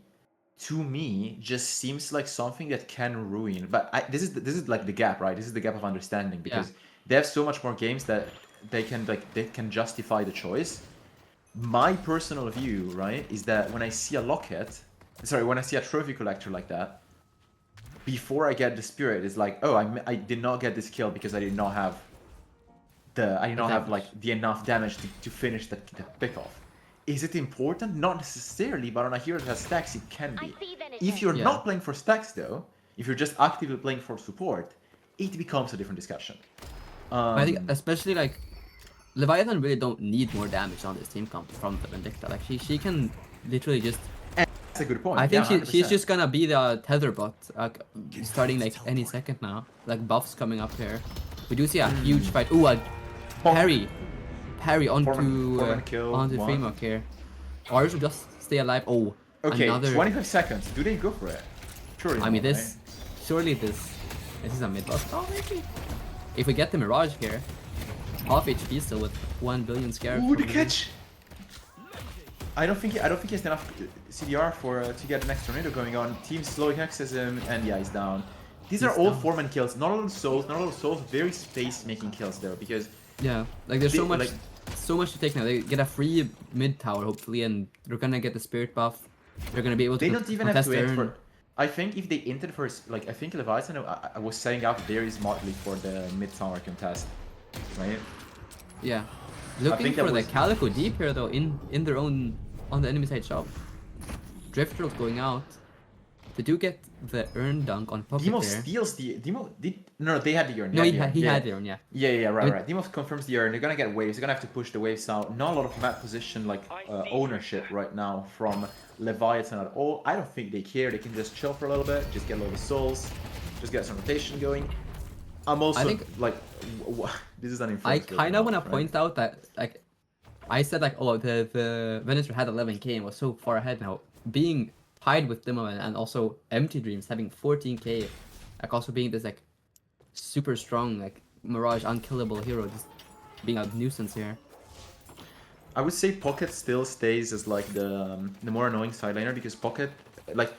to me, just seems like something that can ruin. But this is like the gap, right? This is the gap of understanding because they have so much more games that they can justify the choice. My personal view, right, is that when I see a when I see a trophy collector like that, before I get the spirit, it's like, oh, I did not get this kill because I did not have like the enough damage to finish the pick off. Is it important? Not necessarily, but on a hero that has stacks, it can be. If you're not playing for stacks, though, if you're just actively playing for support, it becomes a different discussion. I think especially like Leviathan really don't need more damage on this team comp from the Vindicta. Like she can literally just. That's a good point. I think Yeah, she's 100%. just gonna be the tether bot, starting like any second now. Like buffs coming up here. We do see a huge fight. Ooh, a parry onto Foreman kill, onto one. Fremok here. Ours will just stay alive. Oh, Okay, another. 25 seconds. Do they go for it? Surely I mean, not, this. Surely this is a mid buff. Oh, maybe. If we get the Mirage here, half HP still with 1 billion scarab. Right? Ooh, the catch! I don't think he has enough CDR for to get the next tornado going on. Team's slowing hexism, and yeah, he's down. These are all 4-man kills, not a lot of souls, very space-making kills though, because yeah, like there's so much, like, so much to take now. They get a free mid tower hopefully, and they're gonna get the spirit buff. They're gonna be able to. They don't even have to wait turn. for. I think if they entered first, like I think Leviathan I was setting up very smartly for the mid tower contest, right? Yeah, looking for the Calico deep here though in their own on the enemy side shop. Drifter's going out. They do get the Urn dunk on Pocket Demo there. steals the no, they had the Urn. No, he had the Urn, yeah. Yeah, right. Demo confirms the Urn. They're gonna get waves. They're gonna have to push the waves out. Not a lot of map position like ownership right now from Leviathan at all. I don't think they care. They can just chill for a little bit, just get a load of souls, just get some rotation going. I'm also like, this is an. I kind of want to point out that like I said like, oh, the Venator had 11k and was so far ahead now. Being tied with Demo and also Empty Dreams having 14k, like also being this like super strong like Mirage unkillable hero, just being a nuisance here. I would say Pocket still stays as like the more annoying side laner, because Pocket, like,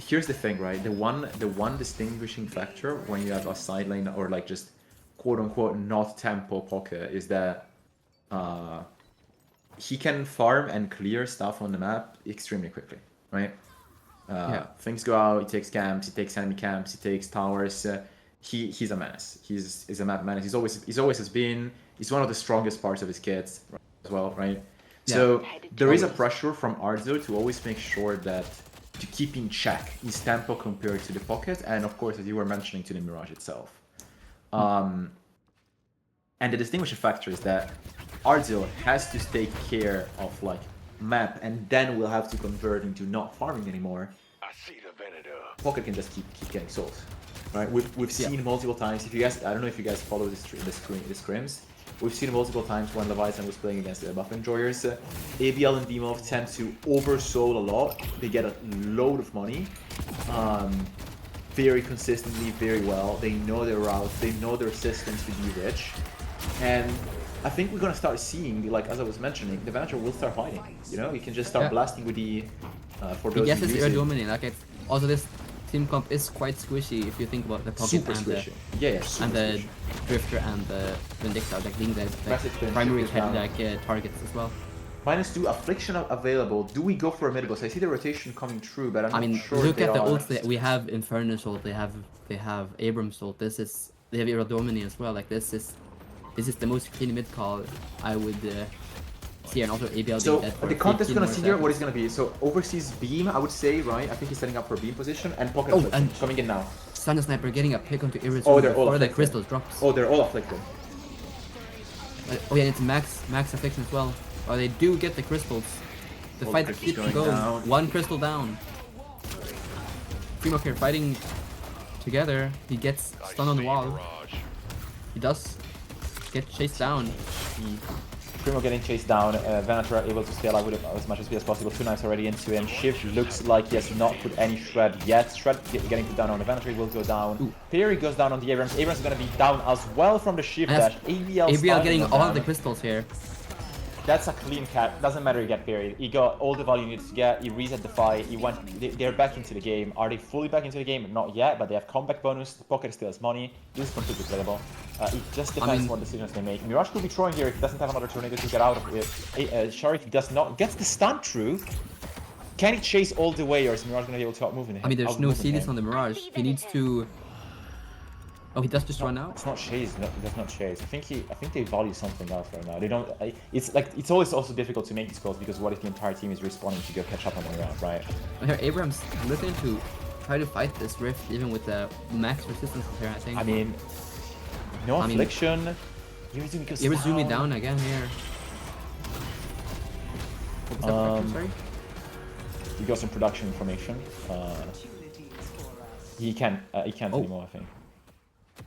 here's the thing, right? The one distinguishing factor when you have a side lane or like just quote unquote not tempo Pocket is that he can farm and clear stuff on the map extremely quickly, right? Things go out, he takes camps, he takes enemy camps, he takes towers. He's a menace. He's a map menace. He's always has been. He's one of the strongest parts of his kit as well, right? Yeah. So there is a pressure from Arzo to always make sure that to keep in check his tempo compared to the Pocket, and of course, as you were mentioning, to the Mirage itself. And the distinguishing factor is that Arzo has to take care of like map, and then we'll have to convert into not farming anymore. I see the Venator. Pocket can just keep getting souls, right? We've seen multiple times. If you guys, I don't know if you guys follow the scrims. We've seen multiple times when Leviathan was playing against the buff enjoyers. ABL and Demo tend to oversoul a lot. They get a load of money, very consistently, very well. They know their routes. They know their systems to be rich, and I think we're gonna start seeing, like as I was mentioning, the Venator will start fighting. You know, you can just start blasting with the for those. Yes, it's air dominant. Like it's also this team comp is quite squishy if you think about the Pocket super and squishy. and the Drifter and the Vindicta, like being the primary targets as well. -2 affliction available. Do we go for a mid boss? I see the rotation coming through, but I'm not sure. Look at the ults that we have. Inferno Ult. They have Abrams Ult. They have Iradomini as well. Like this is the most clean mid call I would see, and also ABL. So the contest gonna see here what is gonna be. So overseas beam, I would say, right? I think he's setting up for beam position, and Pocket and coming in now. Thunder Sniper getting a pick onto Iris before the crystals drops. Oh, they're all afflicted. Oh yeah, it's max affliction as well. Oh, they do get the crystals. The fight keeps going. Down. One crystal down. Kryddmått here fighting together. He gets stunned on the wall. He does get chased down. Kryddmått getting chased down. Venator able to scale out with as much speed as possible. 2 knives already into him. Shift looks like he has not put any shred yet. Shred getting put down on the Venator will go down. Perry goes down on the Abrams. Abrams is going to be down as well from the shift dash. ABL getting all of the crystals here. That's a clean cap. Doesn't matter, you get parried. He got all the value he needs to get. He reset the fight. They're back into the game. Are they fully back into the game? Not yet, but they have comeback bonus. The Pocket still has money. This is completely playable. It just depends what decisions they make. Mirage could be throwing here if he doesn't have another tornado to get out of it. Sharif does not. Gets the stun through. Can he chase all the way, or is Mirage going to be able to outmove him? I mean, there's no CDs on the Mirage. He needs to... Oh, he does just run out? It's not chase. No, it does not chase. I think they value something else right now. They don't. It's always also difficult to make these calls, because what if the entire team is responding to go catch up on the round, right? Here, Abrams looking to try to fight this rift even with the max resistance here, I think. I mean, no affliction. Irizumi down again here. Sorry? He got some production information. He can't anymore, I think.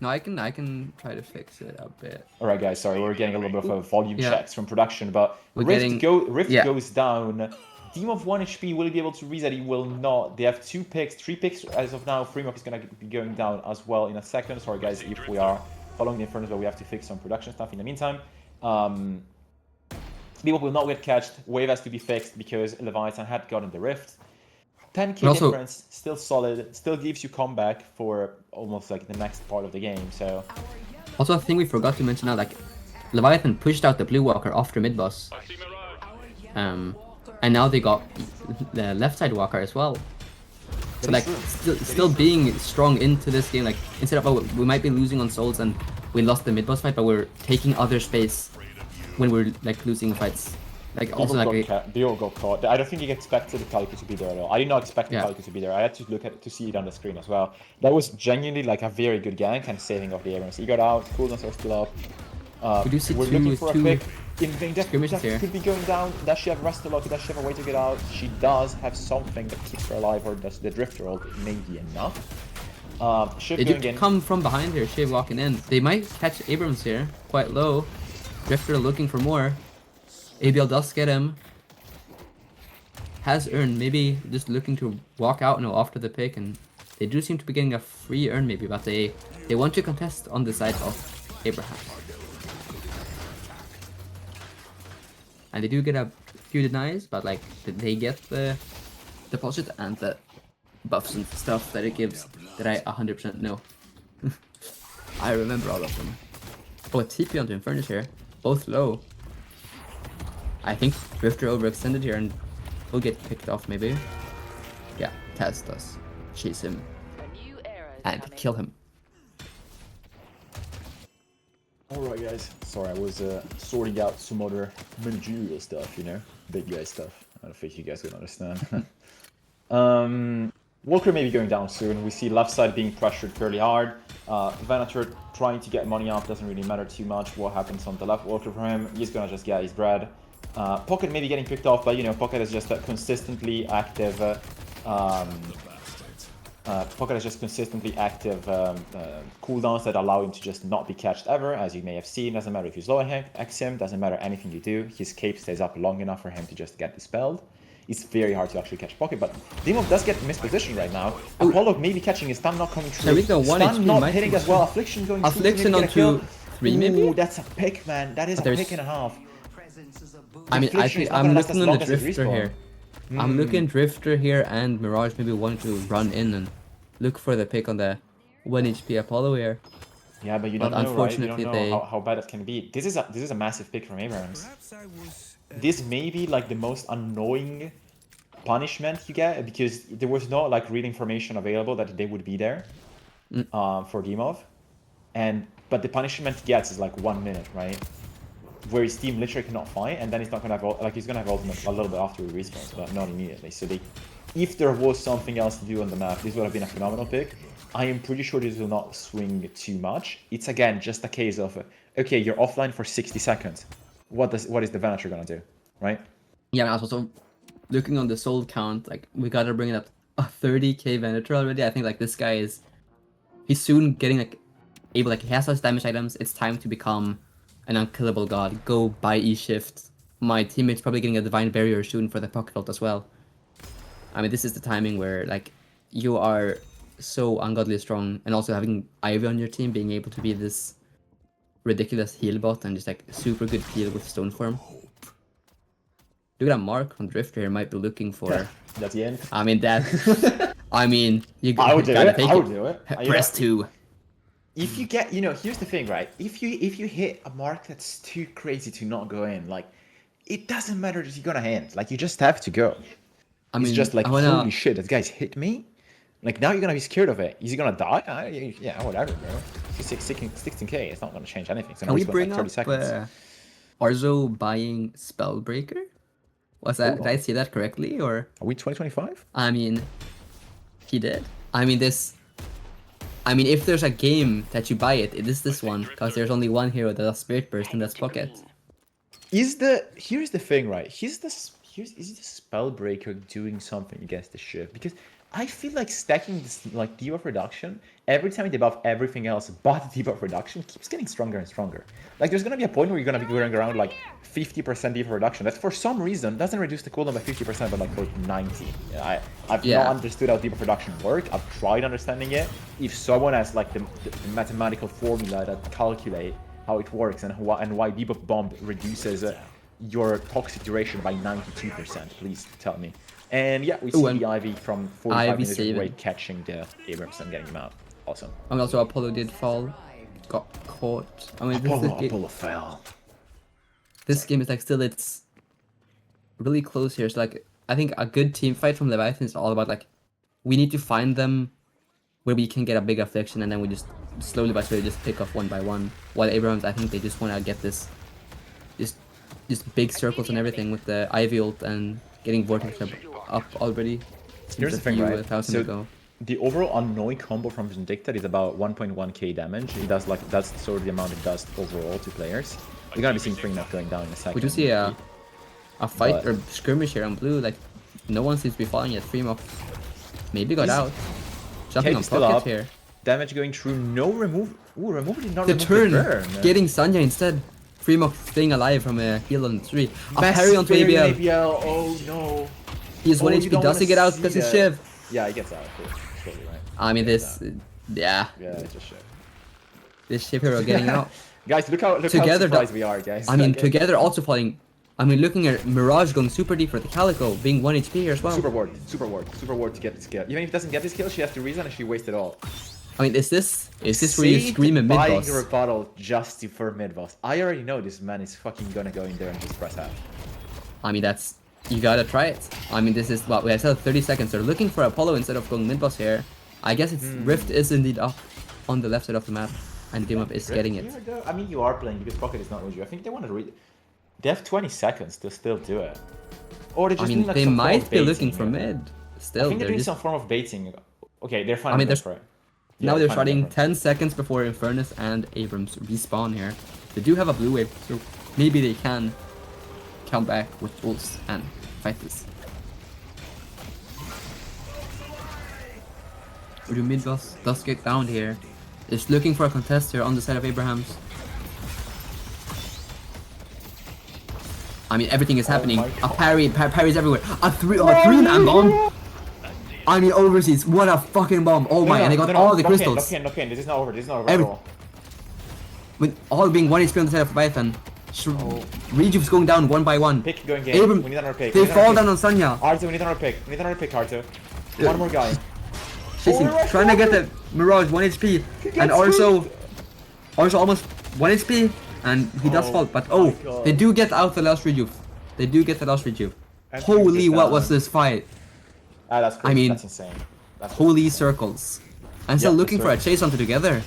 No, I can try to fix it a bit. Alright guys, sorry, we're getting a little bit of volume checks from production, but Rift goes down. Team of 1 HP, will he be able to reset? He will not. They have 2 picks, 3 picks as of now. Kryddmått is going to be going down as well in a second. Sorry guys, if we are following the Infernos, but we have to fix some production stuff in the meantime. Deadlock will not get catched. Wave has to be fixed because Leviathan had gotten the rift. 10k Also- difference, still solid, still gives you comeback for almost like the next part of the game. So Also, a thing we forgot to mention now, like Leviathan pushed out the blue walker after mid boss. And now they got the left side walker as well. So like still being strong into this game, like instead of, oh, we might be losing on souls and we lost the mid boss fight, but we're taking other space when we're like losing fights. Like also like they all got caught. I don't think he expected the Calico to be there at all. I did not expect the Yeah. Calico to be there. I had to look at it to see it on the screen as well. That was genuinely like a very good gank and saving of the Abrams. He got out, cooldowns are still up. We do see we're two- looking for a two pick. In Death skirmishes here. could be going down. Does she have Restalock? Does she have a way to get out? She does have something that keeps her alive, or does the Drifter ult maybe enough? Shiv they going do in. come from behind here, Shiv walking in. They might catch Abrams here, quite low. Drifter looking for more. ABL does get him. Has earned, maybe just looking to walk out now after the pick, and they do seem to be getting a free earn maybe, but they want to contest on the side of Abraham. And they do get a few denies, but like they get the deposit and the buffs and stuff that it gives that I 100% know. I remember all of them. Oh, a TP onto Infernus here, both low. I think Drifter overextended here and will get picked off maybe. Yeah, Taz does chase him and kill him. Alright guys, sorry I was sorting out some other managerial stuff, you know, big guy stuff. I don't think you guys can understand. Walker may be going down soon. We see left side being pressured fairly hard. Venator trying to get money up, doesn't really matter too much what happens on the left Walker for him. He's gonna just get his bread. Pocket may be getting picked off, but you know, Pocket is just a consistently active Pocket is just consistently active cooldowns that allow him to just not be catched ever, as you may have seen. Doesn't matter if you slow X him, doesn't matter anything you do. His cape stays up long enough for him to just get dispelled. It's very hard to actually catch Pocket, but Demo does get mispositioned right now. Apollo maybe catching his stun not coming through. Stun not hitting as well. Affliction going through. Affliction onto 3 maybe? Ooh, that's a pick, man. That is a pick and a half. I mean, I'm looking on the Drifter here. I'm looking Drifter here and Mirage maybe wanting to run in and look for the pick on the 1 HP Apollo here. Yeah, but you don't know, right? You don't know how bad it can be. This is a massive pick from Abrams. This may be like the most annoying punishment you get, because there was no like read information available that they would be there for Demov, but the punishment he gets is like 1 minute, right? Where his team literally cannot fight, and then he's not gonna have like he's gonna have ultimate a little bit after he respawns, but not immediately. So if there was something else to do on the map, this would have been a phenomenal pick. I am pretty sure this will not swing too much. It's again just a case of okay, you're offline for 60 seconds. What is the Venator gonna do, right? Yeah, I was also looking on the soul count. Like we gotta bring it up a 30k Venator already. I think like this guy he's soon getting like able, like he has those damage items. It's time to become an unkillable god. Go buy E-Shift. My teammate's probably getting a Divine Barrier soon for the Pocket Ult as well. I mean, this is the timing where like you are so ungodly strong, and also having Ivy on your team being able to be this ridiculous heal bot and just like super good heal with Stone Form. Look at that mark on Drifter here, might be looking for. That's the end. I mean that. I mean you I would gotta do it. take I would do it. Press 2. If you get, here's the thing, right? If you hit a mark that's too crazy to not go in, like, it doesn't matter that you're gonna hit. Like, you just have to go. I mean, it's just like, holy shit, that guy's hit me? Like, now you're gonna be scared of it. Is he gonna die? Yeah, whatever, bro. It's 16k, it's not gonna change anything. Can we bring up Arzo buying Spellbreaker? Was that, did I see that correctly, or? Are we 2025? I mean, he did. I mean, if there's a game that you buy it, it is this one, because there's only one hero that does Spirit Burst, and that's Pocket. Here's the thing, right? Is the Spellbreaker doing something against the Shiv? Because I feel like stacking this like debuff reduction, every time you debuff everything else but debuff reduction, keeps getting stronger and stronger. Like there's gonna be a point where you're gonna be going around like 50% debuff reduction. That for some reason doesn't reduce the cooldown by 50%, but like for 90. I've not understood how debuff reduction works. I've tried understanding it. If someone has like the mathematical formula that calculate how it works and why debuff bomb reduces your toxic duration by 92%. Please tell me. And yeah, we see and the Ivy from 45 Ivy minutes saving. away catching the Abrams and getting him out. Awesome. I mean, also Apollo did fall, got caught. I mean, Apollo fell. this game is like still it's really close here. So like I think a good team fight from Leviathan is all about like we need to find them where we can get a big affliction, and then we just slowly but surely just pick off one by one. While Abrams, I think they just want to get this just big circles and everything with the Ivy ult and getting Vortex up already. Here's the thing, right? So So the overall annoy combo from Vindicta is about 1.1k damage. It does like that's sort of the amount it does overall to players. We're gonna be seeing Kryddmått going down in a second. we do see a fight But- or skirmish here on blue. Like no one seems to be following it. Kryddmått maybe got He's- out. Jumping Kate on is still pocket up. here. Damage going through, no remove. Ooh, remove did not The remove turn, the burn. getting Sanya instead. Kryddmått staying alive from a heal on 3. A parry onto ABL. Oh no. He has 1 Oh, you HP. don't Does he wanna get out see because he's that. Shiv? Yeah, he gets out. Of course. Totally right. I mean, He gets this, out. yeah, Yeah, it's just shit. this Shiv hero getting out. Guys, look how Together, surprised we are, guys. I mean, Like, together also falling. I mean, looking at Mirage going super deep for the Calico, being 1 HP here as well. Super ward to get this kill. Even if he doesn't get this kill, she has to reason and she wastes it all. I mean, is this where you scream in mid buying boss? a rebuttal just for mid boss. I already know this man is fucking gonna go in there and just press out. I mean, that's you gotta try it. I mean, this is what we have said. 30 seconds. They're looking for Apollo instead of going mid boss here. I guess it's Rift is indeed up on the left side of the map, and Dimop is getting it. I mean, you are playing because Pocket is not with you. I think they want to read. They have 20 seconds to still do it. Or they I just mean, need, like, they some form might of be baiting, looking for you know? mid. I Still, think they're they're doing just some form of baiting. Okay, they're fine. I mean, there's- for it. now they're they're fine starting for it. 10 seconds before Infernus and Abrams respawn here. They do have a blue wave, so maybe they can come back with ults and fight this. Or do mid boss does get down here. Is looking for a contest here on the side of Abrahams. I mean, everything is happening. my A parries everywhere. A three-man bomb. I mean, overseas. What a fucking bomb. Oh my, and they got all the crystals. Lock in. This is not over. This is not over Every- at all. With all being 1 HP on the side of Leviathan. Rejuve's going down one by one. Pick going game. Abram, We need another pick. they We need another fall pick. down on Sanya. Arto, we need another pick. We need another pick, Arto. One more guy. Chasing, trying to get the Mirage 1 HP. And also almost 1 HP. And he does fall. But my God. they do get out the last Rejuve. They do get the last Rejuve. Everything Holy, is what down. was this fight? Ah, that's crazy. I mean, that's insane. That's Holy circles. I'm still Yeah, looking for a circles. chase onto together.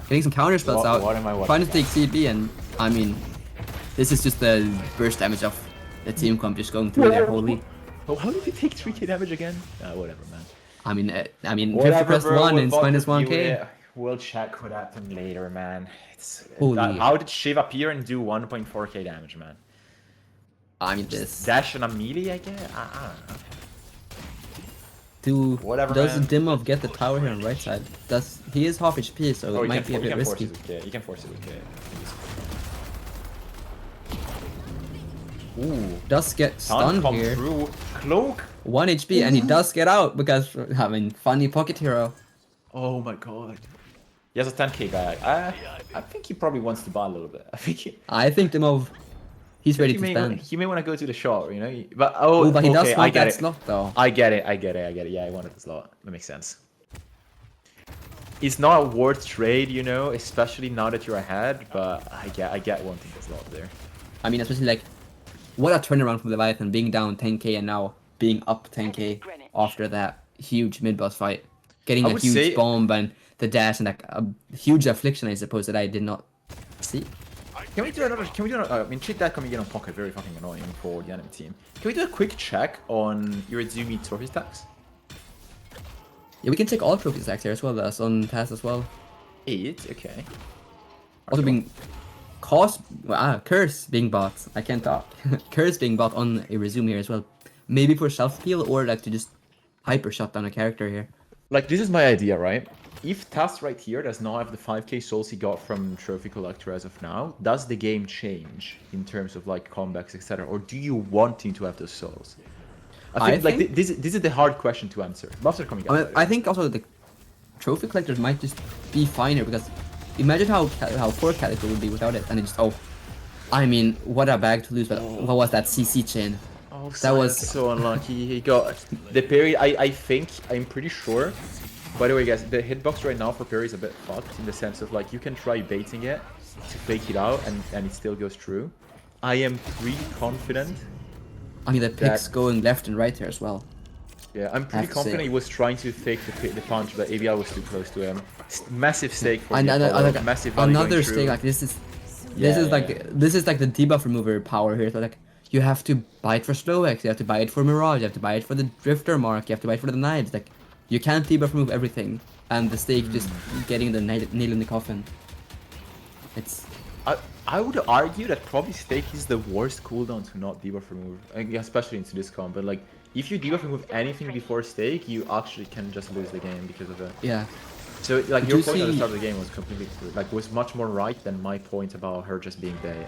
Getting some counter spells What- out. what am I watching? Trying to take CB, and I mean, this is just the burst damage of the team comp just going through there. Holy. Oh, how did he take 3k damage again? Whatever, man. I mean, 50 Whatever, plus bro, 1 we'll is fuck minus with you, 1k. yeah. We'll check what happened later, man. Holy. How did Shiv appear and do 1.4k damage, man? I mean, this. Dash and a melee, I guess? I don't know. Whatever, Does man. Dimov get the tower here on right side? He is half HP, so it might be a bit risky. You can force it with K. Ooh. Does get Stun stunned come here. through. Cloak. 1 HP, and he does get out because, I mean, funny pocket hero. Oh my god. He has a 10k guy. I think he probably wants to buy a little bit. I think Dimov, he's ready to spend. He may want to go to the shot, you know? But But he does okay, I want get that it. slot though. I get it. Yeah, I wanted the slot. That makes sense. It's not a worth trade, you know, especially now that you're ahead, but I get wanting the slot there. I mean, especially like, what a turnaround from Leviathan, being down 10k and now being up 10k after that huge mid-boss fight. Getting I a would huge say- bomb and the dash and like a huge affliction, I suppose, that I did not see. Can we do another? I mean, treat that coming in on pocket very fucking annoying for the enemy team. Can we do a quick check on Yurizumi trophy stacks? Yeah, we can check all trophy stacks here as well as on TAS as well. 8, okay. Also being curse being bought. I can't talk. Curse being bought on a resume here as well. Maybe for self peel or like to just hyper shut down a character here. Like, this is my idea, right? If Tas right here does not have the 5k souls he got from Trophy Collector as of now, does the game change in terms of like comebacks, etc.? Or do you want him to have those souls? I think this is the hard question to answer. Buffs are coming out. I think also the trophy collectors might just be fine here because imagine how poor Calico would be without it, and it just I mean, what a bag to lose, but what was that CC chain? Oh, That was- so unlucky. He got the parry. I'm pretty sure. By the way, guys, the hitbox right now for parry is a bit fucked in the sense of like you can try baiting it to fake it out and it still goes through. I am pretty confident. I mean, the pick's going left and right here as well. Yeah, I'm pretty to confident say. he was trying to fake the punch, but ABL was too close to him. Massive stake for And the Apollo, like, massive value another going stake through. like this is Yeah, this is like the debuff remover power here. So like you have to buy it for slow X, you have to buy it for Mirage, you have to buy it for the Drifter mark, you have to buy it for the knives. Like you can't debuff remove everything, and the stake just getting the nail in the coffin. It's I would argue that probably stake is the worst cooldown to not debuff remove, especially into this comp. But like, if you debuff remove anything before stake, you actually can just lose the game because of it. yeah. So like Did your you point at the see- start of the game was completely like was much more right than my point about her just being bait.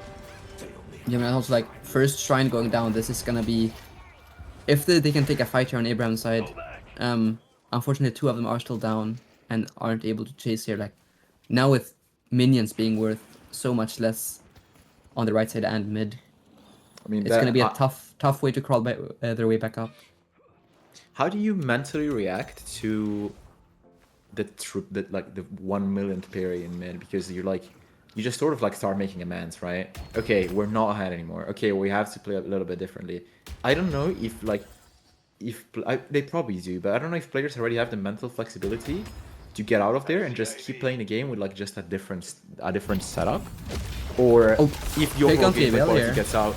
Yeah, man, also like first shrine going down, this is gonna be if they can take a fight here on Abraham's side. Unfortunately, two of them are still down and aren't able to chase here. Like now with minions being worth so much less on the right side and mid, I mean, it's gonna be a tough way to crawl their way back up. How do you mentally react to the 1 millionth parry in mid? Because you're like, you just sort of like start making amends, right? Okay, we're not ahead anymore. Okay, we have to play a little bit differently. I don't know if like, they probably do, but I don't know if players already have the mental flexibility to get out of there and just keep playing the game with like just a different setup, or if your pick on gameplay TVL quality here. gets out.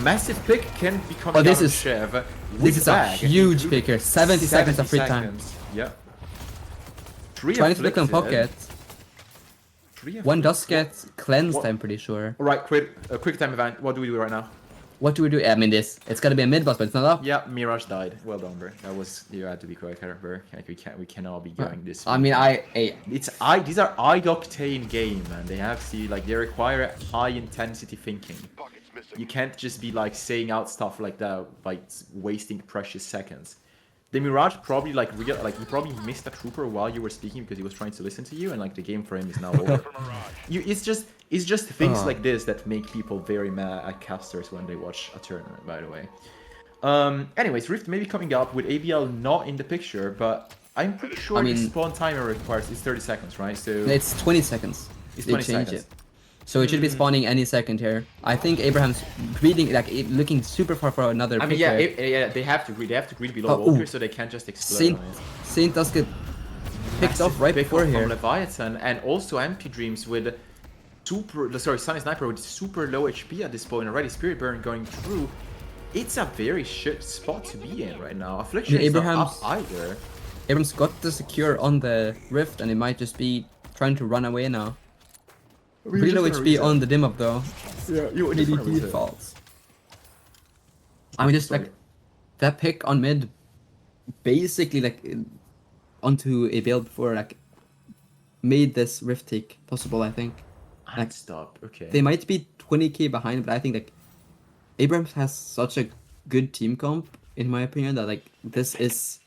Massive pick can become Oh, this down is- Chev This with is a bag, huge including pick here. 70 seconds of free time. seconds. Yeah. Three Trying to look on afflicted. pocket. Three One does afflicted. get cleansed, What? I'm pretty sure. Right, quick time event. What do we do right now? What do we do? I mean, it's gonna be a mid boss, but it's not up. Yeah, Mirage died. Well done, bro. That was, you had to be quick here, bro. Like we cannot be going this. I mean, these are octane game, man. They have to like they require high intensity thinking. You can't just be like saying out stuff like that by wasting precious seconds. The Mirage probably like he probably missed a trooper while you were speaking because he was trying to listen to you, and like the game for him is now over. It's just things like this that make people very mad at casters when they watch a tournament, by the way. Anyways, Rift may be coming up with ABL not in the picture, but I'm pretty sure I the mean- spawn timer requires is 30 seconds, right? So It's 20 seconds. It's They 20 change seconds. it. So it should be spawning any second here. I think Abraham's greeting, like looking super far for another I pick mean, here. they have to greed below Oh, Walker, ooh. so they can't just explode. Saint, on it. Saint does get picked off Massive right pick before off here. from Leviathan, and also MP Dreams with Sunny Sniper with super low HP at this point already. Spirit Burn going through. It's a very shit spot to be in right now. Affliction Yeah, is not Abraham's- up either. Abraham's got the secure on the rift, and it might just be trying to run away now. Pretty low HP on the dim up though. Yeah, you Maybe defaults. I mean, just like that pick on mid, basically like onto a build before like made this rift take possible. I think And stop. Okay. they might be 20k behind, but I think like Abrams has such a good team comp in my opinion that like this is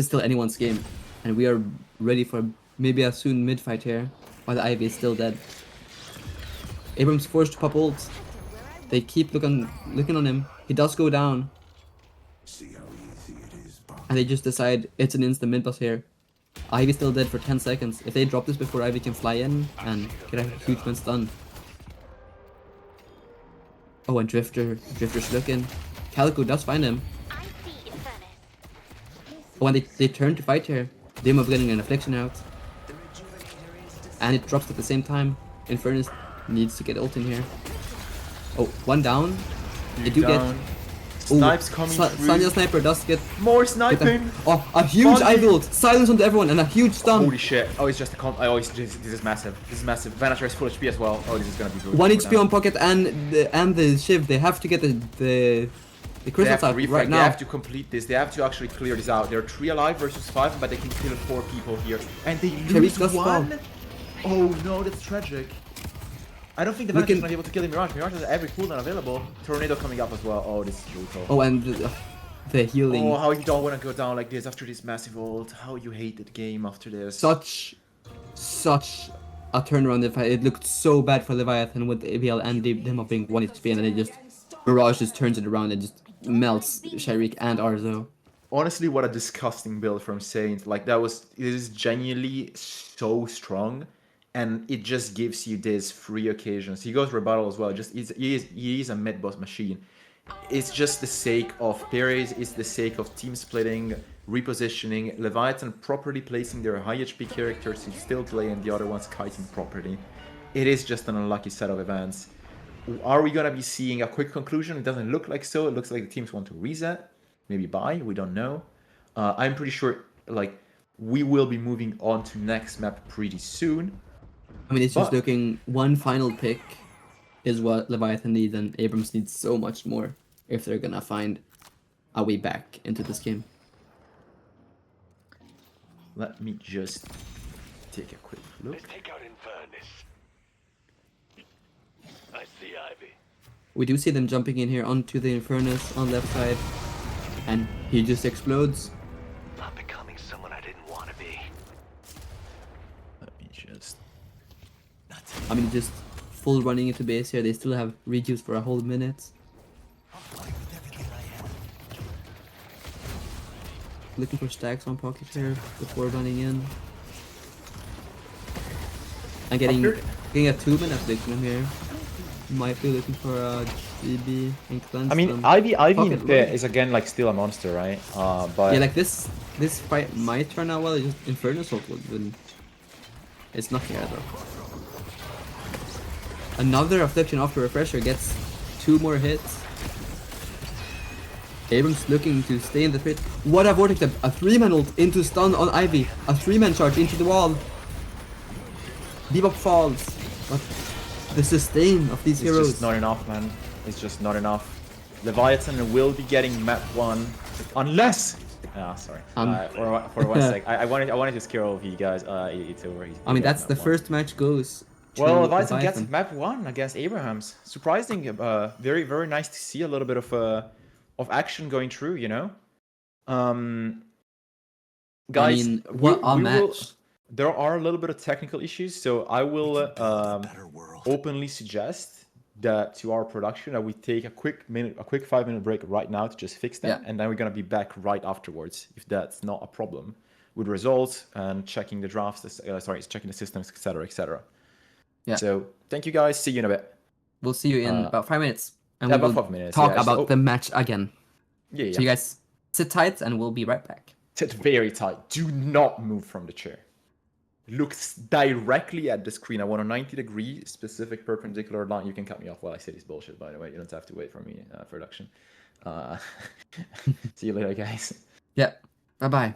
still anyone's game, and we are ready for maybe a soon mid fight here while the Ivy is still dead. Abrams forced to pop ult. They keep looking on him. He does go down, See how easy it is, Bob. and they just decide it's an instant mid boss here. Ivy's still dead for 10 seconds. If they drop this before Ivy can fly in and get a huge man stun. Oh, and Drifter's looking. Calico does find him. Oh, and they turn to fight here. Demo getting an affliction out. And it drops at the same time. Infernus needs to get ult in here. Oh, one down. They do Down. get... Snipes coming through. Sanya Sniper does get... More get sniping. a huge Bonding. Ivy ult. Silence onto everyone and a huge stun. Holy shit. Oh, it's just a comp. Oh, this is massive. This is massive. Vanator is full HP as well. Oh, this is gonna be brutal. 1 HP on pocket and the shiv. They have to get the They crystals have to out refrag. right They now. have to complete this. They have to actually clear this out. There are 3 alive versus 5, but they can kill 4 people here. And they we lose just 1? Oh no, that's tragic. I don't think the We Vanator can- is gonna be able to kill the Mirage. Mirage has every cooldown available. Tornado coming up as well. Oh, this is brutal. Oh, and the healing. Oh, how you don't want to go down like this after this massive ult. How you hate the game after this. Such a turnaround. It looked so bad for Leviathan with ABL and them being 1 HP, and then it just Mirage just turns it around and just melts Sharik and Arzo. Honestly, what a disgusting build from Saint. Like it is genuinely so strong, and it just gives you these free occasions. He goes rebuttal as well. He is a mid boss machine. It's just the sake of parries, it's the sake of team splitting, repositioning, Leviathan properly placing their high HP characters in still play and the other ones kiting properly. It is just an unlucky set of events. Are we gonna be seeing a quick conclusion? It doesn't look like so. It looks like the teams want to reset, maybe buy, we don't know. I'm pretty sure like we will be moving on to next map pretty soon. I mean, it's just looking one final pick is what Leviathan needs, and Abrams needs so much more if they're gonna find a way back into this game. Let me just take a quick look. Let's take out Infernus. I see Ivy. We do see them jumping in here onto the Infernus on left side, and he just explodes. I'm becoming someone I didn't want to be. Let me just... I mean, just full running into base here. They still have rejuice for a whole minute. Looking for stacks on pocket here before running in. And getting a 2-minute victim here. Might be looking for a GB and cleanse. I mean, Ivy in there is again like still a monster, right? But yeah, like this fight might turn out well. It's just Infernus would. It's not here though. Another affliction after refresher gets 2 more hits. Abrams looking to stay in the pit. What a vortex! A 3-man ult into stun on Ivy. A 3-man charge into the wall. Bebop falls. But the sustain of these heroes. It's just not enough, man. It's just not enough. Leviathan will be getting map 1 unless... Ah, sorry. For 1 sec. I wanted to scare all of you guys. It's over. I mean, that's the first match goes. Well, Leviathan gets map 1 against Abrahams. Surprising. Very, very nice to see a little bit of action going through, you know? Guys, I mean, what a match. There are a little bit of technical issues, so I will openly suggest that to our production that we take a quick 5-minute break right now to just fix that, and then we're gonna be back right afterwards, if that's not a problem, with results and checking the drafts, checking the systems, etc., etc. Yeah. So thank you guys. See you in a bit. We'll see you in about 5 minutes, and yeah, we will about 5 minutes, talk yeah. about the match again. Yeah. So you guys sit tight, and we'll be right back. Sit very tight. Do not move from the chair. Look directly at the screen. I want a 90-degree specific perpendicular line. You can cut me off while I say this bullshit, by the way. You don't have to wait for me for production. See you later, guys. Yeah. Bye-bye.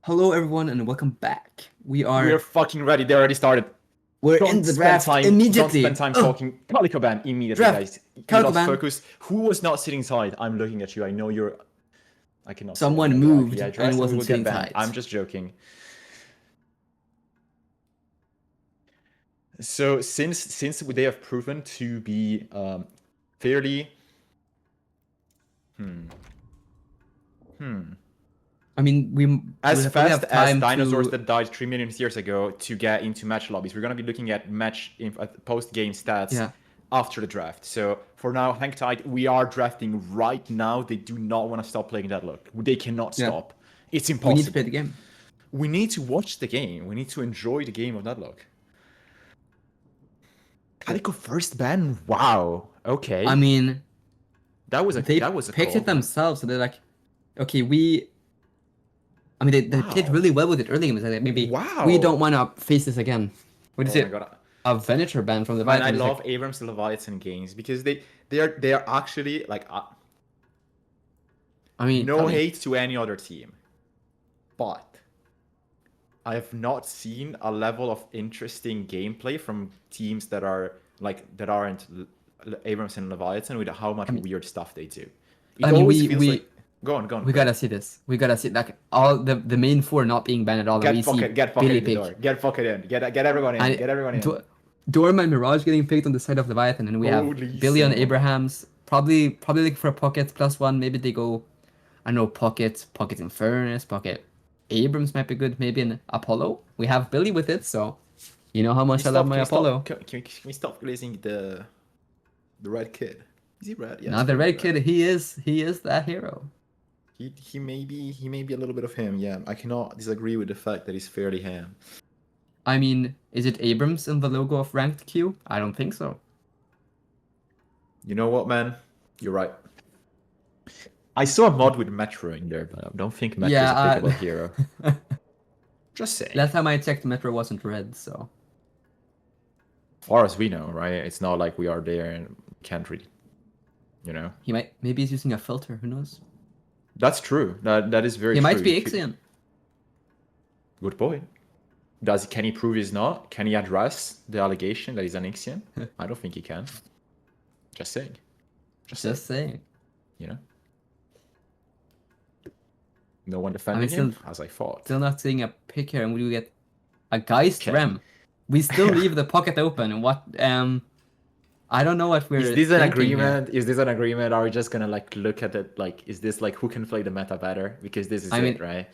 Hello, everyone, and welcome back. We're fucking ready. They already started. We're Don't in the spend draft time, immediately. Don't spend time talking. Calico ban immediately, Draft. guys. You Calico lost ban. focus. Who was not sitting tight? I'm looking at you. I know you're. I cannot. say Someone it, but moved yeah, and Dresden wasn't will get sitting banned. tight. I'm just joking. So since they have proven to be fairly. I mean, we As we'll probably fast have as time dinosaurs to... that died 3 million years ago to get into match lobbies, we're gonna be looking at post-game stats Yeah. after the draft. So for now, hang tight. We are drafting right now. They do not want to stop playing Deadlock. They cannot Yeah. stop. It's impossible. We need to play the game. We need to watch the game. We need to enjoy the game of Deadlock. Calico first ban? Wow. Okay. I mean, that was a they picked call. it themselves, so they're like, okay, I mean, they played Wow. really well with it early games. Like, maybe Wow. we don't want to face this again. What is Oh it? my God. A Venator ban from the Man, Leviathan. I It's love like, Abrams Leviathan games because they are actually like I mean, no tell me. hate to any other team, but I have not seen a level of interesting gameplay from teams that aren't Abrams and Leviathan with how much weird stuff they do. It I mean, always we feels like go on. We gotta see this. We gotta see like all the main four not being banned at all. Get we see fucking Billy in the pick. door. Get fucking in. Get everyone in. And Get everyone in. Dorm and Mirage getting picked on the side of Leviathan, and we have Holy Billy on son. Abrahams. Probably looking for a pocket +1. Maybe they go, I don't know, pocket Infernus, pocket Abrams might be good. Maybe an Apollo. We have Billy with it, so you know how much I love my Apollo. Can we stop glazing the red kid? Is he red? Yeah. Now the red kid, he is that hero. He may be a little bit of him. Yeah, I cannot disagree with the fact that he's fairly him. I mean, is it Abrams in the logo of ranked Q? I don't think so. You know what, man? You're right. I saw a mod with Metro in there, but I don't think Metro is a pickable hero. Just saying. Last time I checked, Metro wasn't red, so. As far as we know, right? It's not like we are there and can't really, you know. Maybe he's using a filter. Who knows? That's true. That is very He true. might be Ixion. Good point. Can he prove he's not? Can he address the allegation that he's an Ixion? I don't think he can. Just saying. Just saying. You know? No one defending him, as I thought. Still not seeing a pick here, and we do get a Geist Rem. We still leave the pocket open. And what? I don't know what we're. Is this an thinking agreement? here. Is this an agreement? Are we just gonna like look at it like? Is this like who can play the meta better? Because this is it, right?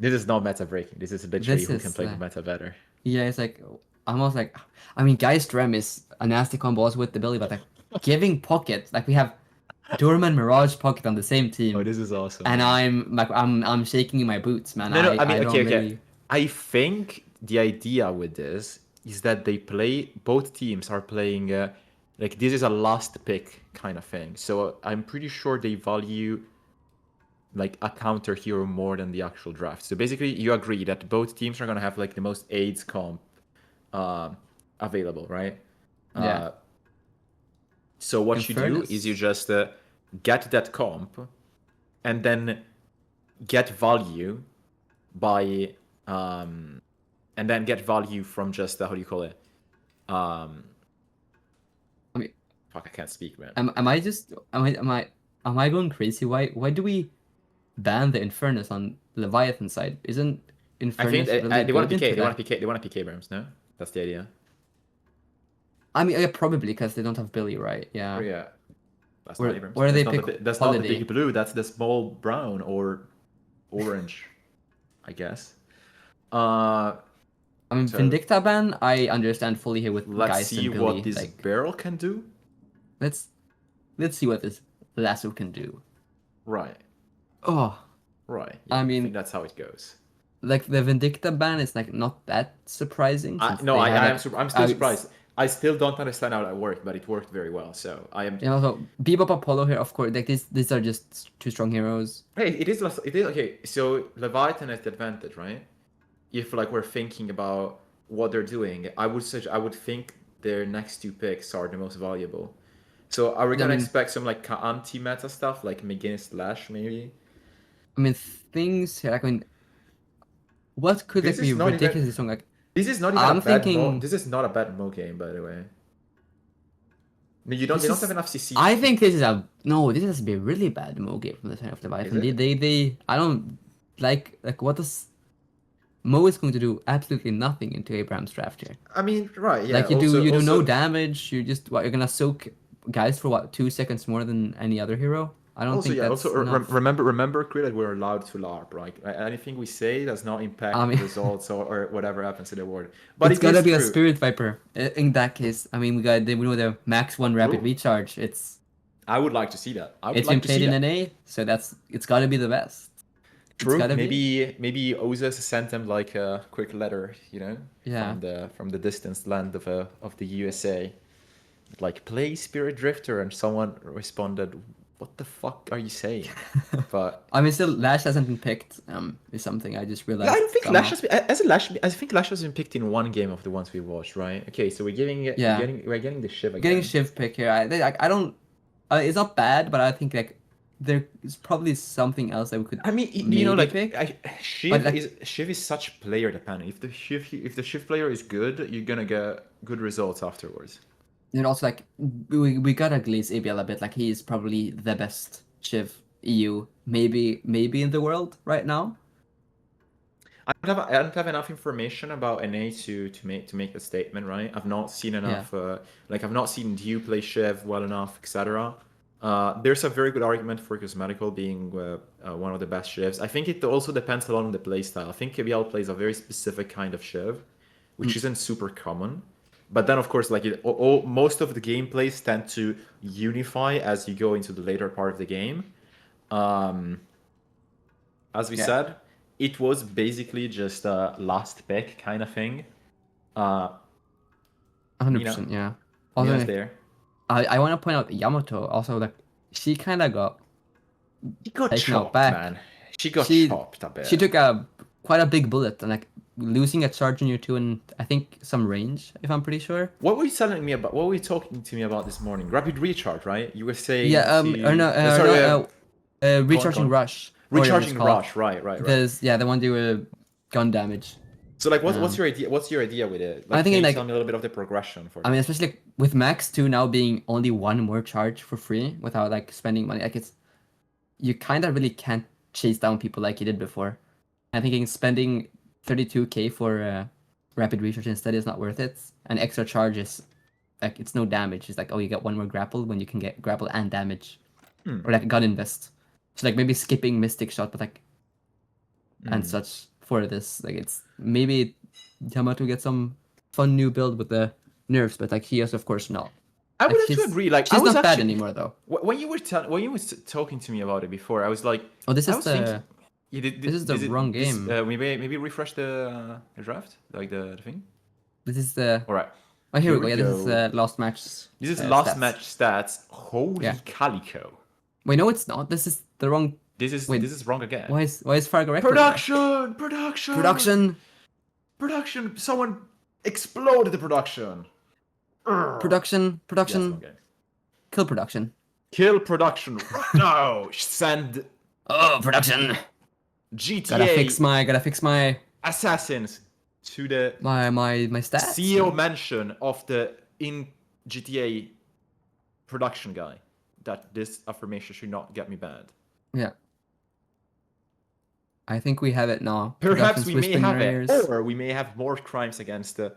This is not meta breaking. This is literally who can play the meta better. Yeah, it's like almost like. I mean, Geist Rem is a nasty combo also with the Billy, but like giving pocket, like we have Dorman Mirage pocket on the same team. Oh, this is awesome. And I'm shaking in my boots, man. No, I mean, okay. Really... I think the idea with this is that both teams are playing like this is a last pick kind of thing. So I'm pretty sure they value like a counter hero more than the actual draft. So basically you agree that both teams are gonna have like the most AIDS comp available, right? Yeah. So what you do is you just get that comp and then get value by and then get value from just how do you call it? I mean, fuck, I can't speak, man. Am I going crazy? Why do we ban the Infernus on Leviathan side? Isn't Infernus? I think really they want to good PK. They want to PK Abrams, no? That's the idea. I mean, yeah, probably because they don't have Billy, right? Yeah. Oh, yeah. That's Where, not Abrams. where they that's pick not the, that's not the big blue. That's the small brown or orange, I guess. I mean, so, Vindicta ban, I understand fully here with let's Geist see and Billy. What this like, barrel can do. Let's see what this lasso can do. Right. Oh. Right. Yeah, I mean, think that's how it goes. Like the Vindicta ban is like not that surprising. I'm still surprised. I still don't understand how that worked, but it worked very well. So I am. Yeah. Also, Bebop Apollo here, of course. Like these are just two strong heroes. Hey, it is okay. So Leviathan has the advantage, right? If like we're thinking about what they're doing, I would think their next two picks are the most valuable. So are we gonna expect some like anti-meta stuff like McGinnis Slash maybe? I mean, things here. Like, I mean, what could This like be is not even- ridiculously strong? Like, This is not even I'm a bad thinking- This is not a bad Mo game, by the way. I mean, they don't have enough CC. I think this is a no. This has to be a really bad Mo game from the side of Leviathan. Is They I don't like what does Mo is going to do absolutely nothing into Abraham's draft here. I mean, right? Yeah. Like you do no also- damage. You just you're gonna soak guys for 2 seconds more than any other hero. I don't Also, think yeah. that's Also, enough. remember, Crit, that we're allowed to LARP, right? Anything we say does not impact I mean- the results or whatever happens to the board. But It's it gotta is be a true. Spirit Viper. In that case, I mean, we know the max 1 rapid True. recharge. It's I would like to see that. I would been like to played see in that. NA, so it's gotta be the best. It's True. gotta be. Maybe Ozas sent them like a quick letter, Yeah. from the distant land of the USA, like play Spirit Drifter, and someone responded, "What the fuck are you saying?" But I mean, still, Lash hasn't been picked. Is something I just realized. I don't think somehow. Lash has been, as a Lash. I think Lash has been picked in one game of the ones we watched, right? Okay, so we're giving it. Yeah. We're getting the Shiv again. Getting Shiv pick here. I don't. It's not bad, but I think like there is probably something else that we could. I mean, maybe like pick. Shiv But, like- Shiv is such player dependent. If the Shiv player is good, you're gonna get good results afterwards. And also like we gotta glaze ABL a bit. Like he is probably the best Shiv EU, maybe in the world right now. I don't have enough information about NA to make a statement, right? I've not seen enough. I've not seen you play Shiv well enough, etc. There's a very good argument for Cosmetical being one of the best Shivs. I think it also depends a lot on the playstyle. I think KBL plays a very specific kind of Shiv, which isn't super common. But then, of course, like most of the gameplays tend to unify as you go into the later part of the game. As we said, it was basically just a last pick kind of thing. 100%. Yeah. Also, Mina's there. I want to point out Yamato. Also, like she kind of got. She got taken out chopped, back. man. She got She- chopped a bit. She took quite a big bullet and like losing a charge in your 2 and I think some range, if I'm pretty sure. What were you telling me about? What were you talking to me about this morning? Rapid recharge, right? You were saying. Yeah. to- Or no. sorry, Recharging on. rush. or whatever it's recharging called. rush, right. There's the one do gun damage. So like, what's your idea? What's your idea with it? Like, I think can you like- tell me a little bit of the progression for. I mean, especially like, with Max 2 now being only 1 more charge for free without like spending money, like you kind of really can't chase down people like you did before. I'm thinking spending 32k for rapid recharge instead is not worth it. And extra charge is like it's no damage. It's like, oh, you get 1 more grapple when you can get grapple and damage, or like gun invest. So like maybe skipping Mystic Shot, but like and such for this. Like it's maybe Yamato get some fun new build with the nerfs, but like he is of course not. I would Like, have to agree. Like, she's I was not bad actually- anymore though. When you were talking to me about it before, I was like, Oh, this I is was the thinking- this is the wrong game. Maybe refresh the draft, like the thing. this is the All right. oh here we go. we Yeah, this is go. last match. This is last stats. match stats. Holy Yeah. calico! Wait, no, it's not. This is the wrong. This is Wait. this is wrong again. Why is Fargo record? Production. Production. Someone exploded the production. Production. Yes, okay. Kill production. Kill production. No, send Oh, production. GTA Gotta fix my assassins to the my stats. CEO mention of the in GTA production guy that this affirmation should not get me banned. Yeah. I think we have it now. Perhaps Production's we may whispering in have our it, ears. or we may have more crimes against the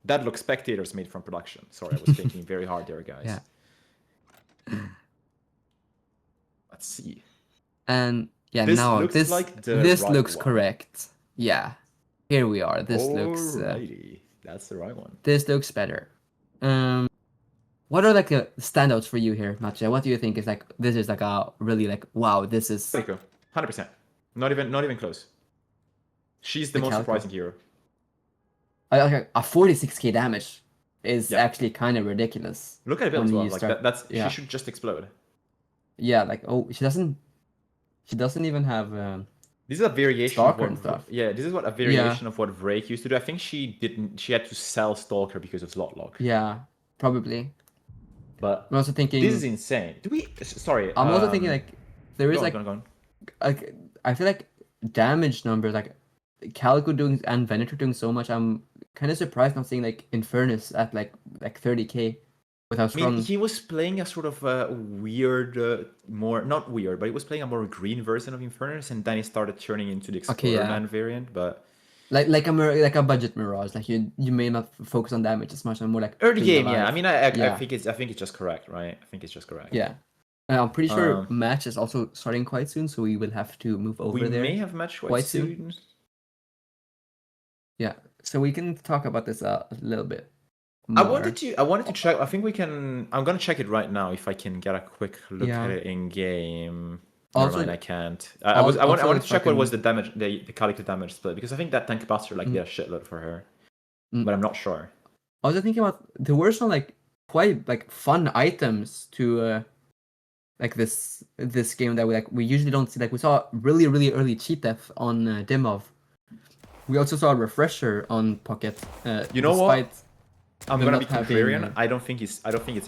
Deadlock spectators made from production. Sorry, I was thinking very hard there, guys. Yeah. Let's see. And yeah, This now looks this like the this right looks one. correct. Yeah. Here we are. This looks Alrighty. That's the right one. this looks better. What are like the standouts for you here, Mattia? What do you think is like this is like a really like wow, this is Calico, 100%. Not even close. She's the The most Calico. surprising hero. like a 46k damage is Yeah. actually kind of ridiculous. Look at it when as well. you Like start- that's yeah. she should just explode. Yeah, like oh she doesn't even have This is a variation Stalker of and what stuff. Yeah, this is what a variation of what Vrake used to do. I think she had to sell Stalker because of slot lock. yeah, probably. But I'm also thinking this is insane. Do we sorry. I'm also thinking like there is go like on. like I feel like damage numbers, like Calico doing and Venator doing so much, I'm kind of surprised not seeing like Infernus at like 30k with how I strong. mean, he was playing a sort of weird, more not weird, but he was playing a more green version of Infernus, and then he started turning into the Explorer Man variant. But like a budget Mirage, like you may not focus on damage as much, and more like early being game, yeah. I alive. mean, I think it's just correct, right? I think it's just correct. Yeah. I'm pretty sure match is also starting quite soon, so we will have to move over we there. may have match quite soon. Yeah, so we can talk about this a little bit I more. wanted to check. I think we can. I'm gonna check it right now if I can get a quick look at it in game. Also, Never mind, I can't. I wanted to check what was the damage, the Calico damage split, because I think that tank buster like did a shitload for her, but I'm not sure. I was thinking about there were some like quite like fun items to like this game that we usually don't see. Like we saw really early cheat death on Dimov. We also saw a refresher on Pocket. You know what? I'm gonna be having... contrarian. I don't think it's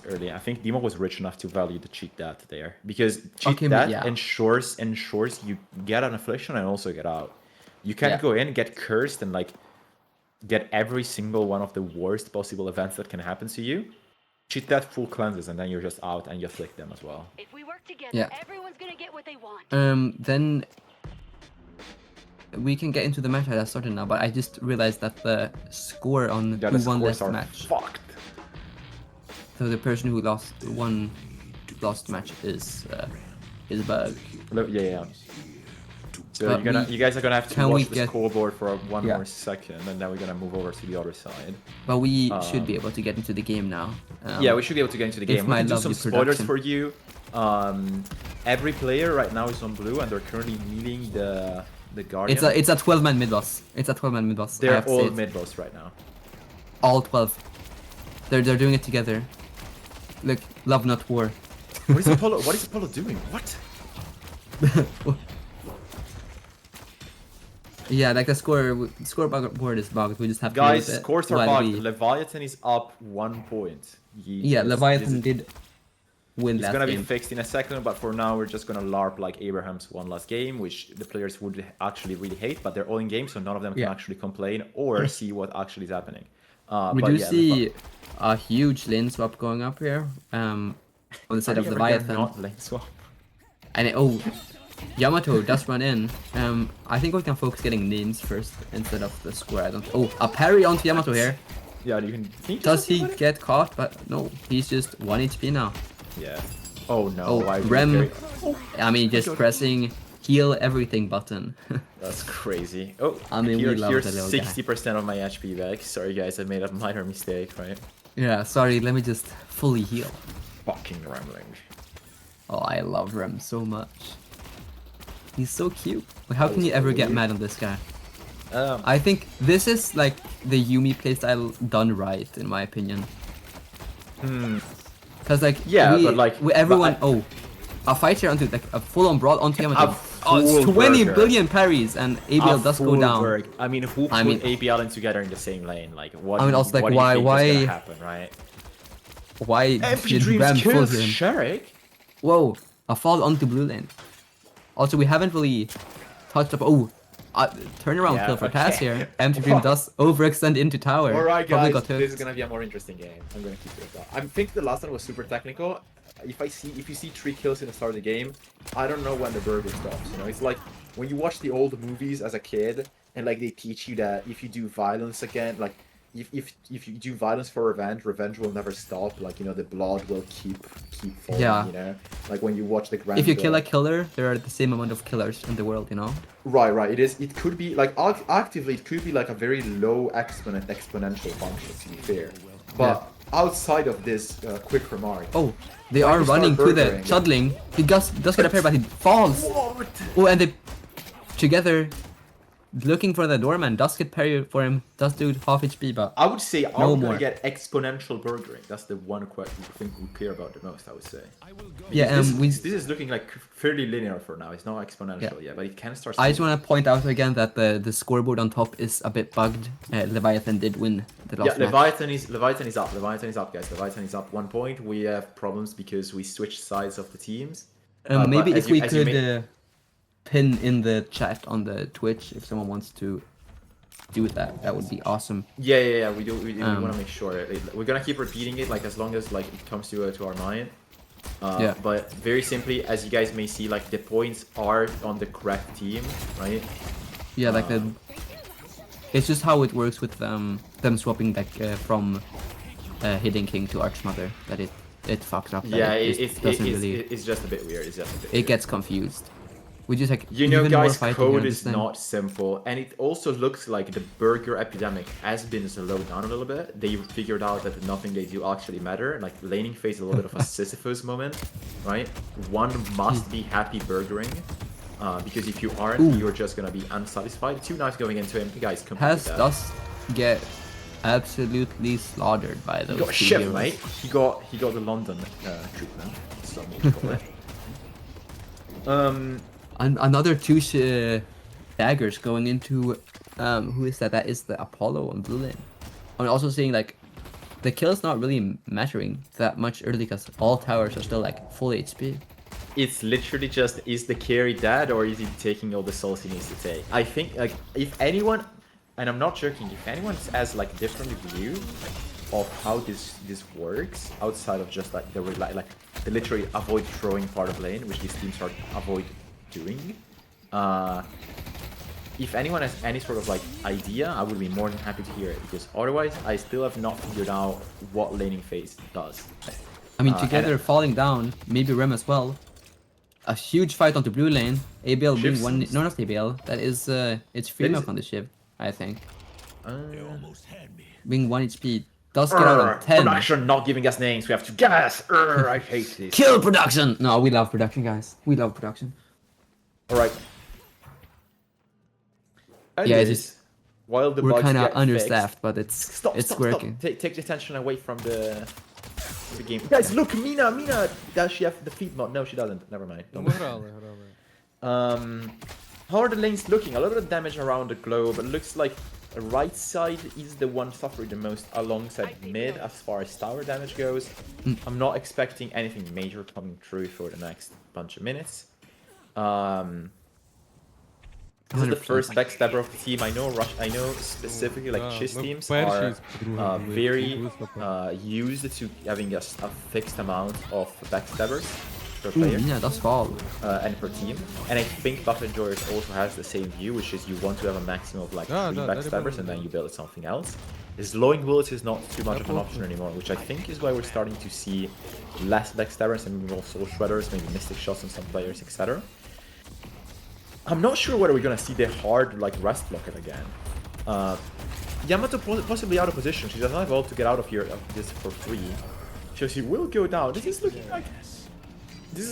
early. I think Demo was rich enough to value the cheat death there, because cheat death ensures you get an affliction and also get out. You can't go in, get cursed, and like get every single one of the worst possible events that can happen to you. Cheat death full cleanses, and then you're just out and you afflict them as well. If we work together, everyone's gonna get what they want. Then we can get into the match that started now, but I just realized that the score on who won this match. Fucked. So the person who won lost match is bug. Yeah. So you guys are gonna have to watch the scoreboard for one more second, and then we're gonna move over to the other side. But we should be able to get into the game now. Yeah, we should be able to get into the game. We can do some spoilers for you. Every player right now is on blue, and they're currently meeting the Guardian. It's a 12-man mid boss. They're all mid boss right now. All 12. They're doing it together. Look, love not war. What is Apollo doing? What? Yeah, like the scoreboard is bugged. We just have to guys, scores are bugged. Leviathan is up 1 point. Leviathan did win it's last gonna game. be fixed in a second, but for now we're just gonna LARP like Abraham's one last game, which the players would actually really hate, but they're all in game, so none of them can actually complain or see what actually is happening. We do see a huge lane swap going up here on the side of Leviathan. Not lane swap. And Yamato does run in. I think we can focus getting names first instead of the square. A parry onto Yamato here. Yeah, you can. Does he get caught? But no, he's just 1 HP now. Yeah. Oh no. Rem. I mean, just pressing heal everything button. That's crazy. Oh, I mean, we love the little 60% of my HP back. Sorry guys, I made a minor mistake, right? Yeah, sorry. Let me just fully heal. Fucking Remling. Oh, I love Rem so much. He's so cute. How can you ever get mad on this guy? I think this is like the Yuumi playstyle done right, in my opinion. Cause like everyone a fight here onto like a full-on brawl onto Yamato. It's 20 billion parries and ABL does go down. I mean, who put ABL in together in the same lane? Like what? I mean, also like why gonna happen, right? Why did Rem pull him? Sherrick? Whoa, a fall onto blue lane. Also, we haven't really touched up. Turnaround kill for Taz here. Empty Dream does overextend into tower. Alright guys, this is gonna be a more interesting game. I'm gonna keep it at that. I think the last one was super technical. If you see 3 kills in the start of the game, I don't know when the burger stops. You know, it's like when you watch the old movies as a kid, and like they teach you that if you do violence again, like if you do violence for revenge will never stop. Like, you know, the blood will keep falling. Yeah. You know, like when you watch the grand. If you kill a killer, there are the same amount of killers in the world. You know. Right. It could be like actively. It could be like a very low exponential function. To be fair, but outside of this quick remark. Oh, they are running to the shuttling. He does get a pair, but he falls. What? Oh, and they together. Looking for the doorman, does get parry for him, does do half HP, but I would say I'm gonna get exponential burgering. That's the one thing we care about the most, I would say. This is looking like fairly linear for now. It's not exponential yet, but it can start. I just want to point out again that the scoreboard on top is a bit bugged. Leviathan did win the last match. Leviathan is up. Leviathan is up, guys. Leviathan is up 1 point. We have problems because we switched sides of the teams. Maybe if we could. pin in the chat on the Twitch if someone wants to do that. That would be awesome. Yeah. We want to make sure we're gonna keep repeating it like as long as like it comes to our mind. Yeah. But very simply, as you guys may see, like the points are on the correct team, right? Yeah, like it's just how it works with them swapping back from Hidden King to Archmother that it fucks up. Yeah, it's just a bit weird. It's just a bit it weird. gets confused. We just like You know, even more guys, fighting code here is this time. not simple, and it also looks like the burger epidemic has been slowed down a little bit. They figured out that nothing they do actually matter. Like laning phase is a little bit of a Sisyphus moment, right? One must be happy burgering, because if you aren't, you're just gonna be unsatisfied. 2 knives going into him, guys. Has does get absolutely slaughtered by those. He got two shit, heroes. mate. He got the London treatment. So we'll call it. Another 2 daggers going into who is that? That is the Apollo on blue lane. I'm also seeing like the kill's not really mattering that much early because all towers are still like full HP. It's literally just, is the carry dead or is he taking all the souls he needs to take? I think like if anyone, and I'm not joking, if anyone has like different view of how this works outside of just like the literally avoid throwing part of lane, which these teams are avoid doing. If anyone has any sort of like idea, I would be more than happy to hear it, because otherwise I still have not figured out what laning phase does. I mean, together falling down, maybe Rem as well. A huge fight onto blue lane. ABL being one. No, not ABL. That is it's free milk on the Shiv, I think. Being 1 HP does get out on 10. Production not giving us names. We have to guess. I hate this. Kill production. No, we love production, guys. We love production. All right. And Yeah, this, it's just while the we're bugs kind of get understaffed, fixed, but it's working. Take the attention away from the game. Guys, look, Mina. Does she have the feed mod? No, she doesn't. Never mind. Don't worry. How are the lanes looking? A lot of damage around the globe. It looks like the right side is the one suffering the most alongside mid as far as tower damage goes. I'm not expecting anything major coming through for the next bunch of minutes. This is the first backstabber of the team. I know specifically like Chiss teams are very used to having a fixed amount of backstabbers per player. Yeah, that's fall. And per team. And I think Buff Enjoyers also has the same view, which is you want to have a maximum of like 3 backstabbers and then you build something else. Slowing bullets is not too much of an option anymore, which I think is why we're starting to see less backstabbers and more soul shredders, maybe mystic shots on some players, etc. I'm not sure whether we're gonna see the hard like rest block it again. Yamato possibly out of position. She does not have ult to get out of here this for free. So she will go down. This is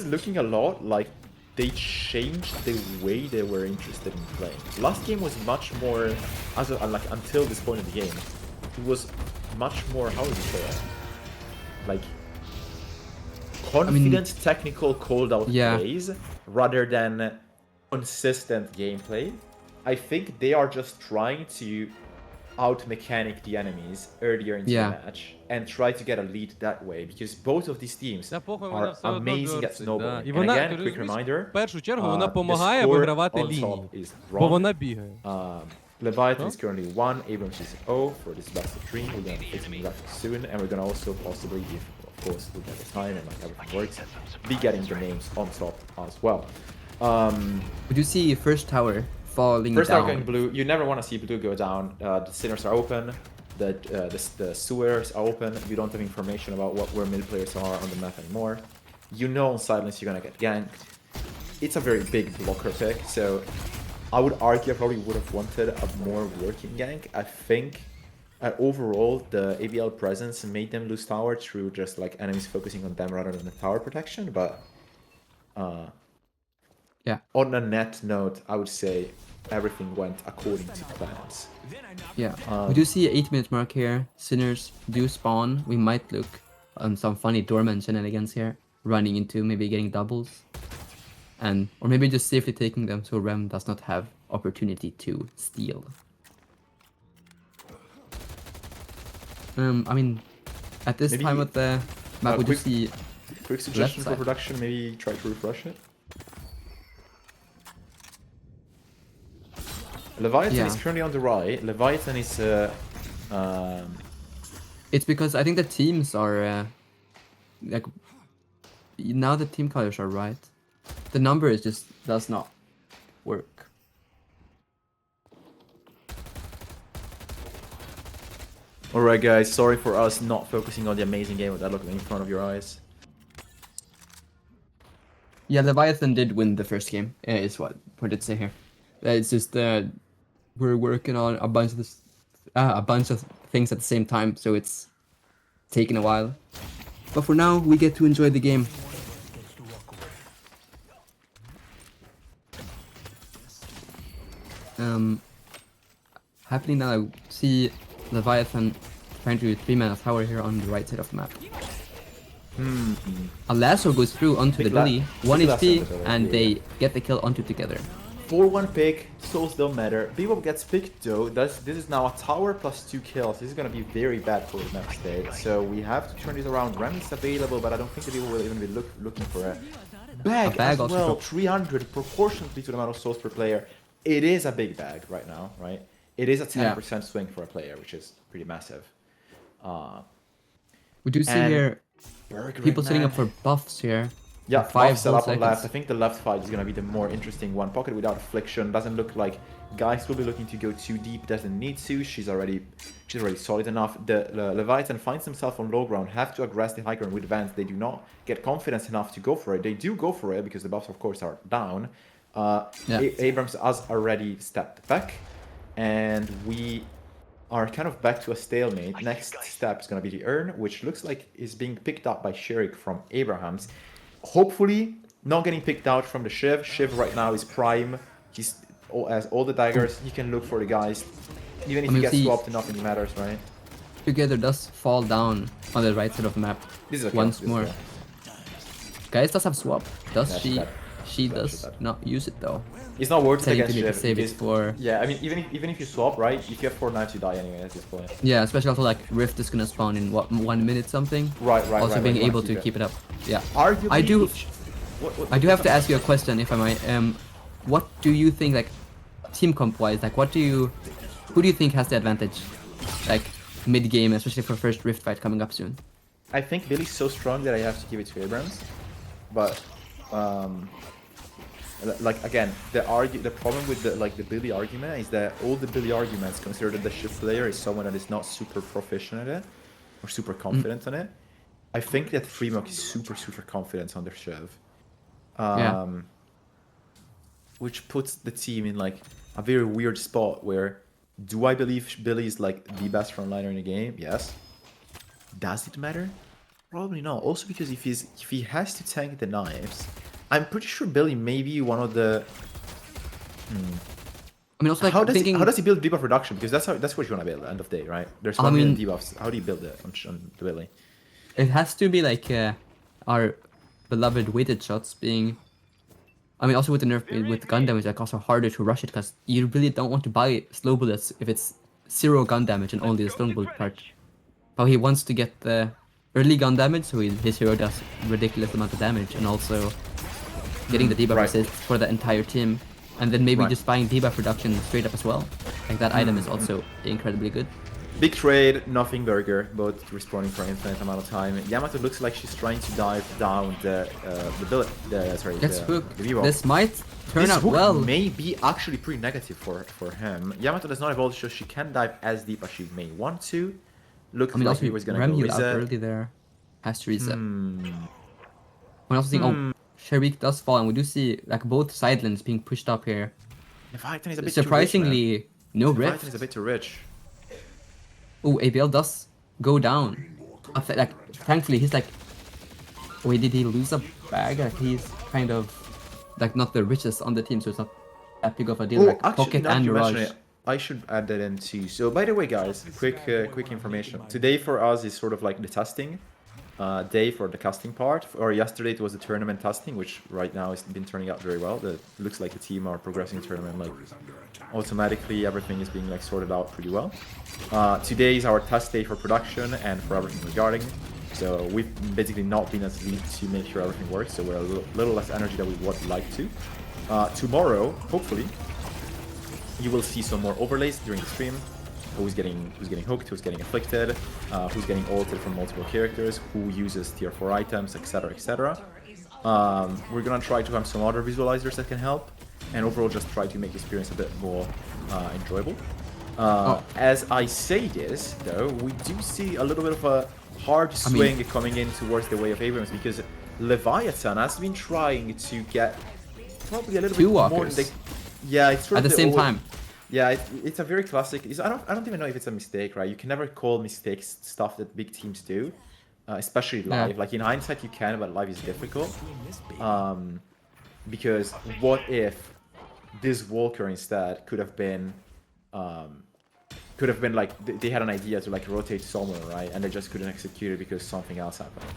looking a lot like they changed the way they were interested in playing. Last game was much more, like until this point in the game, it was much more, how would you say it? Like confident, technical, called out plays rather than consistent gameplay. I think they are just trying to out-mechanic the enemies earlier in the match and try to get a lead that way, because both of these teams are amazing at snowballing. And again, quick reminder, the score on top is wrong. Leviathan is currently 1, Abrams is 0 for this best of 3. We're going to fix him soon, and we're going to also possibly, if of course we get the time and like everything works, be getting the names on top as well. We do see first tower falling first down. tower going blue. You never want to see blue go down. The sinners are open. The sewers are open. You don't have information about where mid players are on the map anymore. You know on silence you're gonna get ganked. It's a very big blocker pick, so I would argue I probably would have wanted a more working gank. I think overall the ABL presence made them lose tower through just like enemies focusing on them rather than the tower protection, but yeah. On a net note, I would say everything went according to plans. Yeah. We do see an 8-minute mark here. Sinners do spawn. We might look on some funny dormant shenanigans here, running into maybe getting doubles, or maybe just safely taking them so Rem does not have opportunity to steal. I mean, at this time of the map, we do see. Quick suggestion for production: maybe try to refresh it. Leviathan is Yeah. currently on the right. Leviathan is It's because I think the teams are like now the team colors are right. The number is just does not work. Alright guys, sorry for us not focusing on the amazing game with Deadlock in front of your eyes. Yeah, Leviathan did win the first game. Is what did say here. It's just we're working on a bunch of things at the same time, so it's taking a while. But for now, we get to enjoy the game. Happening now, I see Leviathan trying to 3-man tower here on the right side of the map. A lasso goes through onto Big the Billy, 1 big HP, lasso, and yeah. they get the kill onto together. 4-1 pick, souls don't matter. Bebop gets picked though. This is now a tower plus 2 kills. This is gonna be very bad for the next stage. So we have to turn this around. Ram is available, but I don't think the people will even be looking for a bag as also well. go- 300 proportionately to the amount of souls per player. It is a big bag right now, right? It is a 10% swing for a player, which is pretty massive. We do see And here Burger people setting man. up for buffs here. Yeah, for 5 5 set whole up on left. I seconds. think the left fight is going to be the more interesting one. Pocket without affliction doesn't look like guys will be looking to go too deep. Doesn't need to. She's already solid enough. The Leviathan finds himself on low ground. Have to aggress the high ground with Vance. They do not get confidence enough to go for it. They do go for it because the buffs, of course, are down. Abrams has already stepped back, and we are kind of back to a stalemate. Next step is going to be the urn, which looks like is being picked up by Sherik from Abrahams. Hopefully, not getting picked out from the Shiv. Shiv right now is prime. He's has all the daggers. He can look for the guys. Even if he gets swapped, nothing matters, right? Together does fall down on the right side of the map This is a once kill. This more. is Guys does have swap. Does Yeah, she? she's dead. She She's dead, does she's dead. not use it though. It's not worth it Telling against to Shiv. save it because- for. Yeah, I mean, even if you swap, right? If you have 4 knives, you die anyway at this point. Yeah, especially also like Rift is gonna spawn in what 1 minute something. Right. Also being you wanna able to keep it up. Yeah. Arguably, I do. What I do have to ask you a question, if I might. What do you think, like, team comp wise, like, who do you think has the advantage, like, mid game, especially for first Rift fight coming up soon? I think Billy's so strong that I have to give it to Abrams, but like again, the problem with the Billy argument is that all the Billy arguments consider that the Shift player is someone that is not super proficient at it or super confident on it. I think that Freemok is super confident on their Shiv. Which puts the team in like a very weird spot where, do I believe Billy is like the best frontliner in the game? Yes. Does it matter? Probably not. Also because if he has to tank the knives, I'm pretty sure Billy may be one of the. I mean, also like how does thinking. he build debuff reduction? Because that's what you want to build at the end of the day, right? There's 1 million debuffs. How do you build it on the Billy? It has to be like our beloved weighted shots being. I mean, also with the nerf with gun damage, like also harder to rush it because you really don't want to buy slow bullets if it's 0 gun damage and only the stone bullet part. But he wants to get the early gun damage, so his hero does ridiculous amount of damage, and also getting the debuff assist for the entire team, and then maybe just buying debuff reduction straight up as well. Like that item is also incredibly good. Big trade, nothing burger, both respawning for an infinite amount of time. Yamato looks like she's trying to dive down the bullet. Let's hook. The Vivo. This might turn This out hook well. may be actually pretty negative for him. Yamato does not evolve, so she can dive as deep as she may want to. Looks I mean, like also he was gonna Rem go healed out reset. early there. Has to reset. I'm also seeing, Sherik does fall, and we do see like both side lanes being pushed up here. Leviathan is a bit Surprisingly, too rich, no man. rift. Leviathan is a bit too rich. Oh, ABL does go down. Like, thankfully, he's like... Wait, did he lose a bag? Like, he's kind of... Like, not the richest on the team, so it's not that big of a deal. Oh, Like, actually, Pocket now that and you mention Mirage. it, I should add that in too. So, by the way, guys, quick information. Today for us is sort of like the testing day for the casting part. Or yesterday it was the tournament testing, which right now has been turning out very well. It looks like the team are progressing the tournament like automatically. Everything is being like sorted out pretty well. Today is our test day for production and for everything regarding. So we've basically not been as lead to make sure everything works. So we're a little less energy than we would like to. Tomorrow, hopefully, you will see some more overlays during the stream. Who's getting hooked, who's getting afflicted, who's getting ulted from multiple characters, who uses tier 4 items, etc, etc. We're gonna try to have some other visualizers that can help, and overall just try to make the experience a bit more enjoyable. As I say this, though, we do see a little bit of a hard swing coming in towards the way of Abrams, because Leviathan has been trying to get probably a little bit more than it's sort at of the same time. Yeah, it's a very classic. I don't even know if it's a mistake, right? You can never call mistakes stuff that big teams do, especially live. Yeah. Like in hindsight, you can, but live is difficult. Because what if this Walker instead could have been like they had an idea to like rotate somewhere, right? And they just couldn't execute it because something else happened.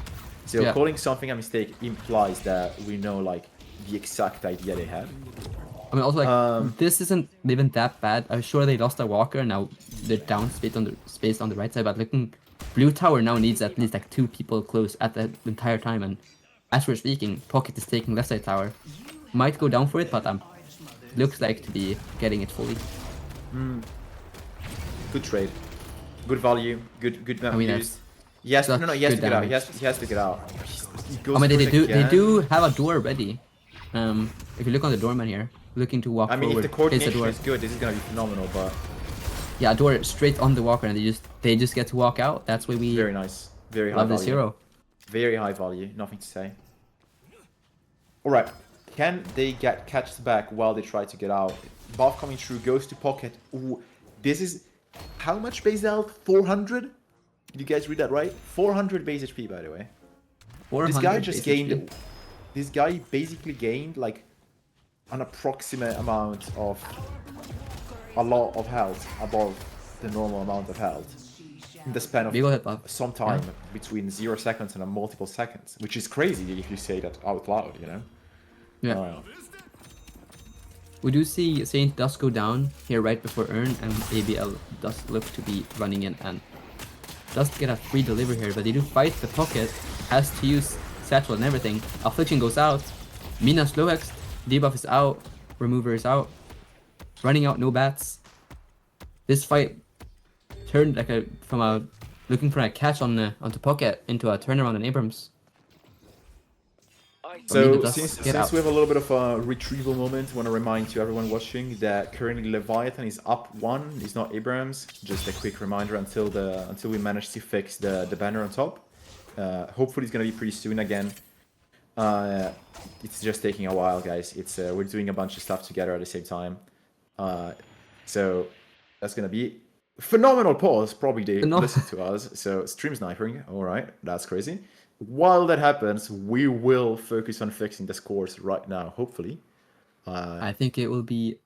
So calling something a mistake implies that we know like the exact idea they had. I mean, also like this isn't even that bad. I'm sure they lost a Walker, now they're down space on the right side. But looking, blue tower now needs at least like 2 people close at the entire time. And as we're speaking, Pocket is taking left side tower. Might go down for it, but looks like to be getting it fully. Good trade, good value, good. I mean, he has to get out. He has to get out. I mean, they do have a door ready. If you look on the doorman here, looking to walk forward. I mean, if the coordination is good, this is gonna be phenomenal. But yeah, a door straight on the Walker, and they just get to walk out. That's why we very nice, very high love value. this hero. Very high value. Nothing to say. All right, can they get catches back while they try to get out? Buff coming through, goes to Pocket. Ooh, this is how much base health? 400. Did you guys read that right? 400 base HP, by the way. This guy just gained. This guy basically gained like an approximate amount of a lot of health above the normal amount of health in the span of some time between 0 seconds and multiple seconds, which is crazy if you say that out loud, you know? Yeah. We do see Saint does go down here right before Earn, and ABL does look to be running in and does get a free delivery here, but they do fight the Pocket, has to use Satchel and everything. Affliction goes out, Mina slow X, debuff is out, remover is out, running out, no bats. This fight turned like looking for a catch onto Pocket into a turnaround on Abrams. So since we have a little bit of a retrieval moment, I want to remind to everyone watching that currently Leviathan is up 1. It's not Abrams. Just a quick reminder until we manage to fix the banner on top. Hopefully it's gonna be pretty soon again. It's just taking a while, guys. It's we're doing a bunch of stuff together at the same time. So that's gonna be phenomenal pause. Probably they listen to us. So stream sniping. All right, that's crazy. While that happens, we will focus on fixing the scores right now, hopefully. I think it will be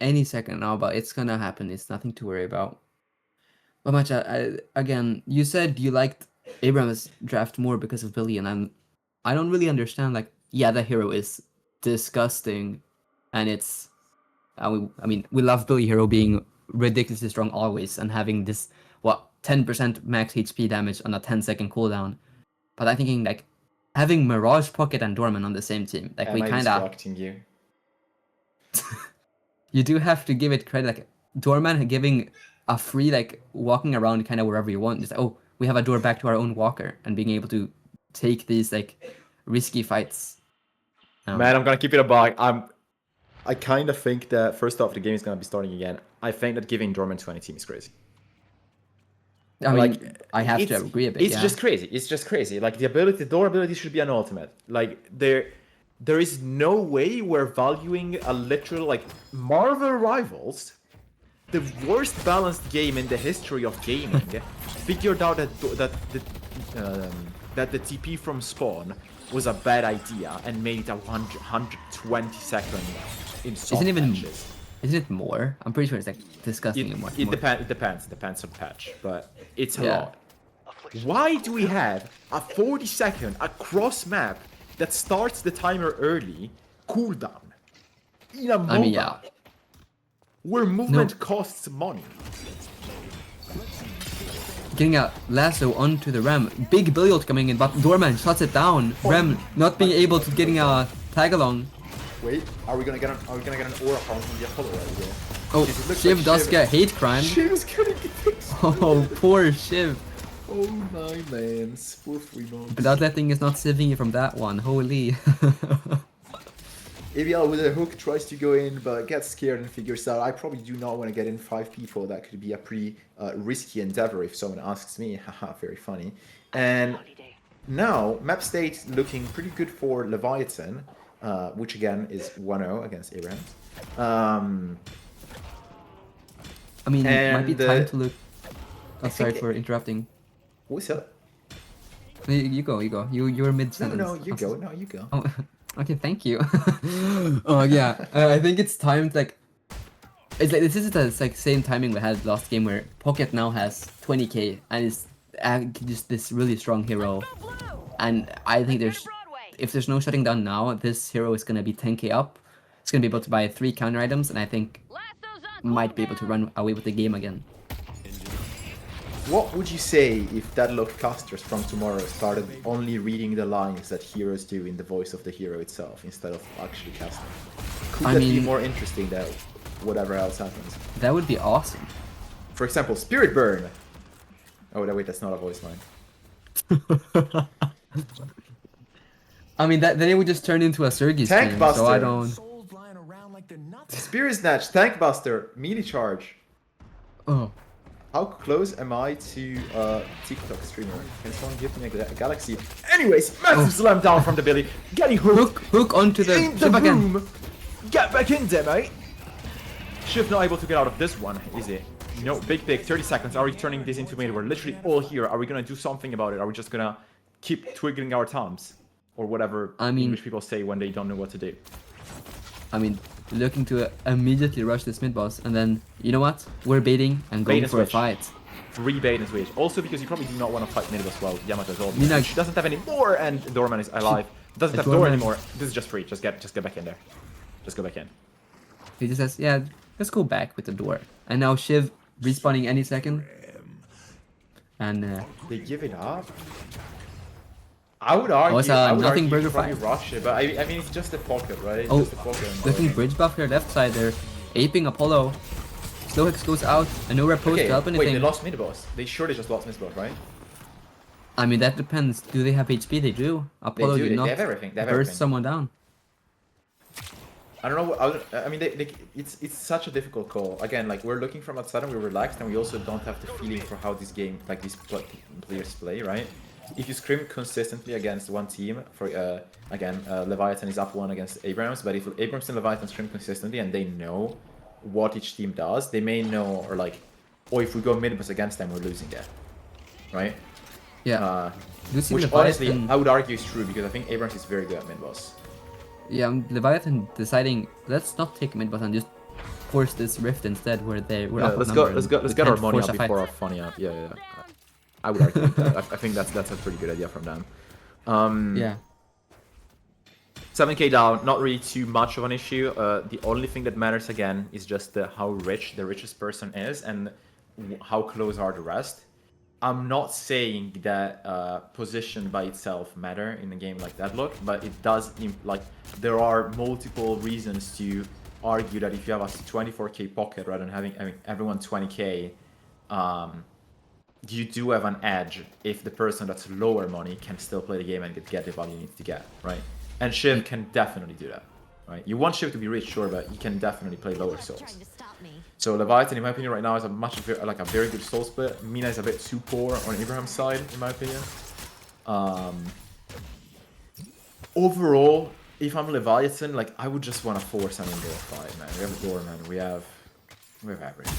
any second now, but it's gonna happen. It's nothing to worry about. But Mattia, again, you said you liked Abrams' draft more because of Billy, and I don't really understand. Like, yeah, the hero is disgusting, and it's I mean, we love Billy hero being ridiculously strong always, and having this 10% max HP damage on a 10-second cooldown. But I'm thinking like having Mirage, Pocket, and Dorman on the same team. Like, we kind of you. You do have to give it credit. Like, Dorman giving a free like walking around kind of wherever you want. Just we have a door back to our own Walker, and being able to take these like risky fights. Man, I'm gonna keep it a bug. I kind of think that first off the game is gonna be starting again. I think that giving Dorman to any team is crazy. I mean, I have to agree a bit. It's just crazy. It's just crazy. Like the door ability should be an ultimate. Like there is no way we're valuing a literal like Marvel Rivals, the worst balanced game in the history of gaming, figured out that the TP from spawn was a bad idea and made it a 120 second in some matches. Isn't it more? I'm pretty sure it's like disgusting more. It depends on patch, but it's a lot. Why do we have a 40-second across map that starts the timer early cooldown in a MOBA where movement costs money? Getting a lasso onto the Ram, big Billiot coming in, but Dorman shuts it down. Rem not being able to getting a tag along. Wait, are we gonna get an aura farm from the Apollo right here? Oh, Because it looks Shiv like does get hate crime. Shiv's getting fixed. Oh, poor Shiv. Oh my man, poor Fremont. But Outletting is not saving you from that one. Holy. ABL with a hook tries to go in, but gets scared and figures out I probably do not want to get in 5 people. That could be a pretty risky endeavor if someone asks me. Haha, very funny. And now, map state looking pretty good for Leviathan, which again is 1-0 against Abrams. I mean, it might be time to look. Oh, I sorry think for interrupting. What's up? You go. You're mid No, sentence. no, you go. No, you go. Oh, okay, thank you. Oh yeah, I think it's time to like. It's like this is the like same timing we had last game where Pocket now has 20k and is just this really strong hero, and I think if there's no shutting down now, this hero is gonna be 10k up. It's gonna be able to buy 3 counter items, and I think might be able to run away with the game again. What would you say if Deadlock casters from tomorrow started only reading the lines that heroes do in the voice of the hero itself instead of actually casting? Could that be more interesting than whatever else happens? That would be awesome. For example, Spirit Burn! Oh, wait, that's not a voice line. I mean, then it would just turn into a Sergi Tank stream, Buster. so I don't... Spirit Snatch, Tank Buster, Melee Charge. Oh. How close am I to TikTok streamer? Can someone give me a galaxy? Anyways, massive slam down from the Billy. Getting hooked. Hook onto the in the Shiv again. room. Get back in there, mate. Shiv not able to get out of this one, is it? No, big, 30 seconds. Are we turning this into mid? We're literally all here. Are we gonna do something about it? Are we just gonna keep twiggling our thumbs? Or whatever English people say when they don't know what to do. I mean, looking to immediately rush this mid boss, and then, you know what? We're baiting and going for a fight. Free bait and switch. Also because you probably do not want to fight mid as well. Yamato's old. Mina, she doesn't have any more, and Dorman is alive. Doesn't have door anymore. This is just free. Just get back in there. Just go back in. He just says, yeah, let's go back with the door. And now Shiv respawning any second. And they give it up. I would argue, nothing burger probably fight. rush it, but I mean it's just a pocket, right? It's Oh, just a pocket looking bridge buff here left side. They're aping Apollo. Slow Hex goes out, and nowhere post to help anything. Wait, they lost mid boss. They surely just lost mid boss, right? I mean, that depends. Do they have HP? They do. Apollo they did not have everything. They have burst everything. someone down. I don't know. I mean, it's such a difficult call. Again, like we're looking from outside and we're relaxed, and we also don't have the feeling for how this game, like these players play, right? If you scrim consistently against one team, for again, Leviathan is up 1 against Abrams, but if Abrams and Leviathan scrim consistently and they know what each team does, they may know, or like, oh, if we go mid-boss against them, we're losing there, right? Yeah. Which honestly, I would argue is true, because I think Abrams is very good at mid-boss. Yeah, Leviathan deciding, let's not take mid-boss and just force this rift instead, where we're up. Let's get our money up before our funny up. Yeah. I would argue that. I think that's a pretty good idea from them. Yeah. 7k down, not really too much of an issue. The only thing that matters again is just how rich the richest person is and how close are the rest. I'm not saying that position by itself matter in a game like Deadlock, but it does like there are multiple reasons to argue that if you have a 24k pocket rather than having everyone 20k, you do have an edge if the person that's lower money can still play the game and get the value you need to get, right? And Shiv can definitely do that, right? You want Shiv to be rich, sure, but he can definitely play lower souls. So Leviathan, in my opinion, right now is a very good soul split. Mina is a bit too poor on Abraham's side, in my opinion. Overall, if I'm Leviathan, like I would just want to force an indoor fight, man. We have a door, man. We have everything.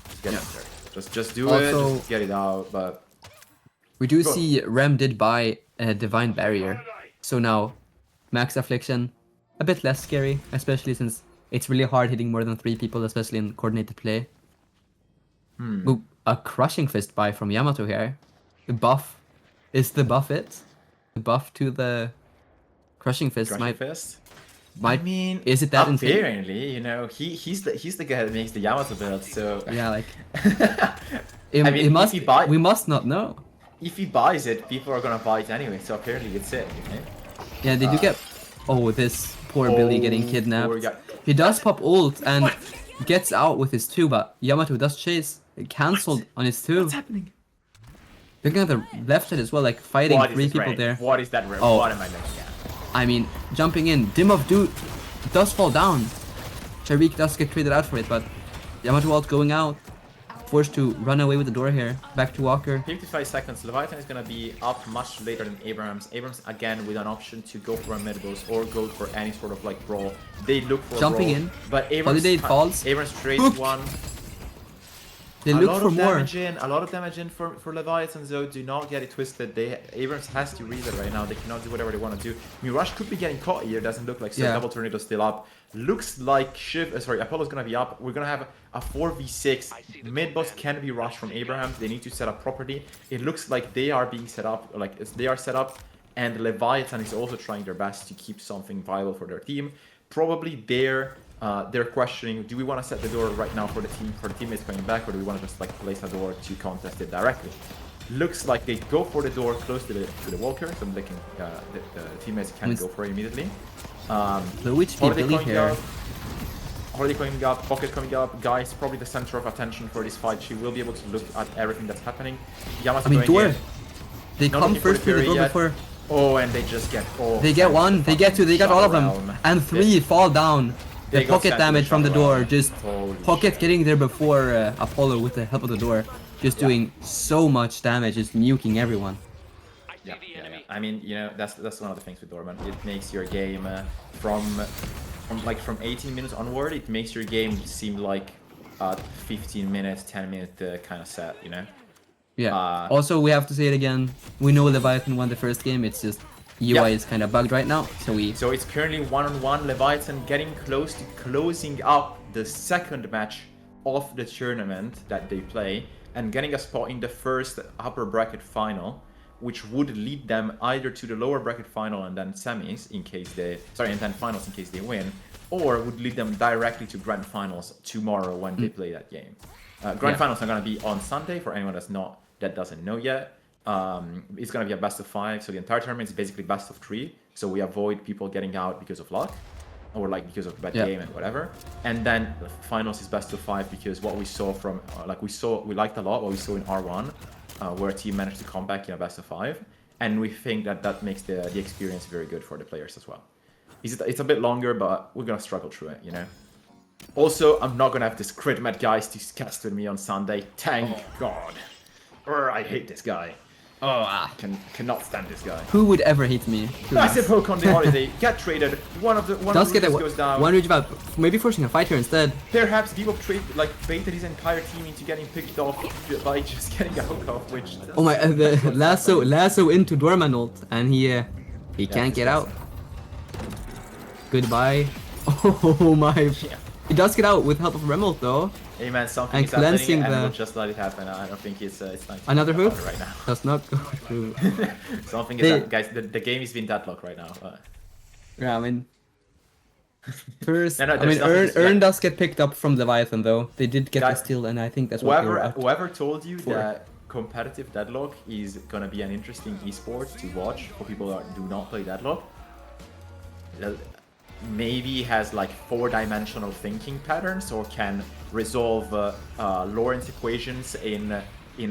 Just get in there. Just do it, just get it out, but... We do see Rem did buy a Divine Barrier, so now Max Affliction, a bit less scary, especially since it's really hard hitting more than 3 people, especially in coordinated play. Ooh, a Crushing Fist buy from Yamato here. The buff, is the buff it? The buff to the Crushing Fist I mean, is it that insane? Apparently, you know, he's the guy that makes the Yamato build, so... Yeah, like... I mean, we must not know. If he buys it, people are gonna buy it anyway, so apparently it's it, okay? Yeah, they do get... Oh, this poor Billy getting kidnapped. poor guy. He does pop ult and gets out with his 2, but Yamato does chase. Cancelled on his 2. What's happening? Looking at the left side as well, like fighting What is 3 this people raid? there. What is that? Oh. What am I looking at? I mean, jumping in. Dimov does fall down. Sharik does get traded out for it, but Yamato ult going out. Forced to run away with the door here. Back to Walker. 55 seconds. Leviathan is going to be up much later than Abrams. Abrams again with an option to go for a mid boost or go for any sort of like brawl. They look for Jumping a brawl, in. but Abrams Holiday falls. Abrams trades Hook. one. They A look lot for of more. damage in, a lot of damage in for Leviathan though. Do not get it twisted. Abrams has to read it right now. They cannot do whatever they want to do. Mirage could be getting caught here. Doesn't look like so. Yeah. Double tornado still up. Looks like Apollo's gonna be up. We're gonna have a 4v6. Mid boss can be rushed from Abraham. They need to set up properly. It looks like they are being set up, they are set up, and Leviathan is also trying their best to keep something viable for their team. Probably they're questioning, do we want to set the door right now for the teammates coming back, or do we want to just like place a door to contest it directly? Looks like they go for the door close to the Walker, so they can the teammates can go for it immediately. The Witch Billy here. Holiday coming up, Pocket coming up. Guys, probably the center of attention for this fight. She will be able to look at everything that's happening. Yamato going door. in. They Not come looking for first to the Fury door yet. before. Oh, and they just get. Oh, They get 1, they get 2, they got all of them. Realm. And 3 fall down. The They got pocket sent to damage from the Shadow door, Realm. just Holy Pocket shit. getting there before Apollo with the help of the door. Just doing so much damage, just nuking everyone. Yeah. I mean, you know, that's one of the things with Dorman. It makes your game from 18 minutes onward, it makes your game seem like a 15 minutes, 10 minute kind of set, you know? Yeah. Also, we have to say it again. We know Leviathan won the first game. It's just UI is kind of bugged right now, so it's currently 1-on-1. Leviathan getting close to closing up the second match of the tournament that they play and getting a spot in the first upper bracket final, which would lead them either to the lower bracket final and then semis in case and then finals in case they win, or would lead them directly to grand finals tomorrow when they play that game. Grand finals are going to be on Sunday for anyone that doesn't know yet. It's going to be a best of 5, so the entire tournament is basically best of 3, so we avoid people getting out because of luck or like because of bad game and whatever. And then the finals is best of 5 because what we saw from we liked a lot what we saw in R1, where a team managed to come back in a best of 5, and we think that makes the experience very good for the players as well. It's a bit longer, but we're gonna struggle through it, you know. Also, I'm not gonna have this Kryddmått guys to cast with me on Sunday. Thank God. I hate this guy. Cannot stand this guy. who would ever hate me? Massive hook on the holiday. Get traded. One of the goes down. One reach about maybe forcing a fight here instead. Perhaps Bebop baited his entire team into getting picked off by just getting a hook off, which. Oh my! The lasso into Dorman ult, and he can't get out. Goodbye. Oh my! He does get out with help of Remult though. Hey man, something And is happening, cleansing and the- we'll just let it happen. I don't think it's time to Another talk about hook it right now. does not go through. Something They- is guys. The game is being deadlock right now. Yeah, I mean, first, No, I there's mean, nothing to Earn does get picked up from Leviathan though. They did get the Guys, steal, and I think that's what they were out. Whoever told you for. that competitive Deadlock is gonna be an interesting esport to watch for people that do not play Deadlock, maybe has like 4-dimensional thinking patterns or can resolve Lorentz equations in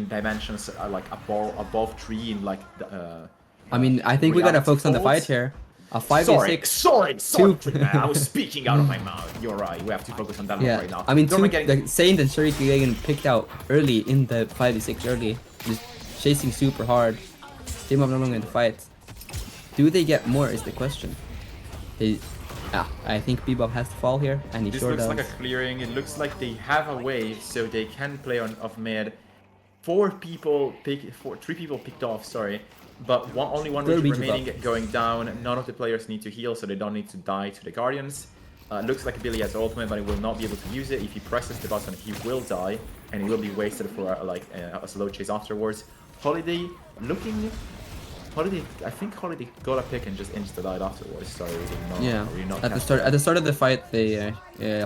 dimensions like above 3 in like I mean, I think we gotta reality focus on the fight folds. here. A 5v6. Sorry, Two- man. I was speaking out of my mouth. You're right. We have to focus on Deadlock Yeah, right now. I mean, Dorman getting- the Saint and Sharik getting picked out early in the 5v6 early, just chasing super hard. Team up no longer in the fight. Do they get more is the question. I think Bebop has to fall here, and he This sure looks does. like a clearing. It looks like they have a way, so they can play off mid. 3 people picked off. Sorry, but only one They'll region beat remaining Bebop. going down. None of the players need to heal, so they don't need to die to the Guardians. Looks like Billy has ultimate, but he will not be able to use it. If he presses the button, he will die, and he will be wasted for a slow chase afterwards. Holiday looking. I think Holiday got a pick and just insta-died afterwards. Sorry, we did not. Yeah, we did not at the catch start of the fight, they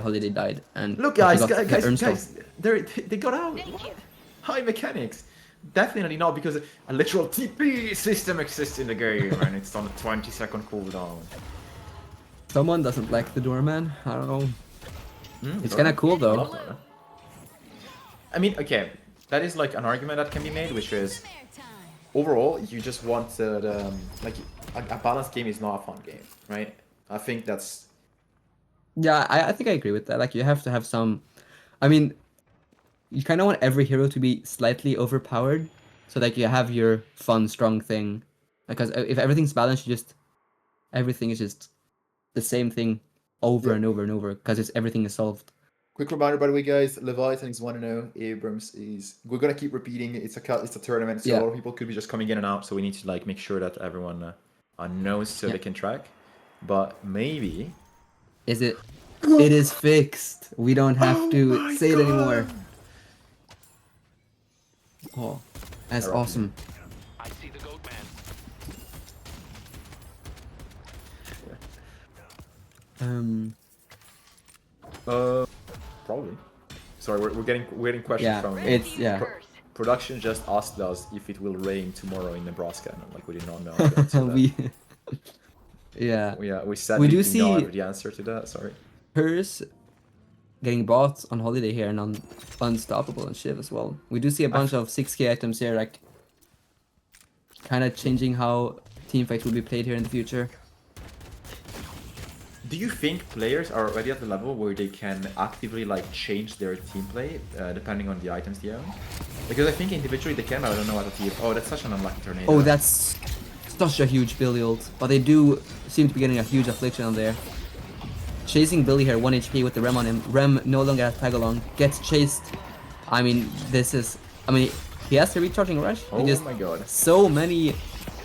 Holiday died, and Look, he guys, got the Earn stone. they got out. High mechanics. Definitely not because a literal TP system exists in the game and it's on a 20-second cooldown. Someone doesn't like the doorman. I don't know. It's Doorman. kind of cool I though. love Doorman. I mean, okay, that is like an argument that can be made, which is overall you just want like a balanced game is not a fun game, right? I think that's Yeah, I think I agree with that. Like you have to have some. I mean, you kind of want every hero to be slightly overpowered, so like you have your fun, strong thing. Because if everything's balanced, you just everything is just the same thing over and over and over because everything is solved. quick reminder, by the way, guys. Leviathan is 1-0. Abrams is. We're gonna keep repeating. It's a tournament, so a lot of people could be just coming in and out. So we need to like make sure that everyone knows so they can track. But maybe. Is it? It is fixed. We don't have to say it anymore. Oh, that's awesome. I see the goat man. Probably. Sorry, we're getting questions from. It's Production just asked us if it will rain tomorrow in Nebraska, and I'm like, we did not know. we. Yeah. We said We do know see- the answer to that. Sorry. Hers getting bought on holiday here and on Unstoppable and Shiv as well. We do see a bunch of 6k items here, like kind of changing how teamfights will be played here in the future. Do you think players are already at the level where they can actively like change their team play depending on the items they own? Because I think individually they can, but I don't know what the team. Oh, that's such an unlucky tornado. Oh, that's such a huge Billy ult, but they do seem to be getting a huge affliction on there. Chasing Billy here, 1 HP with the Rem on him. Rem no longer has tag along, gets chased. I mean, this is. I mean, he has the recharging rush. Oh He just my god. so many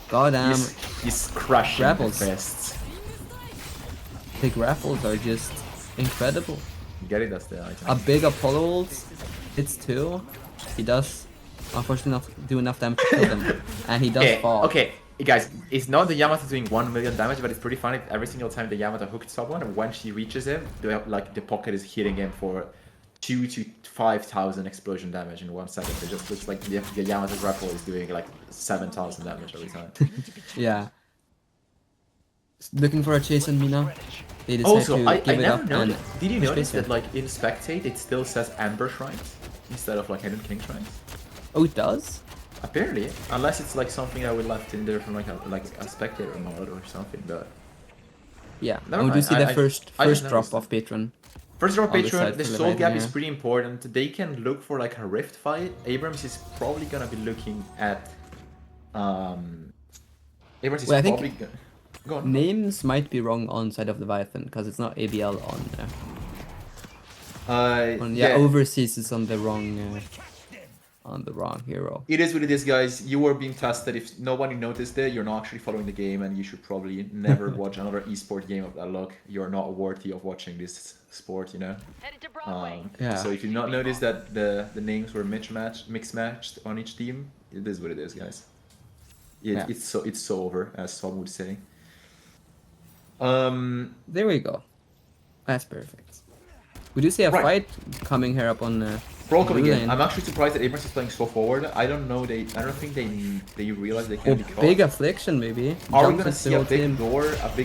goddamn. He's crushing grapples. fists. The grapples are just incredible. Get it, that's the item. A big Apollo ult hits 2. He does, unfortunately, not do enough damage to kill them, and he does fall. Okay, guys, it's not the Yamato doing 1 million damage, but it's pretty funny. Every single time the Yamato hooked someone, when she reaches him, the pocket is hitting him for 2,000 to 5,000 explosion damage in 1 second. It just looks like the Yamato grapple is doing like 7,000 damage every time. Yeah. Looking for a chase on Mina. They decide Also, to I give it never up and noticed. Did you push notice base that like in Spectate it still says Amber Shrines instead of like Hidden King Shrines? Oh, it does? Apparently, unless it's like something that we left in there from like a spectator mode or something. But Yeah. Never And we do mind, see the I first just drop noticed of Patron. first drop on the Patreon, side the for soul Leviathan, gap is yeah. pretty important. They can look for like a rift fight. Abrams is probably gonna be looking at Abrams is Well, I think- probably gonna go on. Names might be wrong on side of Leviathan because it's not ABL on. Overseas is on the wrong hero. It is what it is, guys. You are being tested. If nobody noticed it, you're not actually following the game, and you should probably never watch another esport game of that look. You're not worthy of watching this sport, you know. Headed to Broadway. Yeah. So if you not notice that the names were mix matched on each team, it is what it is, guys. Yeah. It's so over, as some would say. There we go. That's perfect. We do see a Right. fight coming here up on. Bro, coming blue in. lane. I'm actually surprised that Abrams is playing so forward. I don't know. I don't think they realize they can Oh, be caught. big affliction maybe. Are we Jump gonna with see the a whole big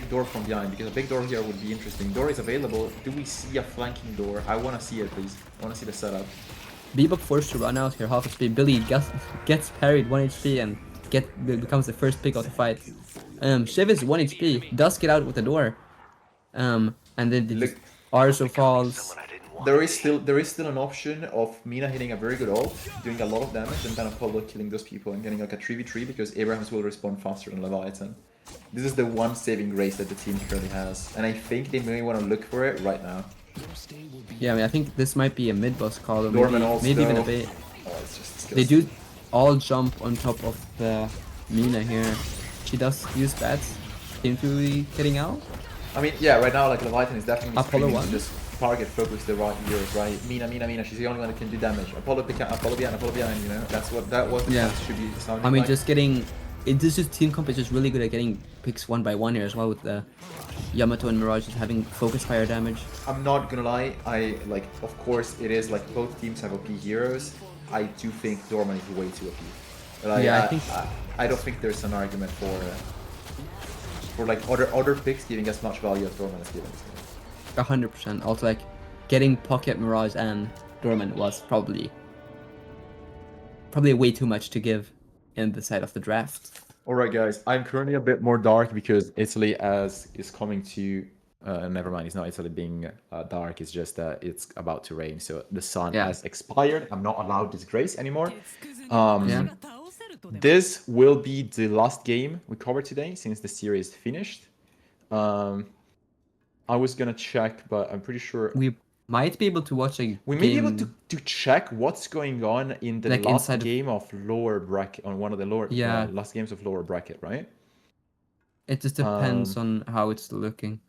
team. door from behind? Because a big door here would be interesting. Door is available. Do we see a flanking door? I wanna see it, please. I wanna see the setup. Bebop forced to run out here, half HP. Billy gets parried 1 HP and becomes the first pick of the fight. Shiv is 1 HP, does get out with the door. And then Arso falls. There is still an option of Mina hitting a very good ult, doing a lot of damage, and then Apollo killing those people and getting like a 3v3 because Abrams will respond faster than Leviathan. This is the one saving grace that the team currently has, and I think they may want to look for it right now. Yeah, I mean, I think this might be a mid-boss call, or Dorman also. maybe even a bait. Oh, it's just disgusting. They do all jump on top of the Mina here. She does use bats. Seem to be getting out. I mean, yeah, right now like Leviathan is definitely Apollo screaming one. to just target focus the right heroes, right? Mina. She's the only one that can do damage. Apollo behind. You know, that's what that was. Yeah. Should be sounding I mean, like. just getting. This just team comp is just really good at getting picks 1 by 1 here as well, with the Yamato and Mirage just having focus fire damage. I'm not gonna lie. Of course, it is like both teams have OP heroes. I do think Dorman is way too OP. Like, Yeah, I think- I don't think there's an argument for. for like other picks giving as much value as Dorman is giving. 100%. Also, like, getting Pocket Mirage and Dorman was probably way too much to give in the side of the draft. All right, guys. I'm currently a bit more dark because Italy is coming to. Never mind. It's not Italy being dark. It's just that it's about to rain, so the sun has expired. I'm not allowed disgrace anymore. This will be the last game we cover today since the series finished. I was gonna check, but I'm pretty sure we might be able to watch a we may be able to check what's going on in the like last game of lower bracket, on one of the lower last games of lower bracket, right? It just depends on how it's looking.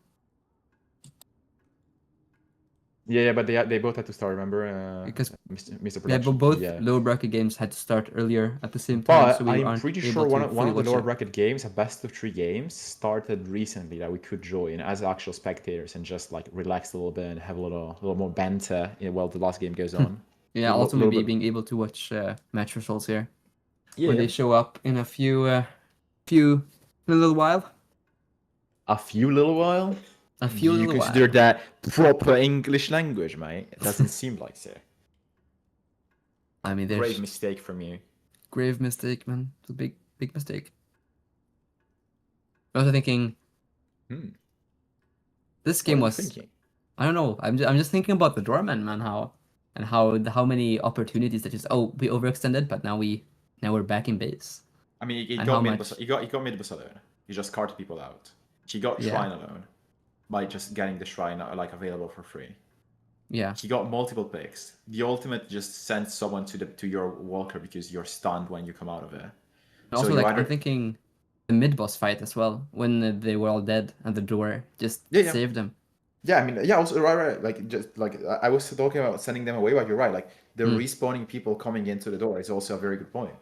Yeah, but they both had to start, remember? Because Mr. Production. Yeah, but both lower bracket games had to start earlier at the same time. But so we I'm pretty sure one of the lower bracket games, a best of 3 games, started recently that we could join as actual spectators and just like relax a little bit and have a little more banter while the last game goes on. Yeah, also maybe being able to watch match results here when they show up in a little while. A few little while. You consider that proper English language, mate? It doesn't seem like so. I mean, there's grave mistake from you. Grave mistake, man. It's a big mistake. I was thinking. This game was. I don't know. I'm just thinking about the doorman, man. How many opportunities that just we overextended, but now we're back in base. I mean, he got mid bus alone. He just carted people out. He got shrine alone. By just getting the shrine like available for free. Yeah. He got multiple picks. The ultimate just sends someone to your walker because you're stunned when you come out of it. Also, like I'm thinking the mid boss fight as well, when they were all dead and the door just saved them. Yeah, I mean, also right. Like just like I was talking about sending them away, but you're right. Like the respawning people coming into the door is also a very good point.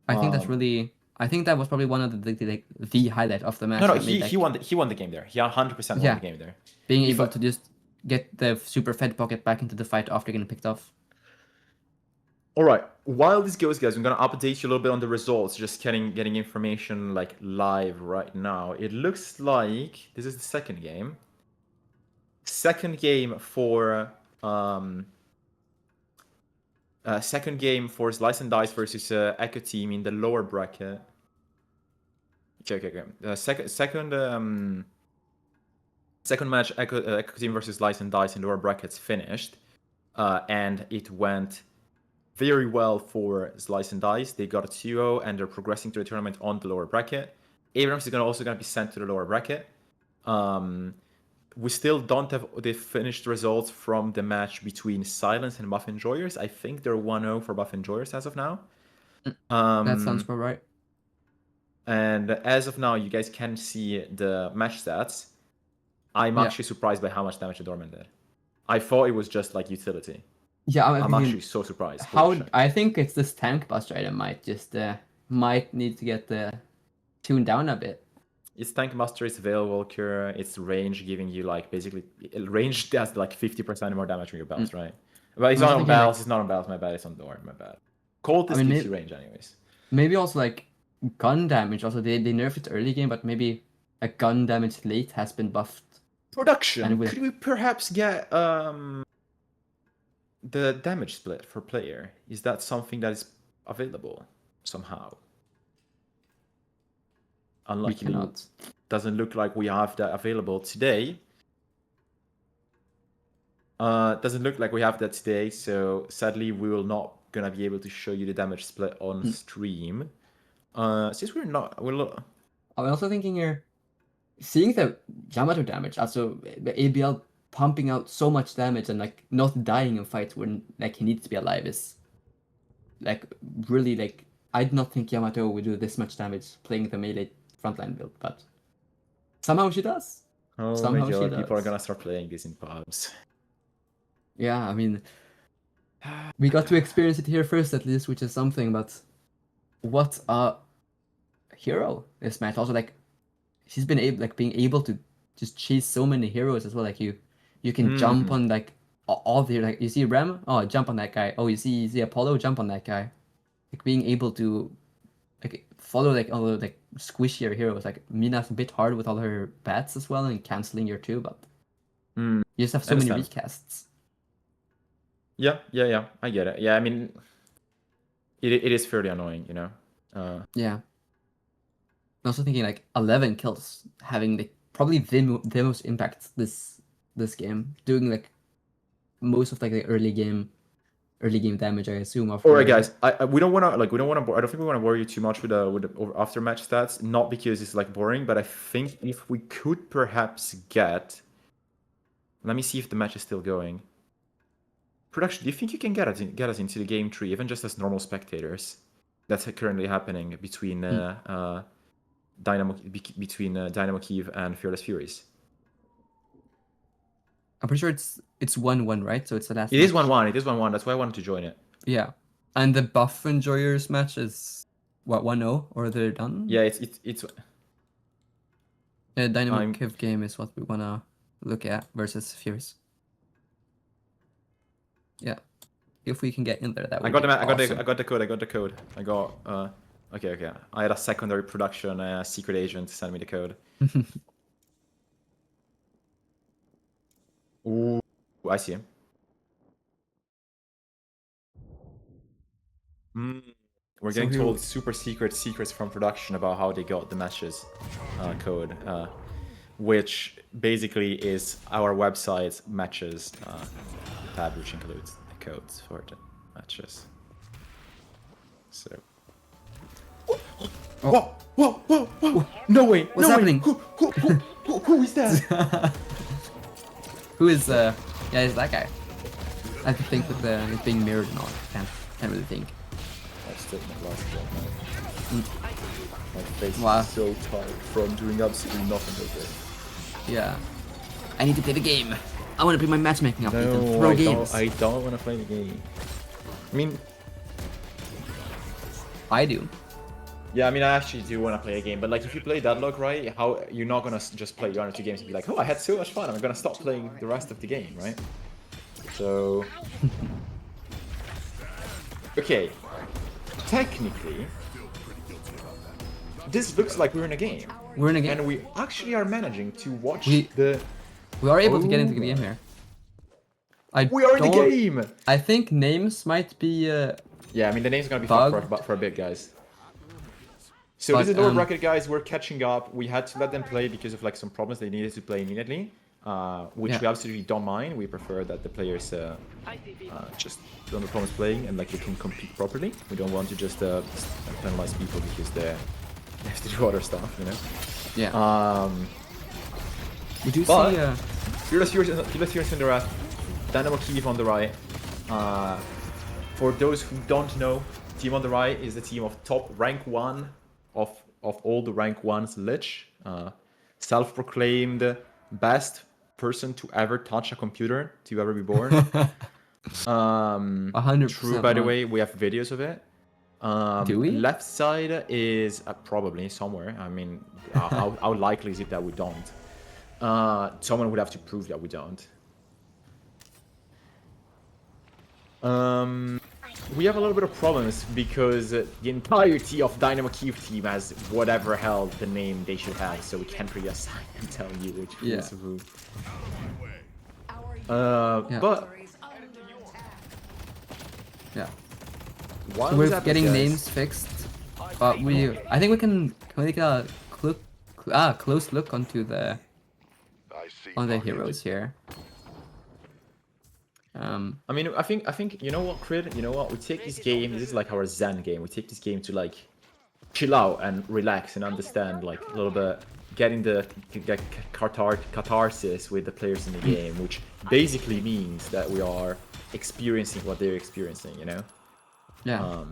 I think that's really. I think that was probably one of the highlight of the match. No, he won the game there. He 100% won the game there. Being able to just get the super fed pocket back into the fight after getting picked off. All right. While this goes, guys, I'm gonna update you a little bit on the results. Just getting information like live right now. It looks like this is the second game. Second game for Slice and Dice versus Echo Team in the lower bracket. Okay. Second match, Echo Team versus Slice and Dice in lower brackets finished, and it went very well for Slice and Dice. They got a 2-0 and they're progressing to the tournament on the lower bracket. Abrams is also going to be sent to the lower bracket. We still don't have the finished results from the match between Silence and Buff Enjoyers. I think they're 1-0 for Buff Enjoyers as of now. That sounds about right. And as of now, you guys can see the match stats. I'm actually surprised by how much damage the Dorman did. I thought it was just like utility. Yeah, I'm actually so surprised. I think it's this tank buster item might need to get tuned down a bit. It's Tank Master, it's Veil Walker, it's range giving you like basically range does like 50% more damage from your belts, right? But it's not on belts, it's not on belts, my bad, it's on door, my bad. Cold gives you range anyways. Maybe also like gun damage, also they nerfed it early game, but maybe a gun damage late has been buffed. Production, could we perhaps get the damage split for player? Is that something that is available somehow? Unluckily, doesn't look like we have that available today. Doesn't look like we have that today, so sadly we will not gonna be able to show you the damage split on stream. Since I'm also thinking here, seeing the Yamato damage, also the ABL pumping out so much damage and like not dying in fights when like he needs to be alive is like really like I did not think Yamato would do this much damage playing the melee frontline build, but somehow she does. Somehow my God, people are gonna start playing this in pubs. Yeah, I mean, we got to experience it here first at least, which is something. But what a hero this match! Also, like she's been being able to just chase so many heroes as well. Like you can jump on like all the like you see Rem, jump on that guy. Oh, you see Apollo, jump on that guy. Like being able to like follow like all the squishier heroes. Like Mina's a bit hard with all her bats as well and canceling your 2, but you just have so many recasts. Yeah, I get it. Yeah, I mean, it is fairly annoying, you know. Yeah. I'm also thinking like 11 kills, having probably the most impact this game, doing like most of like the early game damage, I assume. All right, guys. We don't want to I don't think we want to worry you too much with the after match stats. Not because it's like boring, but I think if we could perhaps get. Let me see if the match is still going. Production, do you think you can get us into the game tree, even just as normal spectators? That's currently happening between Dynamo Kyiv and Fearless Furies. I'm pretty sure it's 1-1, right? So it's the last. It is 1-1. It is 1-1. That's why I wanted to join it. Yeah, and the Buff Enjoyers match is what, 1-0, or they're done? Yeah, it's. Dynamo Kyiv game is what we wanna look at versus Furies. Yeah, if we can get in there, that would I got be awesome. I got the code. I got. Okay. I had a secondary production secret agent send me the code. Ooh, I see him. We're getting told super secrets from production about how they got the matches code, which basically is our website's matches tab, which includes the codes for the matches. So. Whoa! No way! What's happening? Who is that? Who is yeah, it's that guy. I have to think with it being mirrored and all. Can't really think. That's still my last job, man. My face Wow. is so tired from doing absolutely nothing over it. Yeah. I need to play the game. I want to play my matchmaking update and No, throw games. I don't want to play the game. I mean, I do. yeah, I mean, I actually do want to play a game, but like, if you play Deadlock, right? How you're not gonna just play 1 or 2 games and be like, oh, I had so much fun. I'm gonna stop playing the rest of the game, right? So, okay. Technically, this looks like we're in a game. We're in a game. And we actually are managing to watch We are able to get into the game here. We are in the game! I think names might be Yeah, I mean, the name's gonna be fucked for a bit, guys. So this is lower bracket, guys. We're catching up. We had to let them play because of like some problems. They needed to play immediately, which we absolutely don't mind. We prefer that the players just don't have problems playing and like they can compete properly. We don't want to just penalize people because they have to do other stuff, you know. Yeah. We do but see Fearless Furies on the left, Dynamo Kyiv on the right. For those who don't know, team on the right is the team of top rank 1 of all the rank 1s Lich. Self-proclaimed best person to ever touch a computer, to ever be born. 100%. True, by the way, we have videos of it. Do we? Left side is probably somewhere. I mean, how likely is it that we don't? Someone would have to prove that we don't. We have a little bit of problems because the entirety of Dynamo Kyiv team has whatever hell the name they should have, so we can't really assign and tell you which is who. But yeah, so we're getting names fixed, but I think we can take a close look onto the heroes here. I mean, I think you know what, Crid? You know what? We take this game. This is like our Zen game. We take this game to like chill out and relax and understand, like a little bit, getting the catharsis with the players in the game, which basically means that we are experiencing what they're experiencing. You know? Yeah.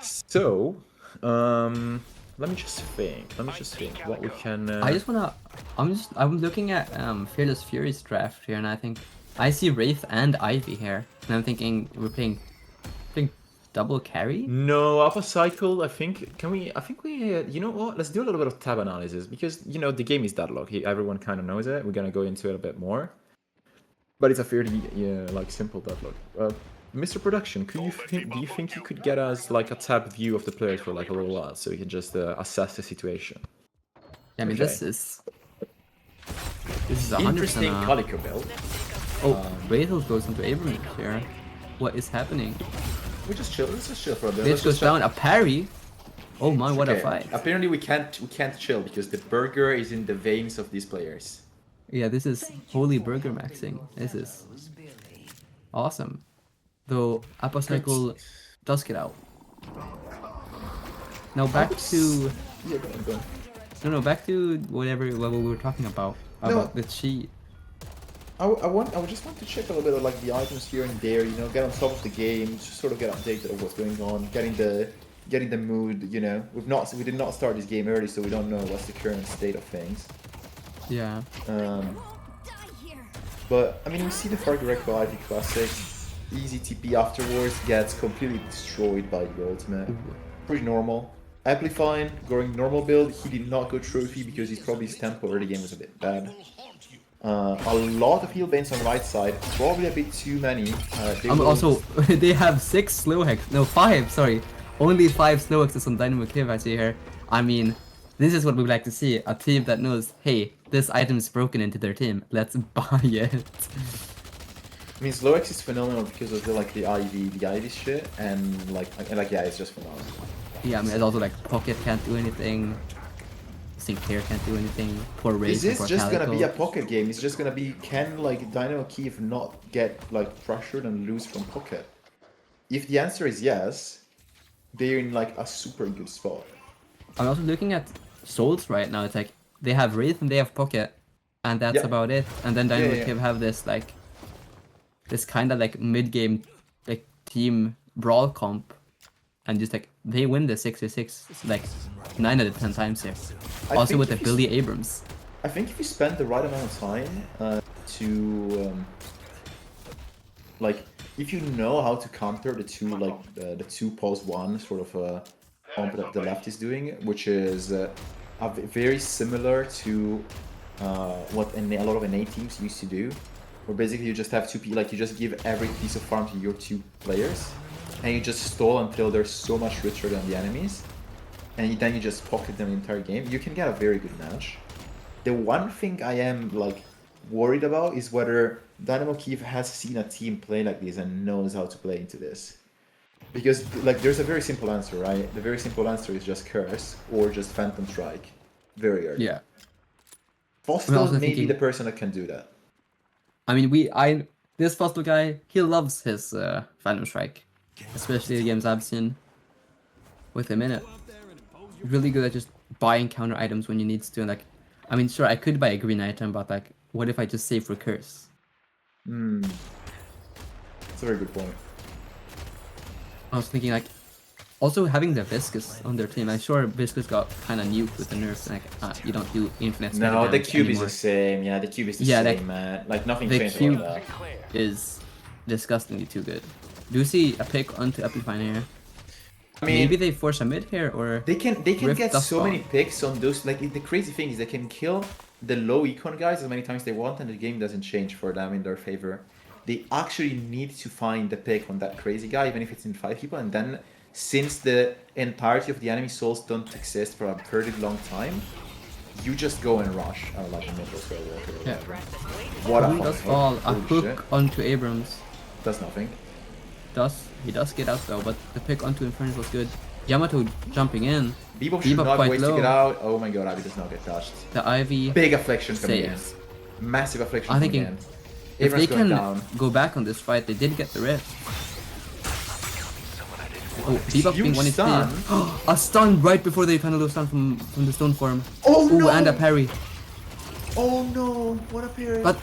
So, let me just think what we can. I'm looking at Fearless Fury's draft here, and I think I see Wraith and Ivy here, and I'm thinking we're playing double carry. No, Alpha Cycle. I think we. You know what? Let's do a little bit of tab analysis because you know the game is Deadlock. Everyone kind of knows it. We're gonna go into it a bit more, but it's a fairly like simple Deadlock. Mr. Production, do you think you could get us like a tab view of the players for like a little while so we can just assess the situation? I mean, Okay. this is 100% Interesting Calico build. Wraithel goes into Abrams here. What is happening? Let's just chill for a bit. Bitch goes down, a parry. Oh my, what a fight. Apparently we can't chill because the burger is in the veins of these players. Yeah, this is holy burger maxing. This is awesome. Though Apocycle does get out. Now back to Yeah, go on. no, back to whatever level we were talking about the cheat. I just want to check a little bit of like the items here and there, you know, get on top of the game, just sort of get updated of what's going on, getting the mood, you know. We did not start this game early, so we don't know what's the current state of things. Yeah. But I mean, we see the Far Greco IV Classic, easy TP afterwards, gets completely destroyed by the ultimate. Pretty normal. Amplifying, going normal build, he did not go trophy because he's probably his tempo early game was a bit bad. A lot of heal banes on the right side, probably a bit too many. Also, they have 6 slow hexes. No, 5, sorry. Only 5 slow hexes on Dynamo Kyiv I see here. I mean, this is what we like to see. A team that knows, hey, this item is broken into their team. Let's buy it. I mean, Slow X is phenomenal because of the IV shit, and yeah, it's just phenomenal. Yeah, I mean, it's also like Pocket can't do anything. Sinclair can't do anything. Poor Raze. Is this just gonna be a pocket game? It's just gonna be, can like Dynamo Kyiv not get like pressured and lose from pocket? If the answer is yes, they're in like a super good spot. I'm also looking at Souls right now. It's like they have Wraith and they have Pocket, and that's about it. And then Dynamo Kyiv have this like this kind of like mid-game like team brawl comp, and just like they win the 6v6 like 9 out of 10 times here. Also with the Billy Abrams. I think if you spend the right amount of time like if you know how to counter the two pause one sort of comp that the left is doing, which is very similar to what a lot of NA teams used to do, where basically you just have you just give every piece of farm to your 2 players, and you just stall until they're so much richer than the enemies, and then you just pocket them the entire game. You can get a very good match. The one thing I am like worried about is whether Dynamo Kyiv has seen a team play like this and knows how to play into this. Because like there's a very simple answer, right? The very simple answer is just Curse or just Phantom Strike very early. Yeah. Fossil may be the person that can do that. I mean, this Fossil guy, he loves his Phantom Strike, especially the games I've seen with him in it. Really good at just buying counter items when you need to. Like, I mean, sure, I could buy a green item, but like, what if I just save for Curse? That's a very good point. I was thinking like, also having the Viscous on their team. I'm sure Viscous got kind of nuked with the nerfs. Like, you don't do infinite. No, the cube is the same. Yeah, the cube is the same, man. Like nothing changed about that. The cube is disgustingly too good. Do you see a pick onto Amplifying here? I mean, maybe they force a mid here, or they can get so many picks on those. Like the crazy thing is they can kill the low econ guys as many times they want, and the game doesn't change for them in their favor. They actually need to find the pick on that crazy guy, even if it's in 5 people, and then since the entirety of the enemy souls don't exist for a pretty long time, you just go and rush like a middle spell walker or whatever. What a he does fall. A hook onto Abrams. Does nothing. He does get out though, but the pick onto Infernus was good. Yamato jumping in. Bebop should not wait to get out. Oh my god, Ivy does not get touched. The Ivy big affliction coming in. Massive affliction coming in. If they can go back on this fight, they did get the rift. Oh, Bebop being 1 HP. A stun right before they kind of lose stun from the stone form. Oh no! And a parry. Oh no! What a parry! But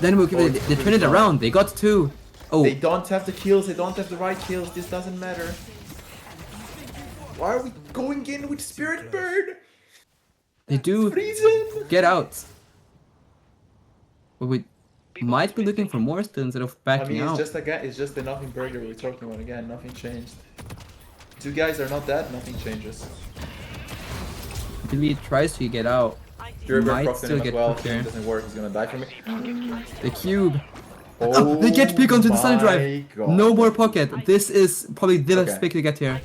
then they turn it around. They got 2. Oh. They don't have the kills. They don't have the right kills. This doesn't matter. Why are we going in with Spirit Bird? They do get out. But we might be looking for more still instead of backing out. It's just the nothing burger we're talking about again. Nothing changed. 2 guys are not dead. Nothing changes. Billy tries to get out. Spirit Bird procs him as well. If it doesn't work, he's gonna die from it. The cube. Oh, they get pick onto the Sunny Drive. my God. No more pocket. This is probably the best Okay. pick to get here.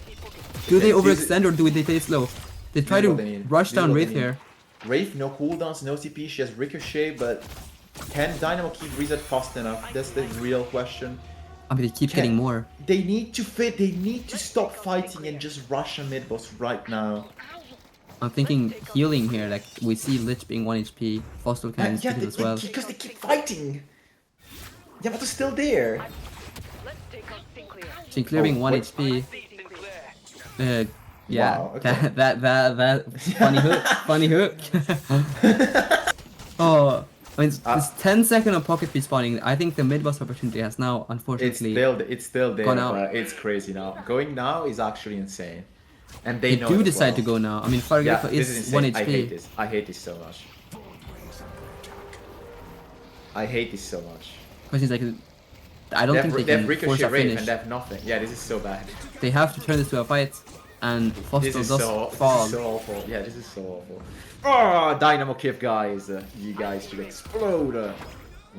Do they overextend or do they play it slow? They try This is to what they need. rush This is down what they Wraith need. here. Wraith, no cooldowns, no CP. She has Ricochet, but can Dynamo Kyiv reset fast enough? That's the real question. I mean, they keep getting more. They need to fit. They need to stop fighting and just rush a mid boss right now. I'm thinking healing here. Like we see Lich being 1 HP. Fossil can Yeah, as well. because they keep fighting. Yamato's still there. Sinclair being 1 wait. HP. Yeah, Wow, okay. that funny hook, funny hook. Oh, I mean, this 10-second of pocket respawning. I think the mid boss opportunity has now, unfortunately, It's still there, gone out. but it's crazy now. Going now is actually insane, and they they know do it as decide to well. go now. I mean, Fargreco Yeah, this is is 1 insane. I hate HP. this. I hate this so much. I hate this so much. Question is like, I don't think they have can Ricochet force a Wraith finish. and they have nothing. Yeah, this is so bad. They have to turn this to a fight, and This Fossil is does so fall. awful. Yeah, this is so awful. Oh, Dynamo Kyiv guys, you guys should explode.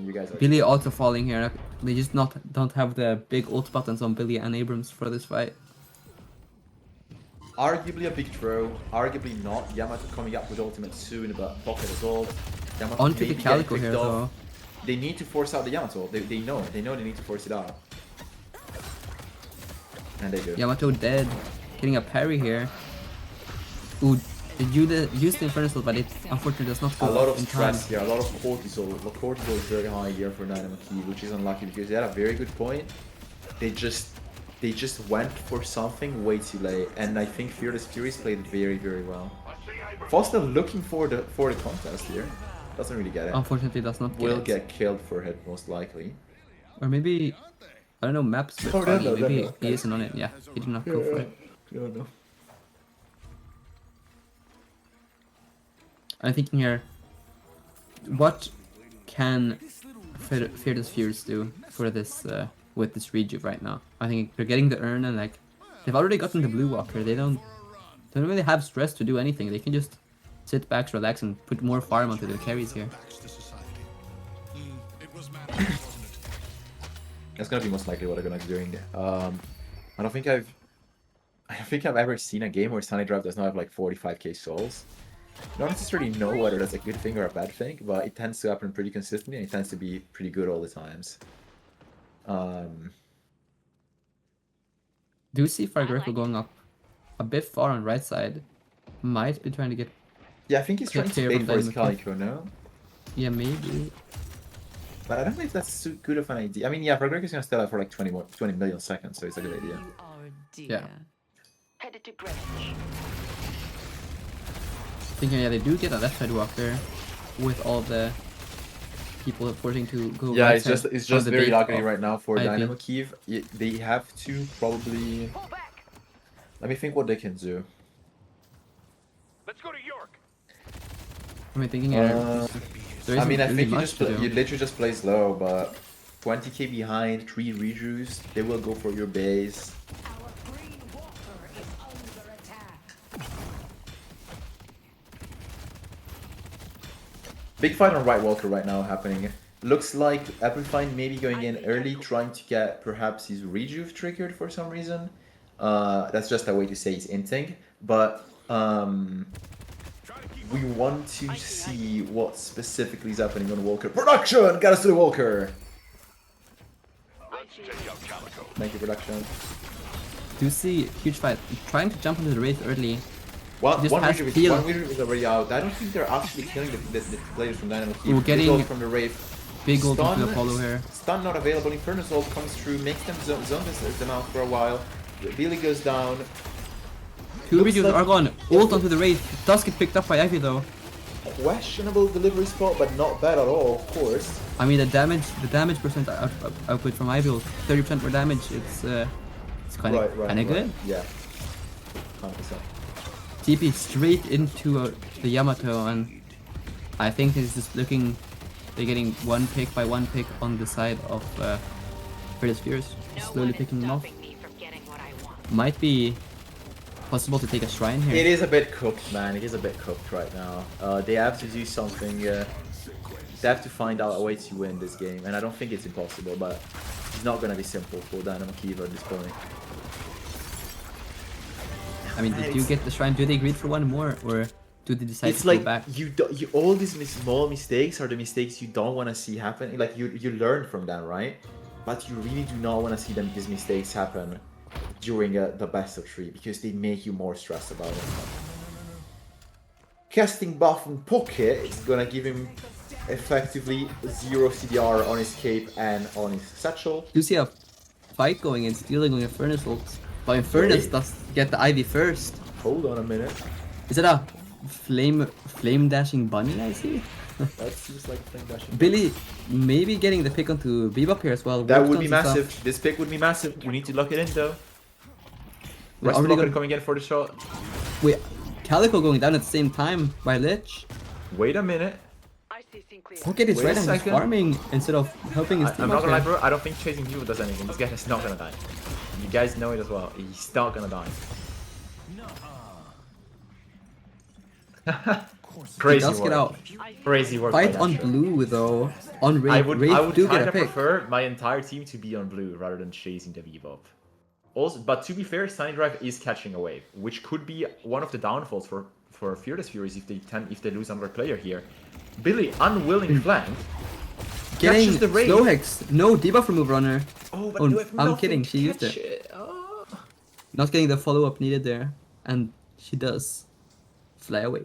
You guys are. Billy also falling here. They just don't have the big ult buttons on Billy and Abrams for this fight. Arguably a big throw, arguably not. Yamato coming up with ultimate soon, but pocket as well. Yamato Onto the maybe Calico getting here picked though. off. They need to force out the Yamato. They know they need to force it out. And they do. Yamato dead. Getting a parry here. Ooh, they use the Inferno Soul, but it unfortunately does not go A lot of in time. stress here, a lot of cortisol. The cortisol is very high here for Dynamo Kyiv, which is unlucky because they had a very good point. They just went for something way too late, and I think Fearless Furies played it very, very well. Foster looking for the contest here. Doesn't really get it. Unfortunately, does not get Will it. get killed for it most likely. Or maybe, I don't know, maps a bit Oh, foggy. no, Maybe no. he isn't on it. Yeah, he did not go for it. No. I'm thinking here, what can Fearless Furies do for this with this rejuve right now? I think they're getting the urn and like they've already gotten the blue walker. They don't really have stress to do anything. They can just sit back, relax, and put more farm onto their carries here. That's gonna be most likely what they're gonna be doing. I don't think I've ever seen a game where Sunny Drive does not have like 45k souls. I don't necessarily know whether that's a good thing or a bad thing, but it tends to happen pretty consistently and it tends to be pretty good all the times. Do see Fargreco going up a bit far on right side. Might be trying to get. Yeah, I think he's trying to Clear bait from for his Dynamo Kyiv. Calico, no? Yeah, maybe. But I don't know if that's so good of an idea. I mean, yeah, Fargreco is gonna stay alive for like 20 million seconds, so it's a good idea. Oh dear. Yeah. Headed to Greenwich. Thinking, yeah, they do get a left side walker with all the people forcing to go. Yeah, right it's side just on the very bait lucky of right now for IP. Dynamo Kyiv. They have to probably. Pull back. Let me think what they can do. Let's go to York. I mean, thinking here, there I isn't mean, I really think much to do. you literally just play slow, but 20k behind, 3 rejuves, they will go for your base. Our green walker is under attack. Big fight on Right Walker right now happening. Looks like Applefine maybe going in early, trying to get perhaps his rejuve triggered for some reason. That's just a way to say he's inting, but we want to see what specifically is happening on Walker. Production! Got us to the Walker! Thank you, production. Do see huge fight. Trying to jump into the Wraith early. One Just has rejuve heal. is already out. I don't think they're actually killing the players from Dynamo Kyiv. We're Big getting ult from the Wraith. Big ult into Stun- the Apollo here. Stun not available. Inferno Soul comes through, makes them zone them out for a while. Billy goes down. Two Looks rejuves like- are gone. Ult onto the Wraith. Does get picked up by Ivy though. Questionable delivery spot, but not bad at all, of course. I mean, the damage percent output from Ivy, 30% more damage. It's kind of good. Yeah. 100%. TP straight into the Yamato, and I think this is looking. They're getting one pick by one pick on the side of Fearless Furies, slowly picking them off. Me from getting what I want. Might be possible to take a shrine here. It is a bit cooked, man. It is a bit cooked right now. They have to do something. They have to find out a way to win this game, and I don't think it's impossible, but it's not gonna be simple for Dynamo Kyiv at this point. I mean, did you get the shrine? Do they agree for one more, or do they decide It's to like go back? you all these small mistakes are the mistakes you don't want to see happen. Like you learn from them, right? But you really do not want to see these mistakes happen during the best of 3 because they make you more stressed about it. Casting buff in pocket is gonna give him effectively 0 CDR on his cape and on his satchel. You see a fight going and stealing on your furnace ult. But Infernus does get the Ivy first. Hold on a minute. Is it a flame dashing bunny I see? That seems like flame dashing. Billy maybe getting the pick onto Bebop here as well. That would Worked be on some massive. stuff. This pick would be massive. We need to lock it in though. We're Rest already locker gonna- coming in for the shot. Wait, Calico going down at the same time by Lich. Wait a minute. I see Sinclair. Pocket is Wait a right and he's second. farming instead of helping his team I'm not out gonna lie, here. bro. I don't think chasing people does anything. This guy is not gonna die. You guys know it as well. He's not gonna die. He Crazy does get work. out. Crazy work. Fight by on Nacho. blue though. On Wraith. I would Wraith do get kind a of pick. prefer my entire team to be on blue rather than chasing the Bebop. Also, but to be fair, Sunny Drive is catching a wave, which could be one of the downfalls for Fearless Furies if they lose another player here. Billy, unwilling flank. Getting catches the Wraith. slow hex. No debuff remover on her. Oh, but Oh, you have I'm nothing kidding, to she used catch it. Oh. Not getting the follow up needed there. And she does fly away.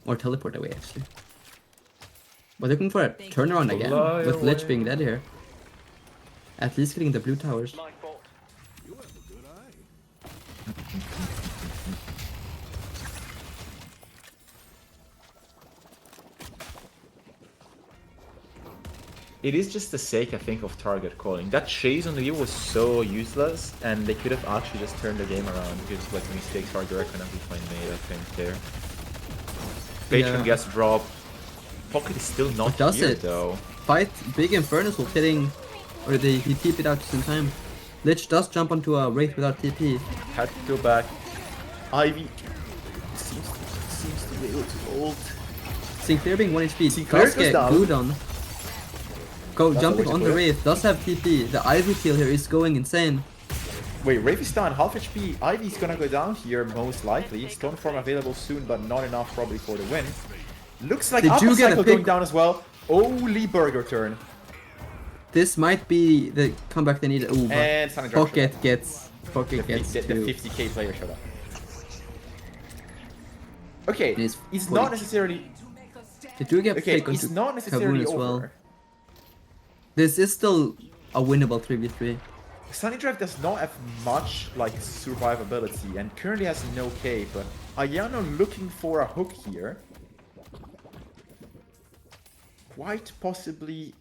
Or teleport away actually. We're looking for a turnaround again Fly with Lich away. being dead here. At least getting the blue towers. My fault. It is just the sake, I think, of target calling. That chase on the view was so useless, and they could have actually just turned the game around because like mistakes are gonna be fine made, I think, there. Patron Yeah. gets dropped. Pocket is still not But does here, it? though. Fight big Infernus will hitting, or he TP'd out just in time. Lich does jump onto a Wraith without TP. Had to go back. Ivy seems to be able to ult. Sinclair being 1 HP. Sinclair Does goes get down. glued on. That's Jumping the way on to the put it. Wraith. Does have TP. The Ivy kill here is going insane. Wait, Wraith is down, half HP. Ivy's gonna go down here, most likely. Stoneform available soon, but not enough probably for the win. Looks like Did you Upper get a Cycle pick? going down as well. Holy burger turn. This might be the comeback they needed. Ooh, but And Sunny Drop Pocket showed up. gets The two. 50k player showed up. Okay, It is it's 40. not necessarily... They do get Okay, pick it's onto not necessarily Kavun as well. over. This is still a winnable 3v3. Sunny Drive does not have much like survivability and currently has no cape. Ayano looking for a hook here. Quite possibly.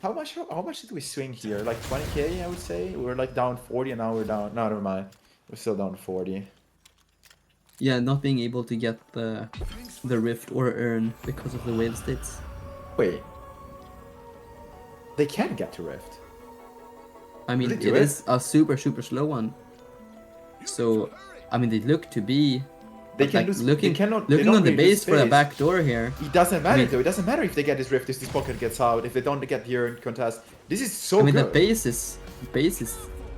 How much did we swing here? Like 20k, I would say. We were like down 40 and now we're down. No, never mind. We're still down 40. Yeah, not being able to get the rift or earn because of the wave states. Wait. They can get to Rift. I mean, Will they it do it? is a super slow one. So, I mean, they look to be They but, can like, lose. looking they cannot, looking they don't on the really lose base for a space. back door here. It doesn't matter mean- though. It doesn't matter if they get this rift, if this pocket gets out, if they don't get here in contest. This is so I mean, good. the base is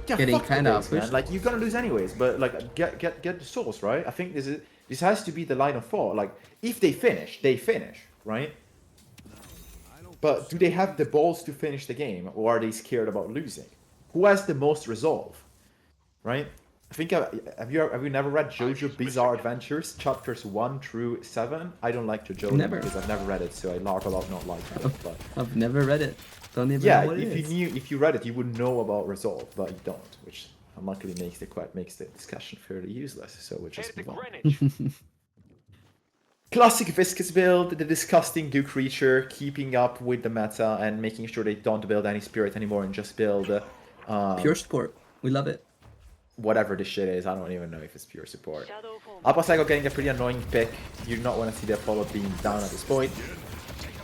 Yeah, getting fuck the kind of base, man. pushed. Like you're gonna lose anyways, but like get the souls, right? I think this has to be the line of thought. Like if they finish, right? But do they have the balls to finish the game, or are they scared about losing? Who has the most resolve, right? I think have you never read JoJo Bizarre Adventures chapters 1 through 7? I don't like JoJo Never. because I've never read it, so I larp about not liking it. But I've never read it. Don't even yeah, know what it is. if you read it, you would know about resolve, but you don't, which unluckily makes the discussion fairly useless. So we'll just Headed move to on. Greenwich. Classic Viscous build, the disgusting goo creature, keeping up with the meta and making sure they don't build any spirit anymore and just build Pure support. We love it. whatever this shit is. I don't even know if it's pure support. Shadow form. Alpha Psycho getting a pretty annoying pick. You do not want to see the Apollo being down at this point.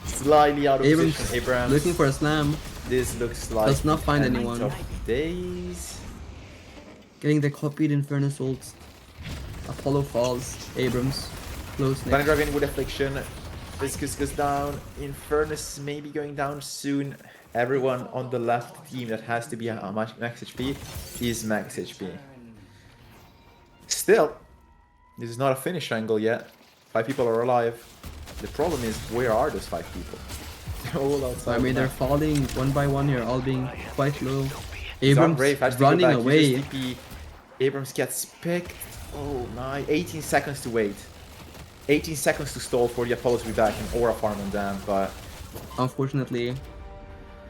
Slightly out of Abrams position, Abrams. looking for a slam. This looks like Does not find end anyone. of days. Getting the copied Infernus ult. Apollo falls. Abrams close. Bunny Nick. Dragon with Affliction. Viscus goes down. Infernus maybe going down soon. Everyone on the left team that has to be a max HP is max HP. Still, this is not a finish angle yet. 5 people are alive. The problem is, where are those 5 people? They're all outside. I mean, the they're map. falling one by one here, all being quite low. He's on Abrams Brave, has to go running back, away. uses TP. Abrams gets picked. Oh my, 18 seconds to wait. 18 seconds to stall for the Apollo to be back and aura farm on them, but Unfortunately,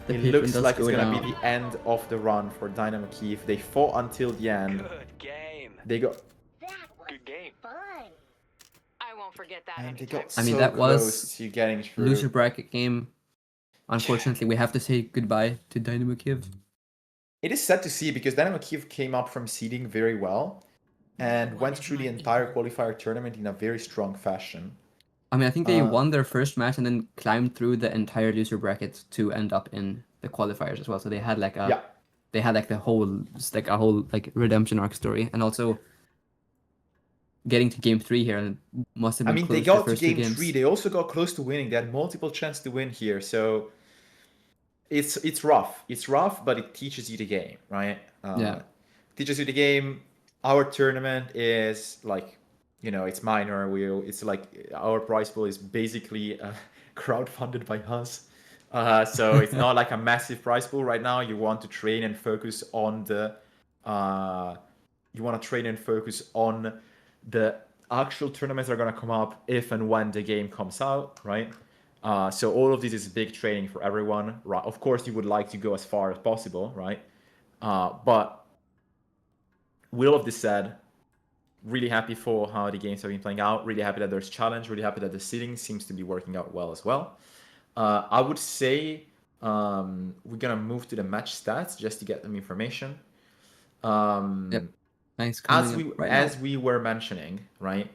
the it patron looks does like it's go gonna down. be the end of the run for Dynamo Kyiv. They fought until the end. Good game. They got Good game. I won't forget that and they anytime. got I mean, so that was close to getting through. Loser bracket game. Unfortunately, we have to say goodbye to Dynamo Kyiv. It is sad to see because Dynamo Kyiv came up from seeding very well and went through the entire qualifier tournament in a very strong fashion. I mean, I think they won their first match and then climbed through the entire loser bracket to end up in the qualifiers as well. So they had like a, they had like the whole, just like a whole like redemption arc story, and also getting to game 3 here and must have been. I mean, close they got the to first two game games. 3. They also got close to winning. They had multiple chances to win here. So it's rough. It's rough, but it teaches you the game, right? Yeah. Teaches you the game. Our tournament is like, you know, it's minor. It's like our prize pool is basically crowdfunded by us. So it's not like a massive prize pool right now. You want to train and focus on the actual tournaments that are going to come up if and when the game comes out, right? So all of this is big training for everyone. Right? Of course, you would like to go as far as possible, right? But with all of this said, really happy for how the games have been playing out. Really happy that there's challenge. Really happy that the seeding seems to be working out well as well. I would say we're gonna move to the match stats just to get them information. Yep. Thanks. As we were mentioning, right?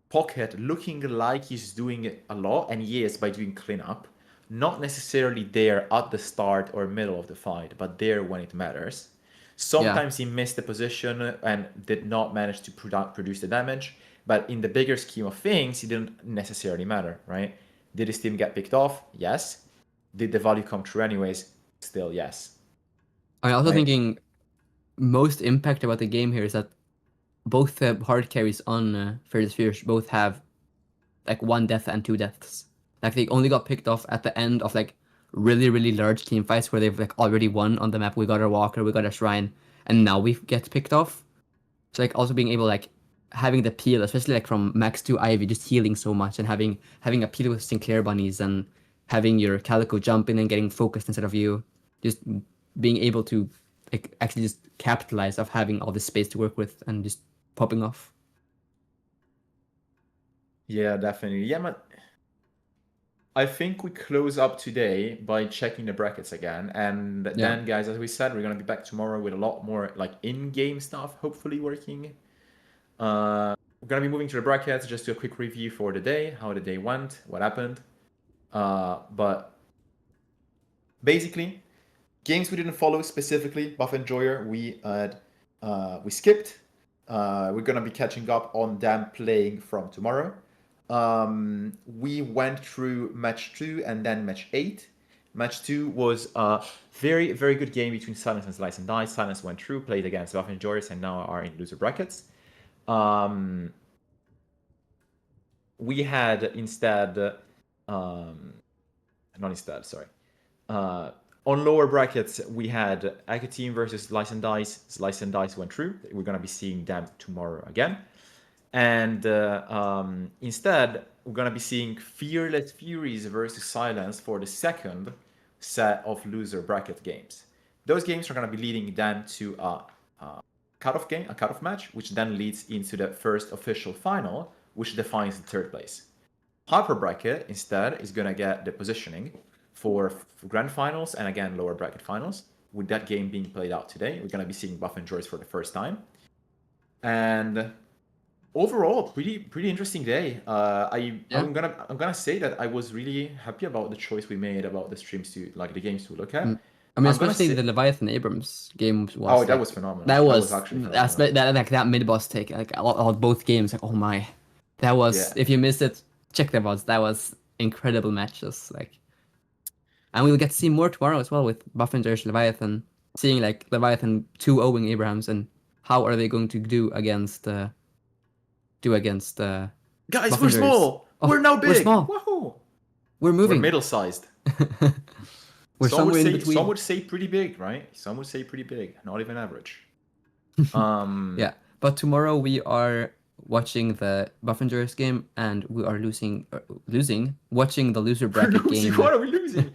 Pocket looking like he's doing a lot, and yes, by doing cleanup, not necessarily there at the start or middle of the fight, but there when it matters. Sometimes he missed the position and did not manage to produce the damage, but in the bigger scheme of things, it didn't necessarily matter, right? Did his team get picked off? Yes. Did the value come true anyways? Still yes. I'm also thinking most impact about the game here is that both the hard carries on Fair's Fierce both have like 1 death and 2 deaths. Like they only got picked off at the end of like really, really large team fights where they've like already won on the map. We got our Walker, we got our Shrine, and now we get picked off. So like also being able like having the peel, especially like from Max to Ivy, just healing so much, and having a peel with Sinclair bunnies and having your Calico jump in and getting focused instead of you, just being able to like actually just capitalize of having all this space to work with and just popping off. Yeah, definitely. Yeah, man. I think we close up today by checking the brackets again. And then, guys, as we said, we're going to be back tomorrow with a lot more like in-game stuff, hopefully working. We're going to be moving to the brackets, just do a quick review for the day, how the day went, what happened. But basically, games we didn't follow specifically, Buff Enjoyer, we skipped. We're going to be catching up on them playing from tomorrow. We went through match 2 and then match 8. Match 2 was a very, very good game between Silence and Slice and Dice. Silence went through, played against Buff Enjoyers, and now are in loser brackets. We had instead, on lower brackets, we had Aka Team versus Slice and Dice. Slice and Dice went through. We're going to be seeing them tomorrow again. And instead, we're going to be seeing Fearless Furies versus Silence for the second set of loser bracket games. Those games are going to be leading then to a cutoff game, a cutoff match, which then leads into the first official final, which defines the third place. Hyper bracket instead is going to get the positioning for grand finals and again lower bracket finals. With that game being played out today, we're going to be seeing Buff and Joyce for the first time. And overall, pretty interesting day. I'm gonna say that I was really happy about the choice we made about the streams to like the games to look at. I mean, especially the Leviathan Abrams game was. Oh, that was phenomenal. That was actually phenomenal. that mid boss take like all both games. Like, oh my, That was, Yeah. if you missed it, check the VODs. That was incredible matches. Like, and we'll get to see more tomorrow as well with Buffingers, Leviathan, seeing like Leviathan 2-0ing Abrahams and how are they going to do against Guys, Buffingers. we're small. Oh, We're now big. we're small. Woohoo. We're moving. We're middle-sized. We're some somewhere would in say, between. Some would say pretty big, right? Some would say pretty big, not even average. Yeah, but tomorrow we are watching the Buffingers game and we are losing watching the loser bracket game. What are we losing?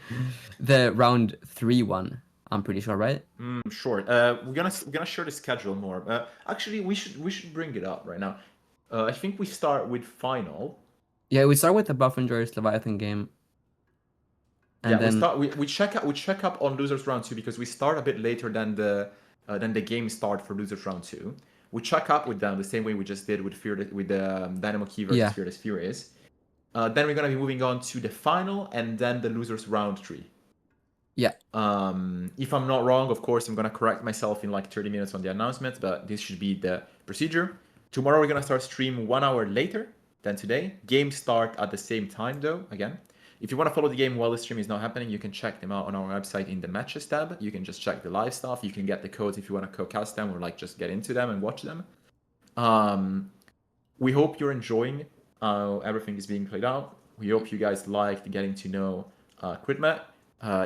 The round 3 one, I'm pretty sure, right? Sure. We're gonna share the schedule more. Actually, we should bring it up right now. I think we start with final. Yeah, we start with the Buffingers Leviathan game. And then we check up on losers round 2 because we start a bit later than the game start for losers round 2. We check up with them the same way we just did with Dynamo Kyiv versus Fearless Furies. Then we're gonna be moving on to the final and then the losers round 3. Yeah. If I'm not wrong, of course, I'm gonna correct myself in like 30 minutes on the announcement, but this should be the procedure. Tomorrow we're gonna start stream 1 hour later than today. Games start at the same time though, again. If you want to follow the game while the stream is not happening, you can check them out on our website in the matches tab. You can just check the live stuff. You can get the codes if you want to co-cast them or like just get into them and watch them. We hope you're enjoying how everything is being played out. We hope you guys liked getting to know Kryddmått,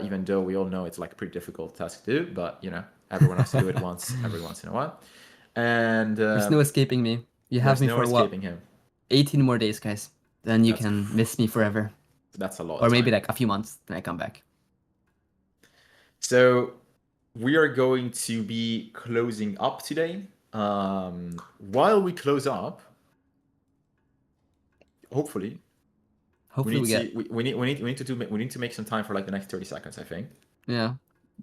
even though we all know it's like a pretty difficult task to do, but you know, everyone has to do it every once in a while. And there's no escaping me. You have me for what? Him. 18 more days, guys. Then you can miss me forever. That's a lot. Or maybe like a few months, then I come back. So we are going to be closing up today. While we close up, hopefully we need to make some time for like the next 30 seconds, I think. Yeah.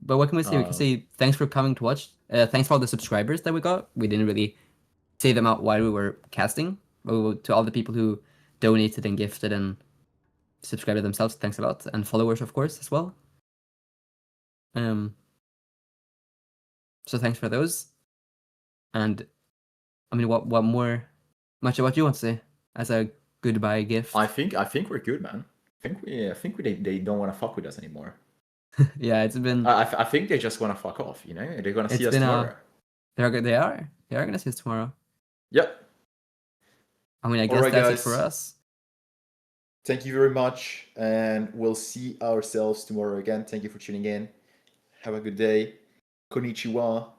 But what can we say? We can say thanks for coming to watch. Thanks for all the subscribers that we got. We didn't really say them out while we were casting. But to all the people who donated and gifted and subscribed themselves, thanks a lot. And followers, of course, as well. So thanks for those. And I mean, what more? Mattia, what do you want to say as a goodbye gift? I think we're good, man. I think they don't want to fuck with us anymore. Yeah, it's been. I think they just want to fuck off. You know, they're gonna see us tomorrow. They are gonna see us tomorrow. Yep. I mean, I guess that's it for us. Thank you very much, and we'll see ourselves tomorrow again. Thank you for tuning in. Have a good day. Konnichiwa.